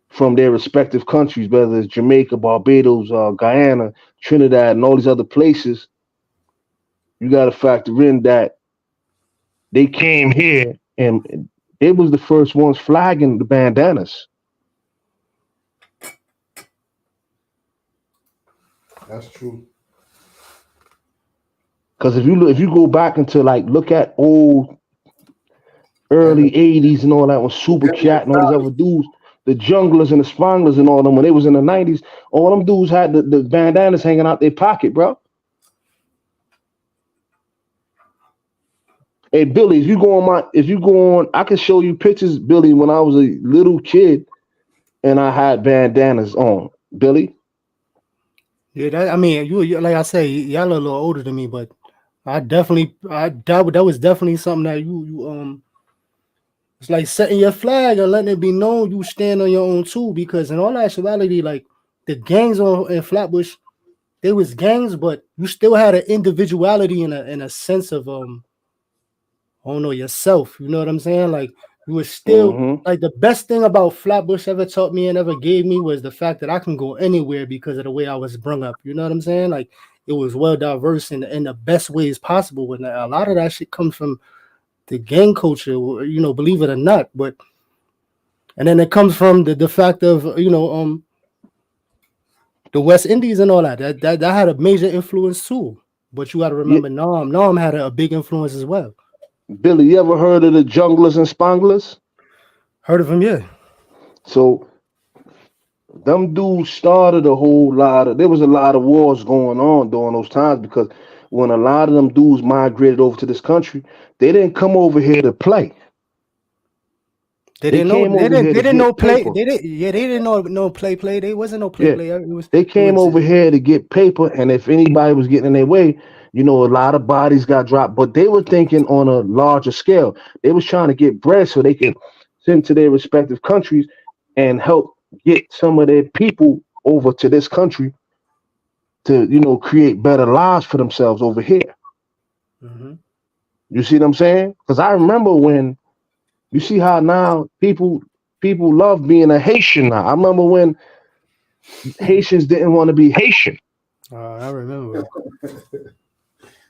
from their respective countries, whether it's Jamaica, Barbados, Guyana, Trinidad, and all these other places, you got to factor in that they came here and it was the first ones flagging the bandanas. That's true. Because if you go back into like look at old And early '80s and all that with Super Cat and all these other dudes, the junglers and the spanglers and all them when they was in the '90s, all them dudes had the bandanas hanging out their pocket, bro. Hey Billy, if you go on, I can show you pictures, Billy, when I was a little kid and I had bandanas on. Billy, Yeah, that I mean, you like I say, y'all a little older than me, but that was definitely something that you it's like setting your flag and letting it be known you stand on your own too. Because in all actuality, like the gangs on in Flatbush, they was gangs, but you still had an individuality and a sense of I don't know yourself. You know what I'm saying? Like you were still mm-hmm. like the best thing about Flatbush ever taught me and ever gave me was the fact that I can go anywhere because of the way I was brung up. You know what I'm saying? Like it was well diverse in the best ways possible. And a lot of that shit comes from the gang culture, believe it or not. But and then it comes from the fact of the West Indies and all that. That had a major influence too. But you got to Yeah, remember, Nam had a big influence as well. Billy, you ever heard of the junglers and spanglers? Heard of him? Yeah. So them dudes started a whole lot of. There was a lot of wars going on during those times because when a lot of them dudes migrated over to this country, they didn't come over here to play. They They didn't know. came over here They to didn't know get play. paper. They didn't. Yeah, they didn't know no play. They wasn't no play. Yeah, It was. they It came was. over here to get paper, and if anybody was getting in their way, a lot of bodies got dropped. But they were thinking on a larger scale. They was trying to get bread so they could send to their respective countries and help get some of their people over to this country to, create better lives for themselves over here. Mm-hmm. You see what I'm saying? Because I remember when you see how now people love being a Haitian now. I remember when Haitians didn't want to be Haitian. I remember.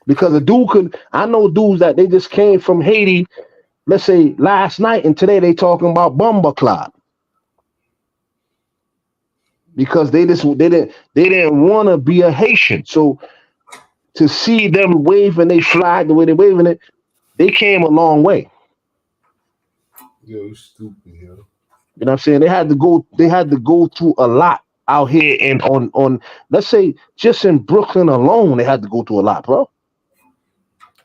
Because a dude could, I know dudes that they just came from Haiti, let's say last night, and today they talking about Bomba Clot. because they didn't want to be a Haitian. So to see them waving their flag the way they're waving it, they came a long way. Yo, you stupid, yo. You know what I'm saying? They had to go through a lot out here and on let's say just in Brooklyn alone, they had to go through a lot, bro.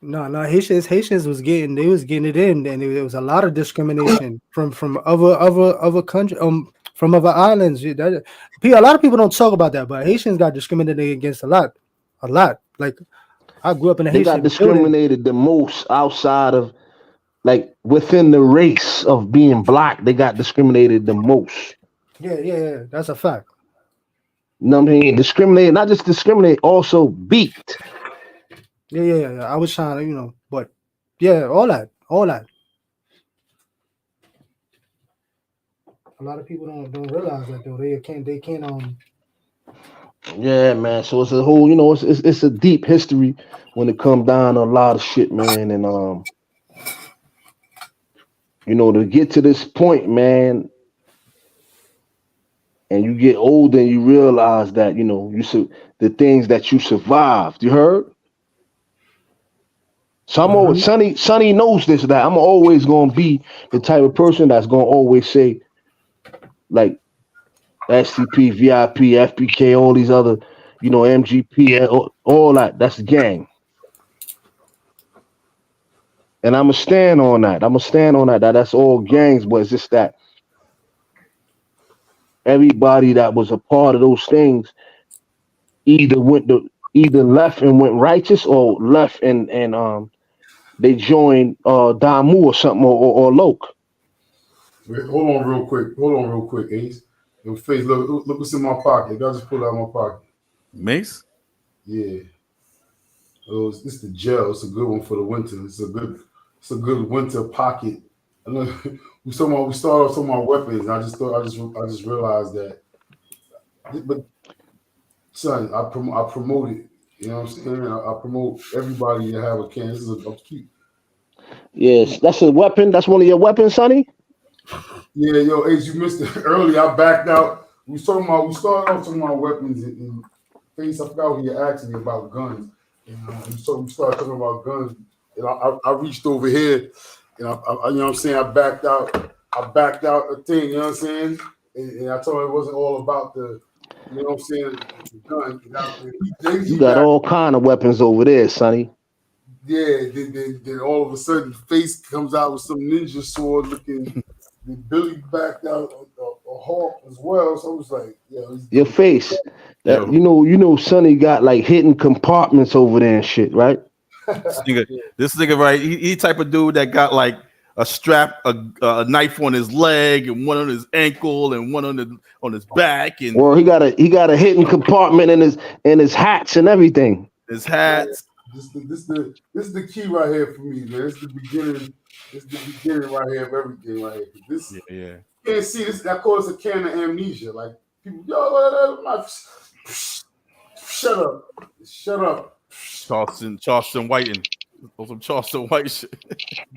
No, Haitians was getting it in, and there was a lot of discrimination from other country from other islands. A lot of people don't talk about that, but Haitians got discriminated against a lot. Like I grew up in a They got Haitian building. discriminated the most outside of like within the race of being black. They got discriminated the most. Yeah, that's a fact. You know what I mean? Discriminate, not just discriminate, also beat. Yeah. I was trying to, but yeah, all that. A lot of people don't realize that though. They can't Yeah, man. So it's a whole, it's a deep history when it comes down to a lot of shit, man. And to get to this point, man, and you get older and you realize that, the things that you survived. You heard? So I'm always Sonny knows this, that I'm always gonna be the type of person that's gonna always say, like, STP, VIP, FPK, all these other, MGP, all that. That's the gang. And I'm going to stand on that. That's all gangs, but it's just that everybody that was a part of those things either left and went righteous or left and they joined Damu or something or Loke. Wait, hold on real quick, Ace. Your face, look what's in my pocket. I just pulled out my pocket. Mace? Yeah. It's the gel. It's a good one for the winter. It's a good winter pocket. I know we started off talking about weapons. I just realized that. But son, I promote it. You know what I'm saying? I promote everybody to have a can. This is a cute. Yes, that's a weapon. That's one of your weapons, Sonny. Yeah, yo, Ace, you missed it earlier. I backed out. We started off talking about weapons and face. I forgot what you asked me about guns. And so we started talking about guns. And I reached over here, and I you know what I'm saying, I backed out a thing, you know what I'm saying? And I told him it wasn't all about the, you know what I'm saying, the gun. You got all kind of weapons over there, Sonny. Yeah, then all of a sudden, face comes out with some ninja sword looking. Then Billy backed out a hawk as well. So I was like, yeah. Your face. That you know, Sonny got like hidden compartments over there and shit, right? This nigga, right? He type of dude that got like a strap, a knife on his leg, and one on his ankle, and one on his back, and or he got a hidden compartment in his hats and everything. His hats. This is the key right here for me, man. It's the beginning. It's the beginning right here of everything right here. This, yeah. You can't see this. I call this a can of amnesia. Like people, shut up. Charleston Whiting. Some Charleston White shit.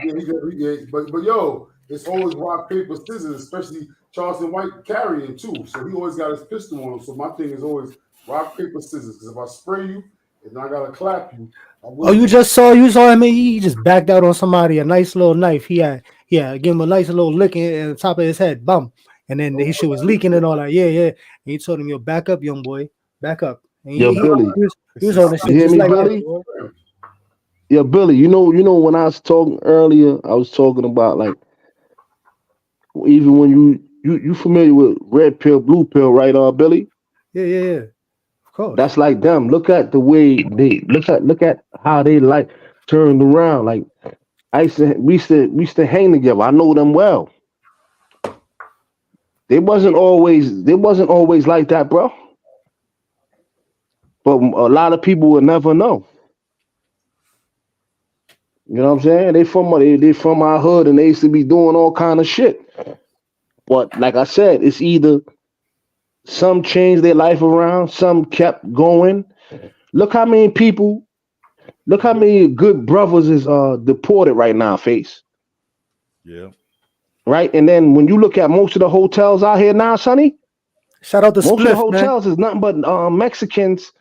Yeah. But yo, it's always rock, paper, scissors, especially Charleston White carrying too. So he always got his pistol on him. So my thing is always rock, paper, scissors. Because if I spray you and I gotta clap you. You saw him. He just backed out on somebody. A nice little knife. He had give him a nice little lick in the top of his head. Bum. And then his shit was leaking and all that. Yeah. And he told him, "Yo, back up, young boy. Back up." And Billy. He was on the shit. You hear me, like Billy? that, yeah, Billy. You know when I was talking earlier, I was talking about like even when you familiar with red pill, blue pill, right, Billy? Yeah. Of course. That's like them. Look at the way they look at how they like turned around. Like we used to hang together. I know them well. They wasn't always like that, bro. But a lot of people will never know. You know what I'm saying? They from our hood and they used to be doing all kind of shit. But like I said, it's either some changed their life around, some kept going. Look how many good brothers is deported right now, Face. Yeah. Right? And then when you look at most of the hotels out here now, Sonny, Shout out to Most of the Spliff, man. hotels is nothing but Mexicans.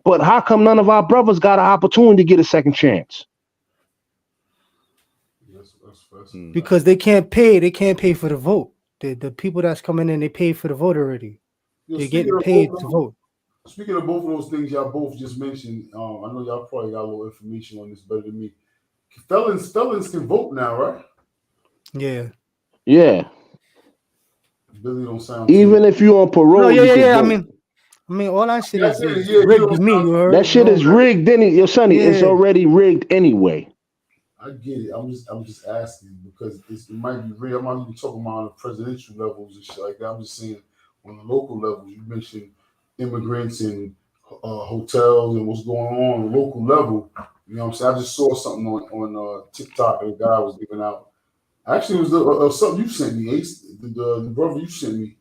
But how come none of our brothers got an opportunity to get a second chance? Because they can't pay. They can't pay for the vote. The people that's coming in, they pay for the vote already. Yo, They're speaking getting of paid both to of vote. Speaking of both of those things y'all both just mentioned, I know y'all probably got a little information on this better than me. Felons can vote now, right? Yeah. Yeah. Billy don't sound Even if you're on parole, No, you can yeah. vote. I mean, all that shit is you rigged don't to me. sound- You heard? That shit is rigged, your sonny. It's Yeah. already rigged anyway. I get it. I'm just asking because it might be real. I'm not even talking about on the presidential levels and shit like that. I'm just saying on the local levels. You mentioned immigrants and hotels and what's going on the local level. You know what I'm saying? I just saw something on TikTok and a guy was giving out. Actually, it was something you sent me, Ace. The brother you sent me.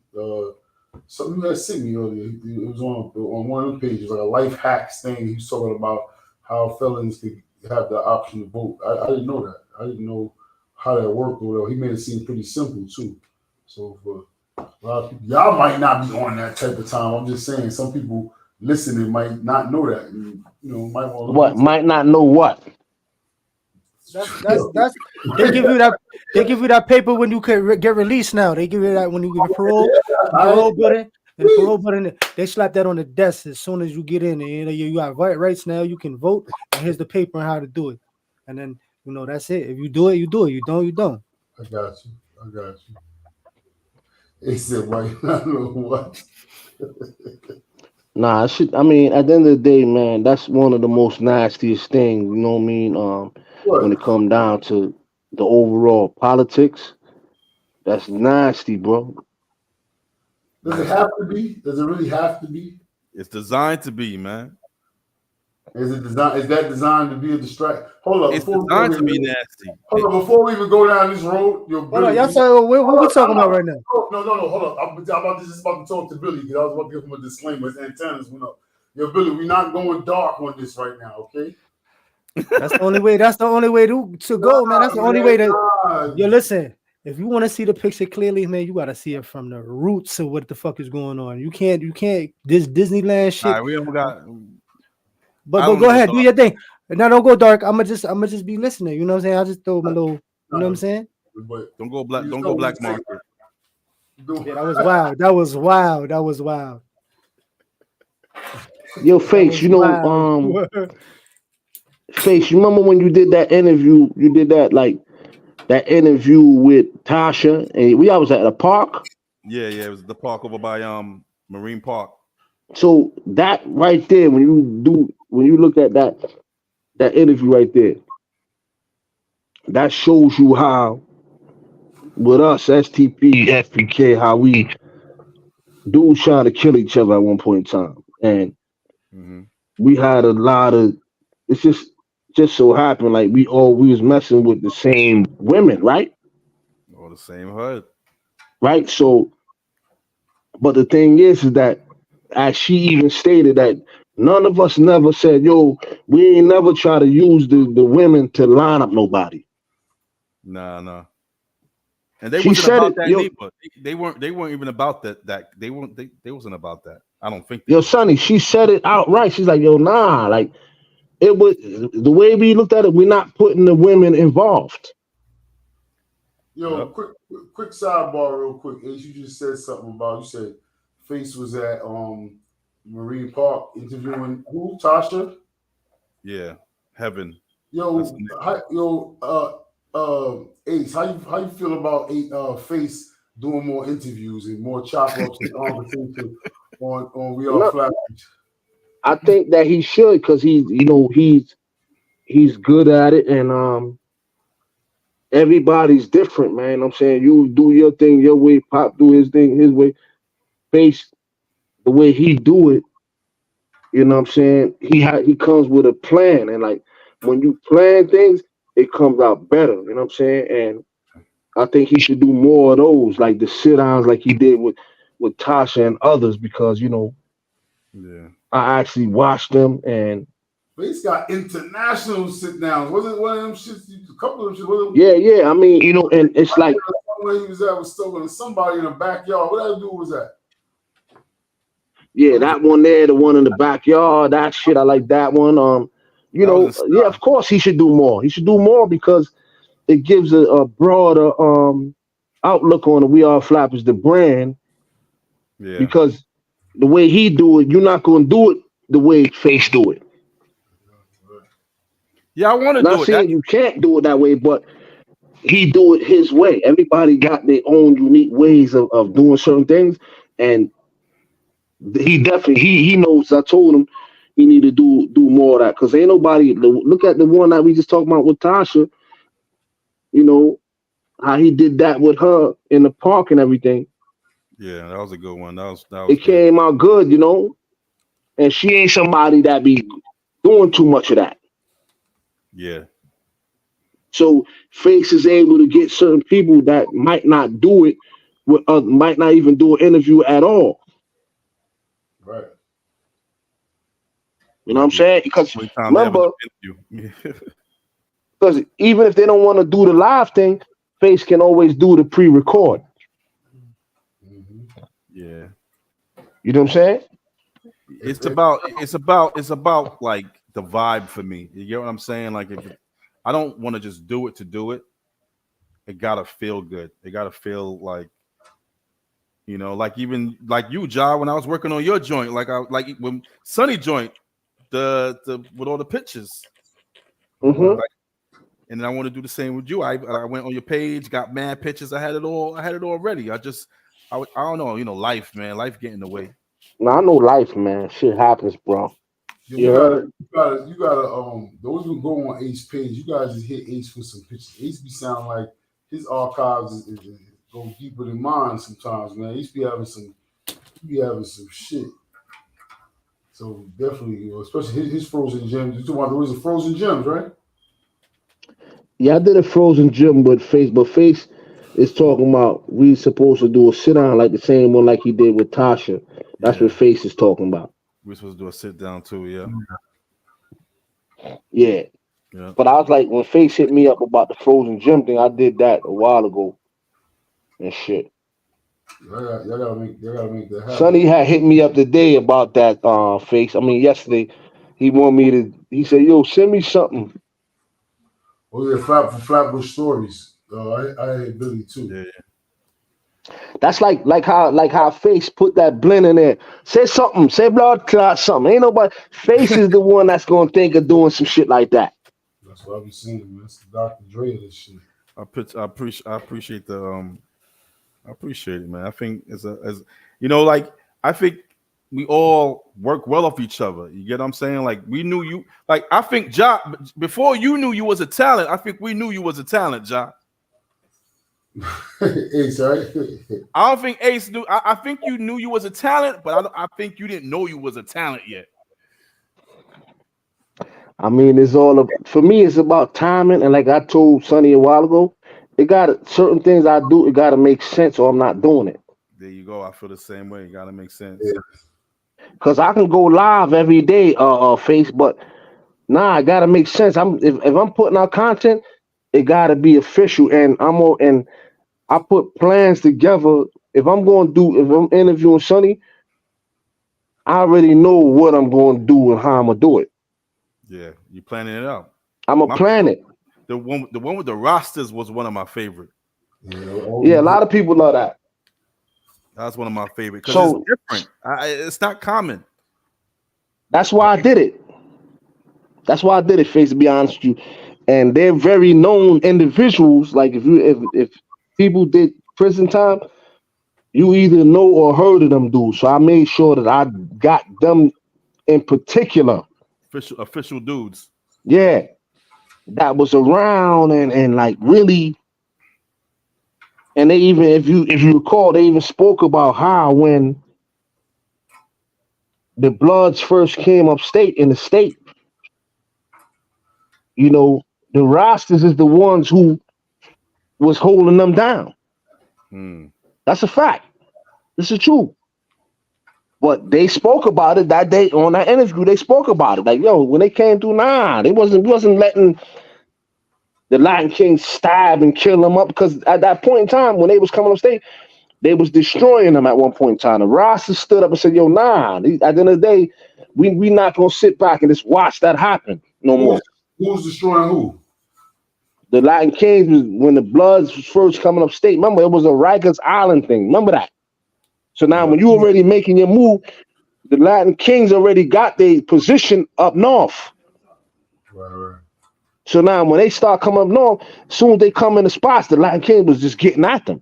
Something you had sent me earlier. It was on one of the pages, like a life hacks thing. He was talking about how felons could have the option to vote. I didn't know that. I didn't know how that worked. Or he made it seem pretty simple too. So for a lot of people, y'all might not be on that type of time. I'm just saying, some people listening might not know that. And, might want to What might not know what? That's they give you that paper when you can get released now. They give you that when you get parole. Parole building. And the parole building, they slap that on the desk as soon as you get in. And you got rights now. You can vote. And here's the paper on how to do it. And then that's it. If you do it, you do it. You don't, you don't. I got you. He said, "Might not know what." Nah, I mean, at the end of the day, man, that's one of the most nastiest things. You know what I mean? When it come down to the overall politics, that's nasty, bro. Does it have to be? Does it really have to be? It's designed to be, man. Is that designed to be a distraction? Hold up, It's designed to be nasty. Hold on, before we even go down this road, Hold on, y'all say what we talking about right now? No, hold up. I'm about to talk to Billy because I was about to give him a disclaimer. His antennas went up. Yo, Billy, we're not going dark on this right now, okay? That's the only way. That's the only way to go, man. That's the only way to. Yo, listen. If you want to see the picture clearly, man, you got to see it from the roots of what the fuck is going on. You can't. This Disneyland shit. Right, we don't got. But go ahead, do your thing. Now don't go dark. I'ma just be listening. You know what I'm saying? I just throw my little. You know what I'm saying? Don't go black. Don't go black market. Yeah, that was wild. That was wild. That was wild. Yo, Face, Face, you remember when you did that interview? You did that interview with Tasha, and we always at a park. Yeah, it was the park over by Marine Park. So that right there, when you look at that interview right there, that shows you how with us STP, FPK, how we dudes trying to kill each other at one point in time, and we had a lot of. It's just so happened like we was messing with the same women, right? Or the same hood, right? So, but the thing is that as she even stated that none of us never said, "Yo, we ain't never try to use the women to line up nobody." Nah. And they she wasn't said about it, that yo, neither. They weren't even about that. They wasn't about that. I don't think. Yo, Sonny, she said it outright. She's like, "Yo, nah, like it was the way we looked at it. We're not putting the women involved." Yo, quick sidebar, real quick. Ace, you just said something about. You said Face was at Marine Park interviewing who? Tasha. Yeah, Heaven. Ace, how you feel about Face doing more interviews and more chop ups and conversation on We Are Flatbush? I think that he should because he's good at it, and everybody's different, man. I'm saying you do your thing your way, Pop do his thing his way, Face the way he do it. You know what I'm saying? He comes with a plan, and like when you plan things, it comes out better. You know what I'm saying? And I think he should do more of those, like the sit downs, like he did with Tasha and others, because I actually watched them, and Face got international sit downs. Wasn't one of them shits? A couple of them shits. Yeah. I mean, and it's like somewhere he was at was talking to somebody in the backyard. What that dude was that? Yeah, that one there, the one in the backyard, that shit, I like that one. That was in style. Yeah, of course he should do more. He should do more because it gives a broader outlook on the We Are Flappers, the brand, Yeah. because the way he do it, you're not gonna do it the way Face do it. Yeah, I want to Not do it. That, saying you can't do it that way, but he do it his way. Everybody got their own unique ways of doing certain things, and he definitely he knows. I told him he need to do more of that because ain't nobody look at the one that we just talked about with Tasha. You know how he did that with her in the park and everything. yeah, that was a good one. That was It good. came out good, and she ain't somebody that be doing too much of that. Yeah. So Face is able to get certain people that might not do it, might not even do an interview at all. Right. You know what I'm saying? Because Only time they ever remember, do interview. because even if they don't want to do the live thing, Face can always do the pre-record. Mm-hmm. Yeah. You know what I'm saying? It's about like the vibe for me. You get what I'm saying? Like if I don't want to just do it to do it, it gotta feel good. It gotta feel like, like even like you, Ja, when I was working on your joint, like when Sunny joint, the with all the pictures. Mm-hmm. Like, and then I want to do the same with you. I went on your page, got mad pictures. I had it all ready. I don't know, life, man. Life get in the way. Now I know life, man. Shit happens, bro. Yeah, You heard? you gotta those who go on Ace page, you guys just hit Ace for some pictures. Ace be sound like his archives is go deeper than mine sometimes, man. Ace be having some shit. So definitely, especially his frozen gems. You talking about the frozen gems, right? Yeah, I did a frozen gym with Face, but Face is talking about we supposed to do a sit down like the same one like he did with Tasha. That's Yeah. what Face is talking about. We're supposed to do a sit down too, yeah. Yeah. Yeah. But I was like, when Face hit me up about the frozen gym thing, I did that a while ago and shit. Y'all gotta make that happen. Sonny had hit me up today about that Face. I mean, yesterday he he said, yo, send me something. Oh yeah, for Flatbush stories. I had Billy too. Yeah. That's like how Face put that blend in there. Say something, say blood clot something. Ain't nobody Face is the one that's gonna think of doing some shit like that. That's what I be saying, man. That's the Dr. Dre of this shit. I appreciate I appreciate it, man. I think like I think we all work well off each other. You get what I'm saying? Like we knew you. Like I think Ja, before you knew you was a talent, I think we knew you was a talent, Ja. Ace, right? I don't think Ace knew. I think you knew you was a talent, but I think you didn't know you was a talent yet. I mean, for me, it's about timing. And like I told Sonny a while ago, certain things I do, it gotta make sense or I'm not doing it. There you go. I feel the same way. It gotta make sense. Yeah. Cause I can go live every day, Face, but I gotta make sense. If I'm putting out content, it gotta be official, and I put plans together. If I'm interviewing Sonny, I already know what I'm going to do and how I'm gonna do it. Yeah, you planning it out. I'm gonna plan it. The one with the rosters was one of my favorite. Yeah, a lot of people love that. That's one of my favorite because it's different. It's not common. That's why I did it. That's why I did it, Face, to be honest with you. And they're very known individuals. Like if people did prison time, you either know or heard of them dudes. So I made sure that I got them in particular. Official dudes. Yeah. That was around and like really. And they even, if you recall, they even spoke about how when the Bloods first came upstate in the state, the rosters is the ones who was holding them down. That's a fact. This is true. But they spoke about it that day on that interview. They spoke about it. Like, yo, when they came through, they wasn't letting the Latin Kings stab and kill them up, because at that point in time when they was coming up state, They was destroying them at one point in time. The Rasta stood up and said, "Yo, nah. At the end of the day, we not gonna sit back and just watch that happen no more." Who's destroying who? The Latin Kings was when the Bloods was first coming up state. Remember, it was a Rikers Island thing. Remember that. So now, when you already making your move, the Latin Kings already got their position up north. Right. So now, when they start coming up north, as soon as they come in the spots, the Latin Kings was just getting at them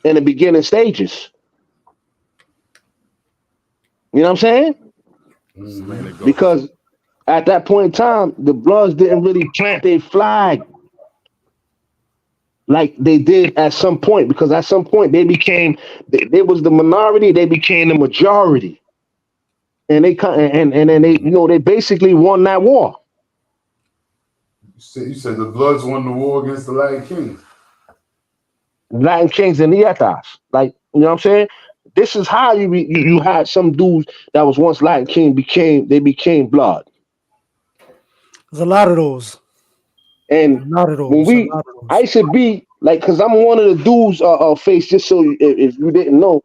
in the beginning stages. You know what I'm saying? Mm-hmm. Because at that point in time, the Bloods didn't really plant their flag like they did at some point. Because at some point, they was the minority, they became the majority, and they and then they basically won that war. You said the Bloods won the war against the Latin Kings. Latin Kings and the Etas. Like, you know what I'm saying? This is how you had some dudes that was once Latin King became Blood. There's a lot of those. And when I should be like, because I'm one of the dudes face, just so if you didn't know,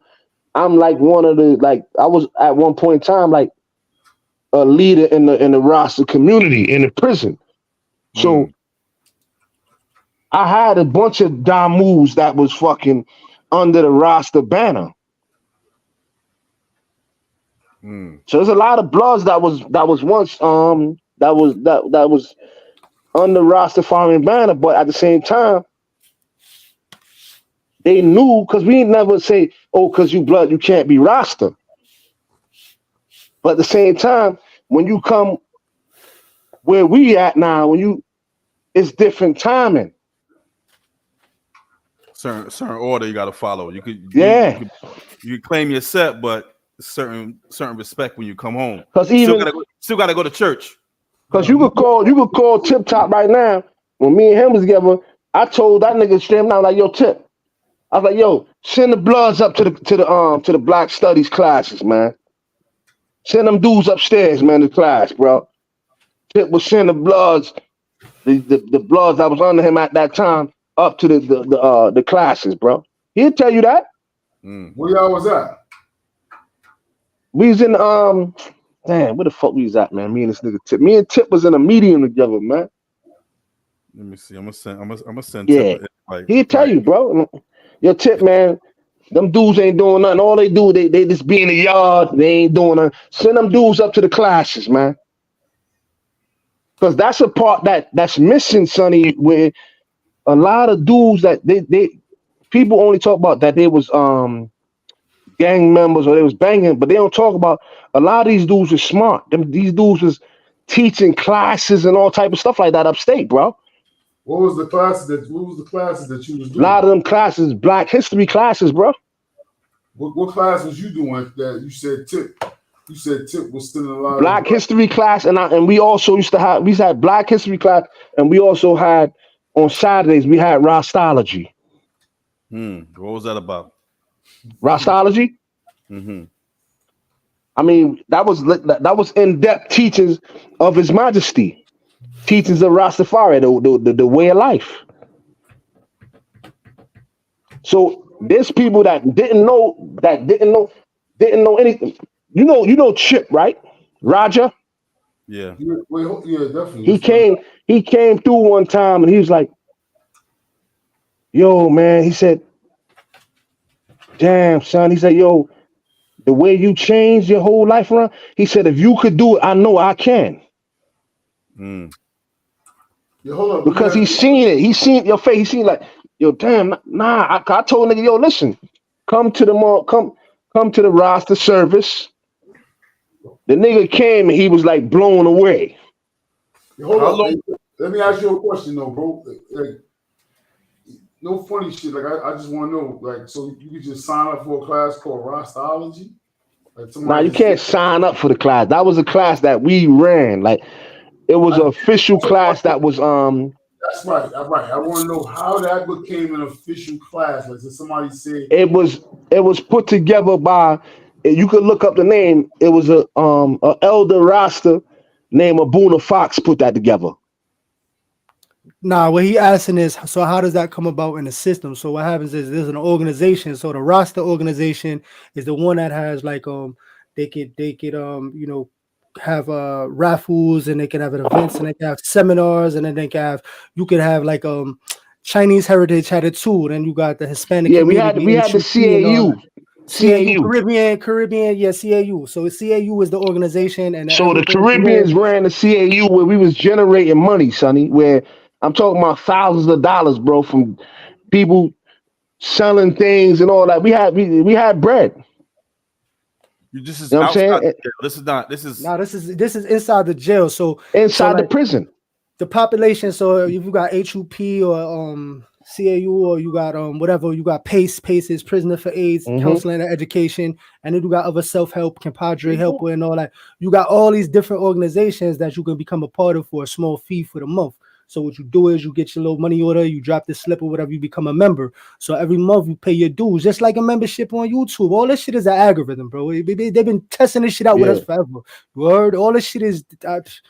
I'm like one of the, like, I was at one point in time like a leader in the Rasta community in the prison. So I had a bunch of Damus that was fucking under the Rasta banner. So there's a lot of Bloods that was once that was under Rastafarian banner, but at the same time, they knew, because we never say, "Oh, because you Blood, you can't be Rasta." But at the same time, when you come where we at now, it's different timing. Certain order you got to follow. You could you claim your set, but certain respect when you come home. Because still gotta go to church. Because you could call Tip Top right now. When me and him was together, I told that nigga straight out, like, "Yo, Tip," I was like, "Yo, send the Bloods up to the Black Studies classes, man. Send them dudes upstairs, man, to class, bro." Tip was send the Bloods, the Bloods that was under him at that time, up to the classes, bro. He'll tell you that. Where y'all was at? We was in damn, where the fuck we was at, man? Me and this nigga Tip. Me and Tip was in a medium together, man. Let me see. I'm gonna send. Yeah, Tip he'll tell you, bro. Your Tip, man. Them dudes ain't doing nothing. All they do, they just be in the yard. They ain't doing nothing. Send them dudes up to the classes, man. Because that's a part that's missing, Sonny. Where a lot of dudes that they people only talk about that they was gang members or they was banging, but they don't talk about a lot of these dudes are smart. These dudes was teaching classes and all type of stuff like that upstate, bro. What was the classes that you was doing? A lot of them classes, Black history classes, bro. What class was you doing that you said Tip? You said Tip was still in a lot Black history class, and we also we had Black history class, and we also had on Saturdays we had Rastology. What was that about? Rastology. I mean, that was in-depth teachings of His Majesty, teachings of Rastafari, the way of life. So there's people that didn't know anything. You know Chip, right? Roger. Yeah. Yeah, definitely. He came through one time and he was like, "Yo, man," he said, "Damn, son," he said, "Yo, the way you changed your whole life around," he said, "if you could do it, I know I can." Yeah, hold up. Because he's seen it. He's seen your face. He's seen like, "Yo, damn, nah." I told nigga, "Yo, listen, come to the mall, come to the roster service." The nigga came and he was like blown away. Yeah, hold up. Let me ask you a question though, bro. Like, no funny shit. Like I just want to know, like, so you could just sign up for a class called Rastology? Like, nah, you can't sign up for the class. That was a class that we ran. Like, it was an official class that was That's right. I want to know how that became an official class. Like, did somebody say it was put together by? You could look up the name. It was a elder Rasta named Abuna Fox put that together. Nah, what he asking is, so how does that come about in the system? So what happens is there's an organization. So the roster organization is the one that has like they could have raffles, and they can have events, and they can have seminars, and then they can have you could have like Chinese heritage had it too. Then you got the Hispanic Yeah, community, we had the HUP and all that. CAU. CAU, CAU. Caribbean, yeah, CAU. So CAU is the organization, and So the everything from there. Caribbeans ran the CAU where we was generating money, Sonny. Where I'm talking about thousands of dollars, bro, from people selling things and all that. We had bread. This is You know what I'm outside. saying? This is not. This is Now this is inside the jail. So Inside the like prison. the population. So if you got HUP or CAU, or you got whatever, you got PACE is Prisoner for AIDS, Hmm. Counseling and Education, and then you got other self-help, compadre helper, and all that. You got all these different organizations that you can become a part of for a small fee for the month. So what you do is you get your little money order, you drop the slip or whatever, you become a member. So every month you pay your dues, just like a membership on YouTube. All this shit is an algorithm, bro. They've been testing this shit out with Yeah. us forever. Word, all this shit is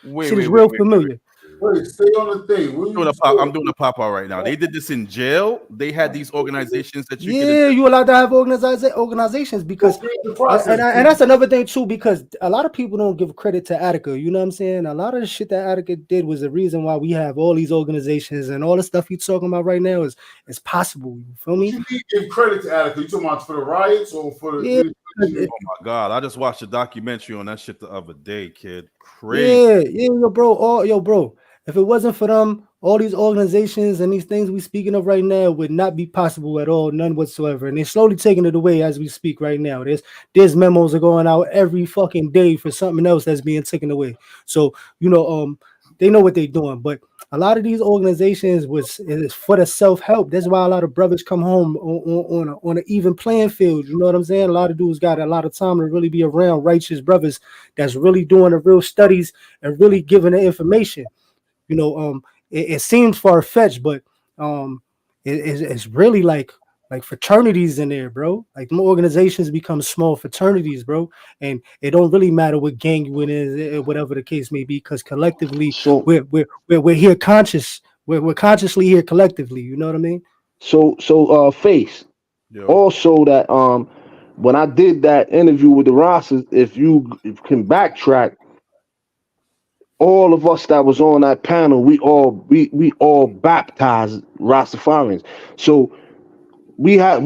wait, shit is wait, real wait. familiar. Wait, stay on the thing. What you I'm doing a pop out right now. They did this in jail. They had these organizations that you could. Yeah, you allowed to have organizations because, the process. and that's another thing too, because a lot of people don't give credit to Attica. You know what I'm saying? A lot of the shit that Attica did was the reason why we have all these organizations, and all the stuff you're talking about right now is possible. You feel me? You need to give credit to Attica. You talking about for the riots or for the? Yeah. Oh my god! I just watched a documentary on that shit the other day, kid. Crazy. Yeah, yo, bro. If it wasn't for them, all these organizations and these things we speaking of right now would not be possible at all, none whatsoever. And they're slowly taking it away as we speak right now. There's memos are going out every fucking day for something else that's being taken away. So they know what they're doing, but a lot of these organizations is for the self-help. That's why a lot of brothers come home on an even playing field. You know what I'm saying? A lot of dudes got a lot of time to really be around righteous brothers that's really doing the real studies and really giving the information. It seems far-fetched, but it's really like fraternities in there, bro. Like more organizations become small fraternities, bro, and it don't really matter what gang you in, whatever the case may be, because collectively So we're here conscious. We're consciously here collectively. You know what I mean? Face. Yo. Also that when I did that interview with the Rosses, if you can backtrack, all of us that was on that panel, we all baptized Rastafarians. So we are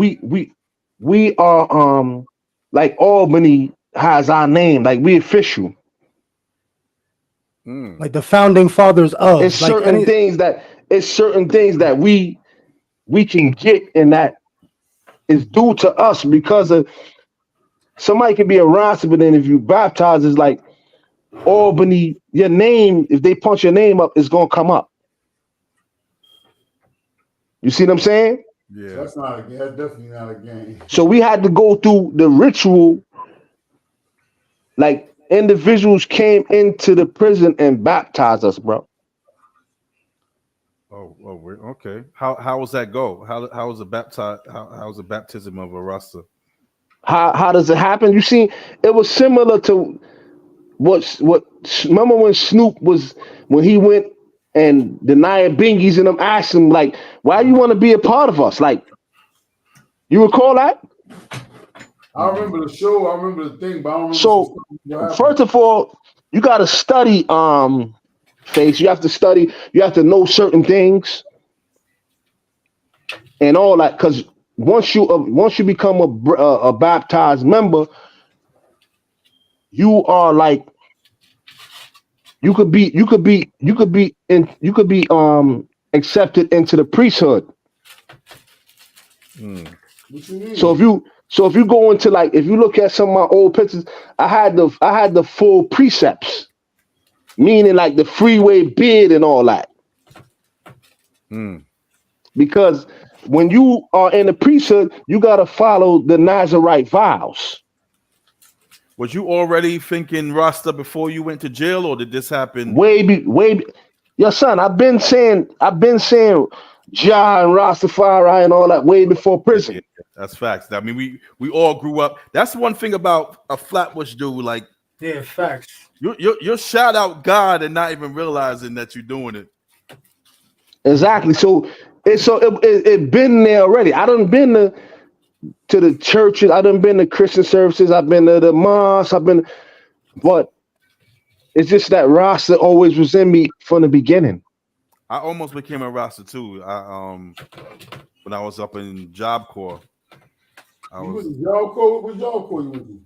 like Albany has our name, like we official. Like the founding fathers of It's like certain things that we can get, and that is due to us because of somebody can be a Rasta, but then if you baptize, it's like Albany, your name, if they punch your name up, it's gonna come up. You see what I'm saying? Yeah. That's not a game. That's definitely not a game. So we had to go through the ritual. Like individuals came into the prison and baptized us, bro. Oh, okay. How was that go? How was the baptism of a Rasta? How does it happen? You see, it was similar to what remember when Snoop was when he went and the Nia Bingies and them asked him like, why you want to be a part of us? Like, you recall that? I remember the show. I remember the thing, but I don't remember. So first of all, you got to study Face. You have to study. You have to know certain things and all that, because once you become a baptized member, you are like you could be accepted into the priesthood. What you mean? So if you go into, like, if you look at some of my old pictures, I had the full precepts, meaning like the freeway bid and all that. Because when you are in the priesthood, you gotta follow the Nazarite vows. Was you already thinking Rasta before you went to jail, or did this happen? Your son, I've been saying Jah and Rastafari and all that way before prison. Yeah, that's facts. I mean, we all grew up. That's one thing about a Flatbush dude. Like, yeah, facts. You're shout out God and not even realizing that you're doing it. Exactly. So it been there already. I done been to the churches. I done been to Christian services. I've been to the mosque. But it's just that Rasta always was in me from the beginning. I almost became a Rasta too. When I was up in Job Corps, You went to Job Corps? What Job Corps you went to?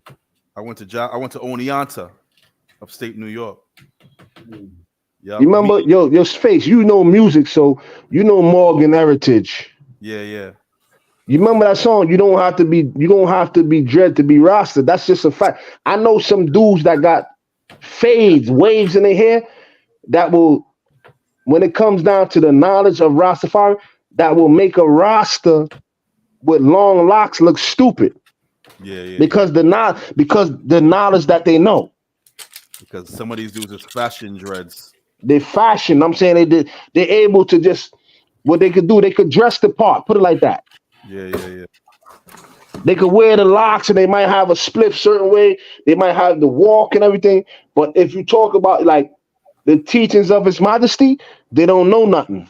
I went to Oneonta, upstate New York. Yeah. You remember your space? You know music, so you know Morgan Heritage. Yeah. You remember that song? You don't have to be dread to be Rasta. That's just a fact. I know some dudes that got fades, waves in their hair that will, when it comes down to the knowledge of Rastafari, that will make a Rasta with long locks look stupid. Yeah. Because the knowledge that they know. Because some of these dudes is fashion dreads. They fashion. I'm saying they're able to just what they could do. They could dress the part. Put it like that. Yeah. They could wear the locks and they might have a split certain way. They might have the walk and everything. But if you talk about like the teachings of His Majesty, they don't know nothing.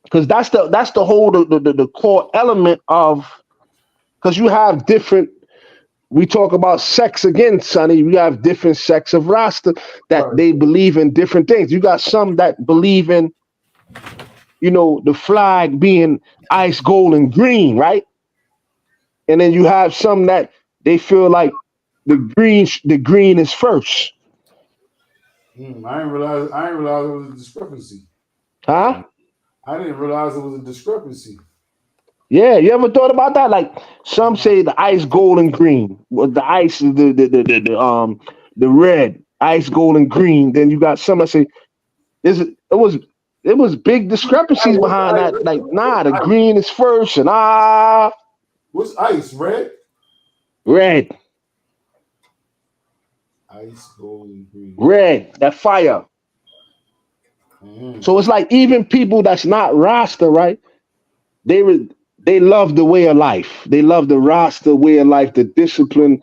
Because that's the whole the core element of, because you have different. We talk about sects again, Sonny. We have different sects of Rasta that they believe in different things. You got some that believe in, the flag being ice, gold, and green, right? And then you have some that they feel like the green is first. I didn't realize it was a discrepancy. Huh? I didn't realize it was a discrepancy. Yeah, you ever thought about that? Like some say the ice, gold, and green. Well, the ice is the red, ice, gold, and green. Then you got some that say it was big discrepancies behind that. Like, nah, the green is first, and what's ice? Red? Red. Ice, gold, and green. Red, that fire. So it's like even people that's not Rasta, right? They love the way of life. They love the Rasta way of life, the discipline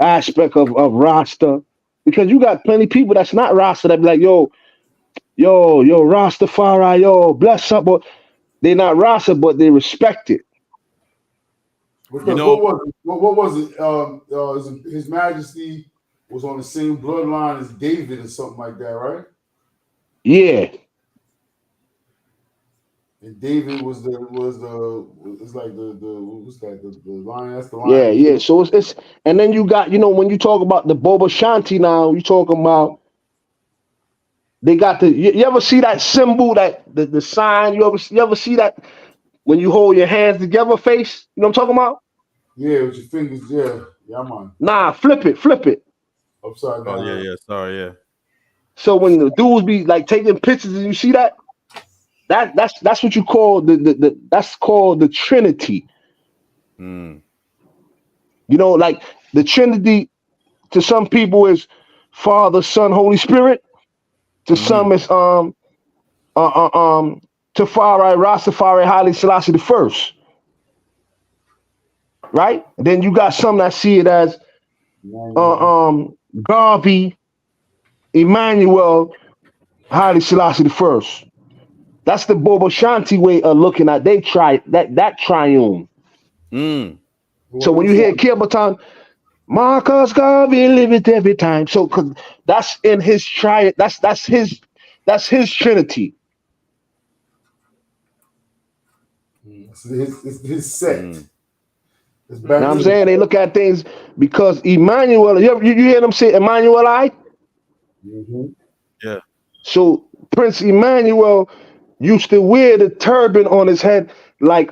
aspect of Rasta. Because you got plenty of people that's not Rasta that be like, yo, Rastafari, yo, bless up. But they're not Rasta, but they respect it. Because what was it? His Majesty was on the same bloodline as David or something like that, right? Yeah. And David was the what's that the lion? That's the lion. Yeah. So it's and then you got when you talk about the Boba Shanti now, you talking about they got you ever see that symbol, that the sign? You ever see that when you hold your hands together, face? You know what I'm talking about? Yeah, with your fingers. Yeah, man. Nah, flip it. Upside down. Oh yeah. Sorry, yeah. So when the dudes be like taking pictures and you see that. That's what you call that's called the Trinity. Like the Trinity to some people is Father, Son, Holy Spirit. To some is Tafari, Rastafari, Haile Selassie the first. Right? Then you got some that see it as Garvey, Emmanuel, Haile Selassie the first. That's the Boba Shanti way of looking at. They try that triune. So when you hear Kilberton, Marcus Garvey live it every time. So cause that's in his triad. That's his Trinity. It's his sect. You know what I'm saying? They look at things because Emmanuel. You hear them say Emmanuel I? Yeah. So Prince Emmanuel used to wear the turban on his head like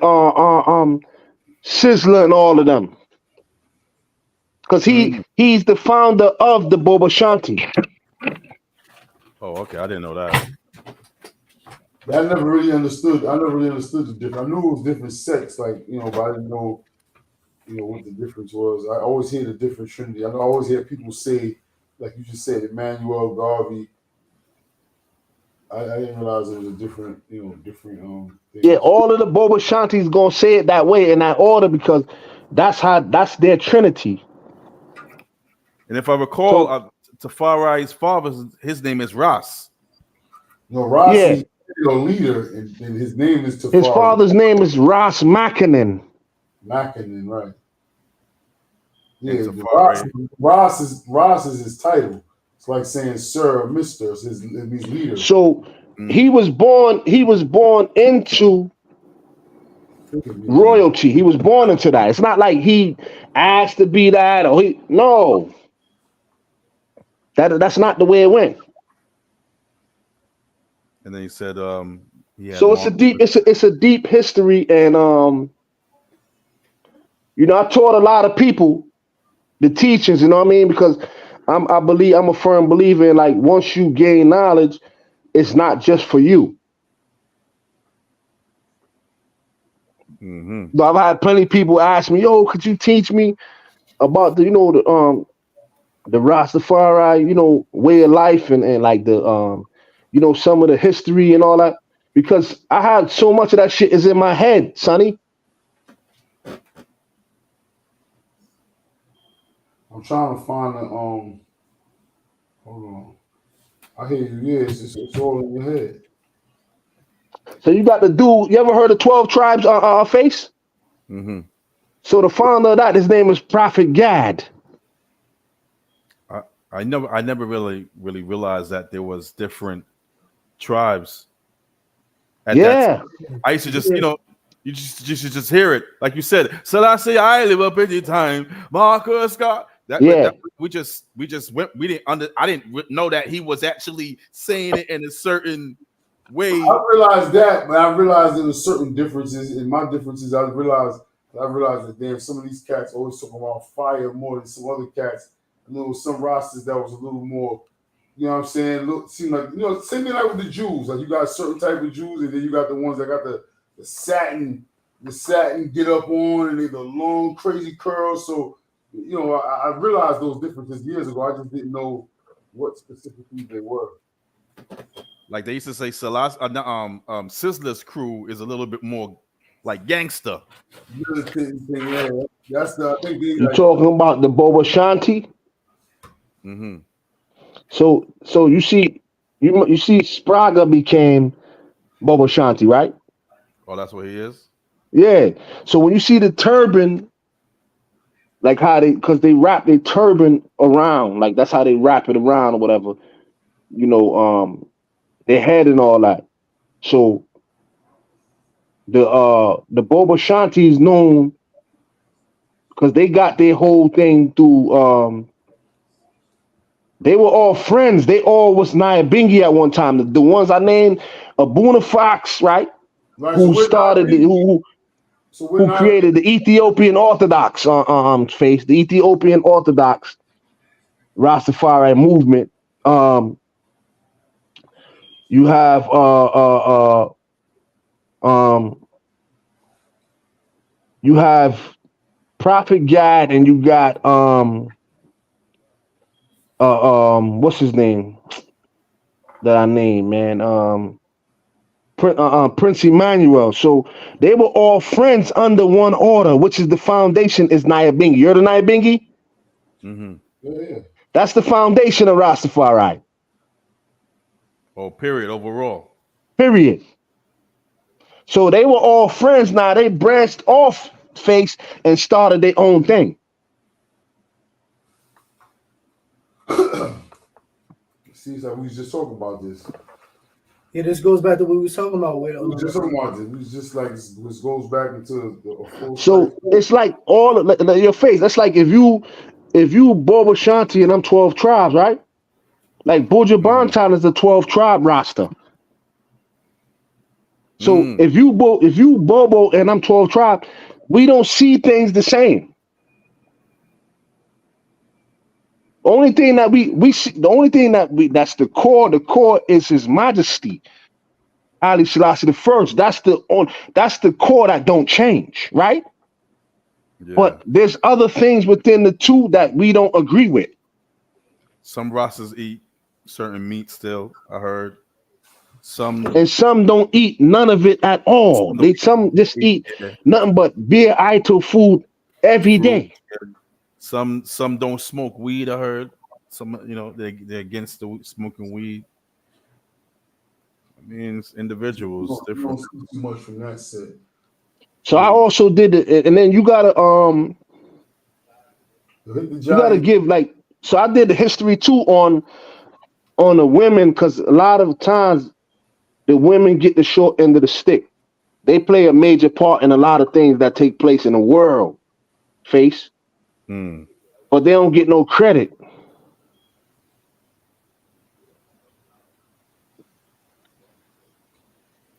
Sizzler and all of them. Because he's the founder of the Boba Shanti. Oh, okay. I didn't know that. I never really understood the difference. I knew it was different sects, but I didn't know, what the difference was. I always hear the different Trinity. I always hear people say, like you just said, Emmanuel, Garvey. I didn't realize it was a different thing. Yeah, all of the Boba Shantis gonna say it that way in that order because that's their Trinity. And if I recall, Tafari's father, his name is Ross. No, Ross Yeah. is a leader, and his name is His Tafari father's name is Ross Mackinnon. Mackinnon, right? And Yeah, Tafari. Ross is his title. It's like saying Sir or Mister. It's his leader. So he was born into royalty. He was born into that. It's not like he asked to be that or no. That's not the way it went. And then he said, So it's a deep history, and I taught a lot of people the teachings, you know what I mean? Because I'm a firm believer in, like, once you gain knowledge, it's not just for you. Mm-hmm. I've had plenty of people ask me, "Yo, could you teach me about the Rastafari, way of life and like the some of the history and all that?" Because I had so much of that shit is in my head, Sonny. I'm trying to find the hold on. I hear you. Yeah, it's all in your head. So you got the dude. You ever heard of 12 Tribes face? Mm-hmm. So the founder of that, his name is Prophet Gad. I never really realized that there was different tribes. At that time. I used to just, you just hear it. Like you said, Selassie, I live up any time. Marcus Scott. We just went, I didn't know that he was actually saying it in a certain way. I realized that, but I realized there was certain differences. In my differences, I realized that damn, some of these cats always talk about fire more than some other cats. Some rosters that was a little more, you know what I'm saying? Seem like, same thing like with the Jews. Like, you got a certain type of Jews, and then you got the ones that got the satin get up on, and they the long crazy curls. So, I realized those differences years ago. I just didn't know what specifically they were. Like they used to say, Sizzler's crew is a little bit more like gangster. Yeah, that's I think you talking about the Boba Shanti? Mm-hmm. So you see Spraga became Boba Shanti, right? Oh, that's what he is? Yeah. So when you see the turban, like how because they wrap their turban around, like that's how they wrap it around or whatever, their head and all that. So the Boba Shanti is known because they got their whole thing through they were all friends. They all was Nyabingi at one time. The ones I named, Abuna Fox, right? Who started who created the Ethiopian Orthodox face, the Ethiopian Orthodox Rastafari movement. You have you have Prophet Gad, and you got what's his name that I named, man? Prince Emmanuel. So they were all friends under one order, which is the foundation is Nyabingi. You heard of Nyabingi? Mm-hmm. Yeah. That's the foundation of Rastafari. Oh, period, overall. Period. So they were all friends. Now they branched off face and started their own thing. Seems like we was just talking about this. Yeah, this goes back to what we was talking about. We was just talking about this. We was just like, this goes back into the full. So it's like all of your face. That's like if you Boba Shanti and I'm 12 tribes, right? Like Buja Banton is the 12 tribe roster. So if you Bobo and I'm 12 tribe, we don't see things the same. Only thing that we see, that's the core is His Majesty Ali Selassie the First. That's the core that don't change, right? Yeah. But there's other things within the two that we don't agree with. Some rosters eat certain meat still, I heard. Some don't eat none of it at all. Some just eat nothing but beer, idle food every day. Some don't smoke weed, I heard. some, they're against the smoking weed. I mean, it's individuals You different. don't see too much from that set. So I also did it, and then you gotta Hit the you gotta giant. give like. So I did the history too on the women, because a lot of times the women get the short end of the stick. They play a major part in a lot of things that take place in the world, face, Mm. but they don't get no credit.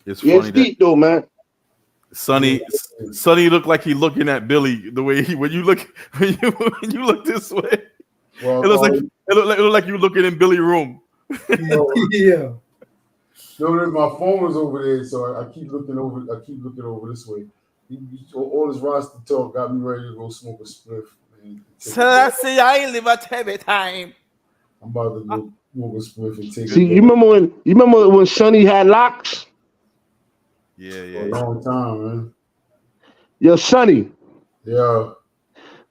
It's Yeah, it's funny that deep though, man. Sonny looked like he looking at Billy the way when you look when you look this way. Well, It looked like you looking in Billy's room. Yeah. no, my phone is over there, so I keep looking over. I keep looking over this way. All this roster talk got me ready to go smoke a spliff. Selassie, I live at every time. I'm about to go smoke a spliff and take See, it you remember when Sonny had locks? Yeah, for a long time, man. Yo, Sonny. Yeah,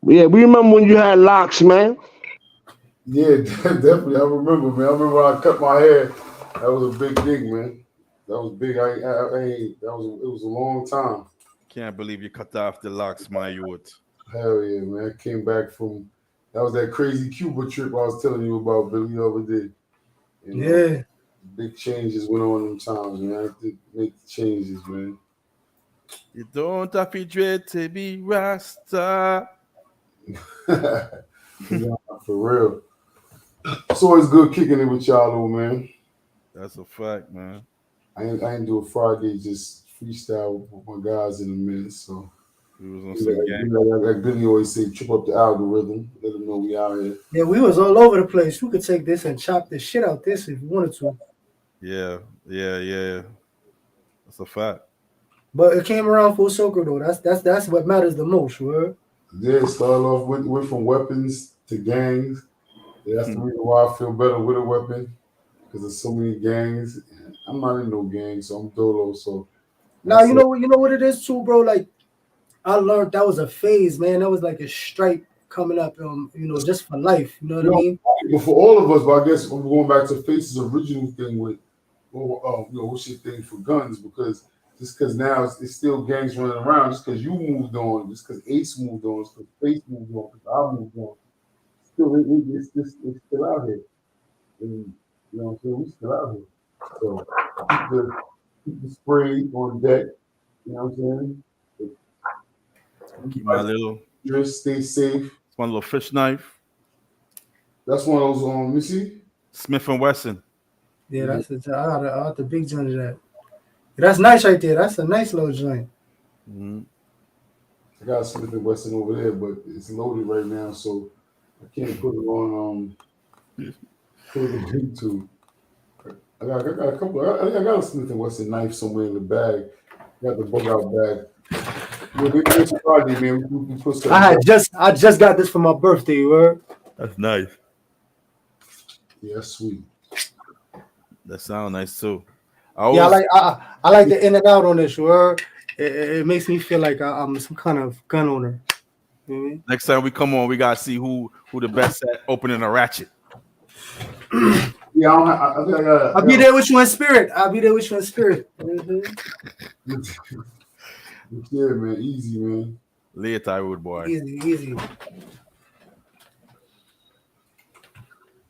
Yeah, we remember when you had locks, man. yeah, definitely. I remember, man. I remember when I cut my hair. That was a big thing, man. That was big. It was a long time. Can't believe you cut off the locks, my youth. Hell yeah, man. I came back from that was that crazy Cuba trip I was telling you about, Billy, the other day. You know, Yeah. big changes went on in times, man. I had to make the changes, man. You don't have to dread to be Rasta. Yeah, for real. It's always good kicking it with y'all, though, man. That's a fact, man. I ain't do a Friday just freestyle with my guys in a minute, so. We was on some gang. Like Billy always say, trip up the algorithm. Let them know we out here. Yeah, we was all over the place. We could take this and chop the shit out this if we wanted to. Yeah. That's a fact. But it came around full circle though. That's what matters the most, right? Yeah, started off with from weapons to gangs. Yeah, that's the reason why I feel better with a weapon, because there's so many gangs. I'm not in no gang, so I'm dolo. So Now you know what it is too, bro. Like I learned that was a phase, man. That was like a stripe coming up, just for life. You know what I mean? But for all of us, but I guess I'm going back to Face's original thing with, what's your thing for guns? Because just because now it's still gangs running around, just because you moved on, just because Ace moved on, just because Face moved on, because I moved on, still it's still out here. And, so we still out here. So keep the spray on deck. You know what I'm saying? Keep my little. Just stay safe. It's one little fish knife. That's one of those let me see. Smith and Wesson. Yeah, I got the big joint of that. That's nice right there. That's a nice little joint. Mm-hmm. I got Smith and Wesson over there, but it's loaded right now, so I can't put it on YouTube. I got a couple. I got a Smith and Wesson knife somewhere in the bag. Got the bug out bag. It's Friday, man. We put some I just got this for my birthday, right? That's nice. Yeah, sweet. That sounds nice too. I like the in and out on this word. It makes me feel like I'm some kind of gun owner. You know what I mean? Next time we come on, we gotta see who the best at opening a ratchet. Yeah, I think I got. I'll be there with you in spirit. Mm-hmm. Yeah, man. Easy, man. Later, Wood boy. Easy.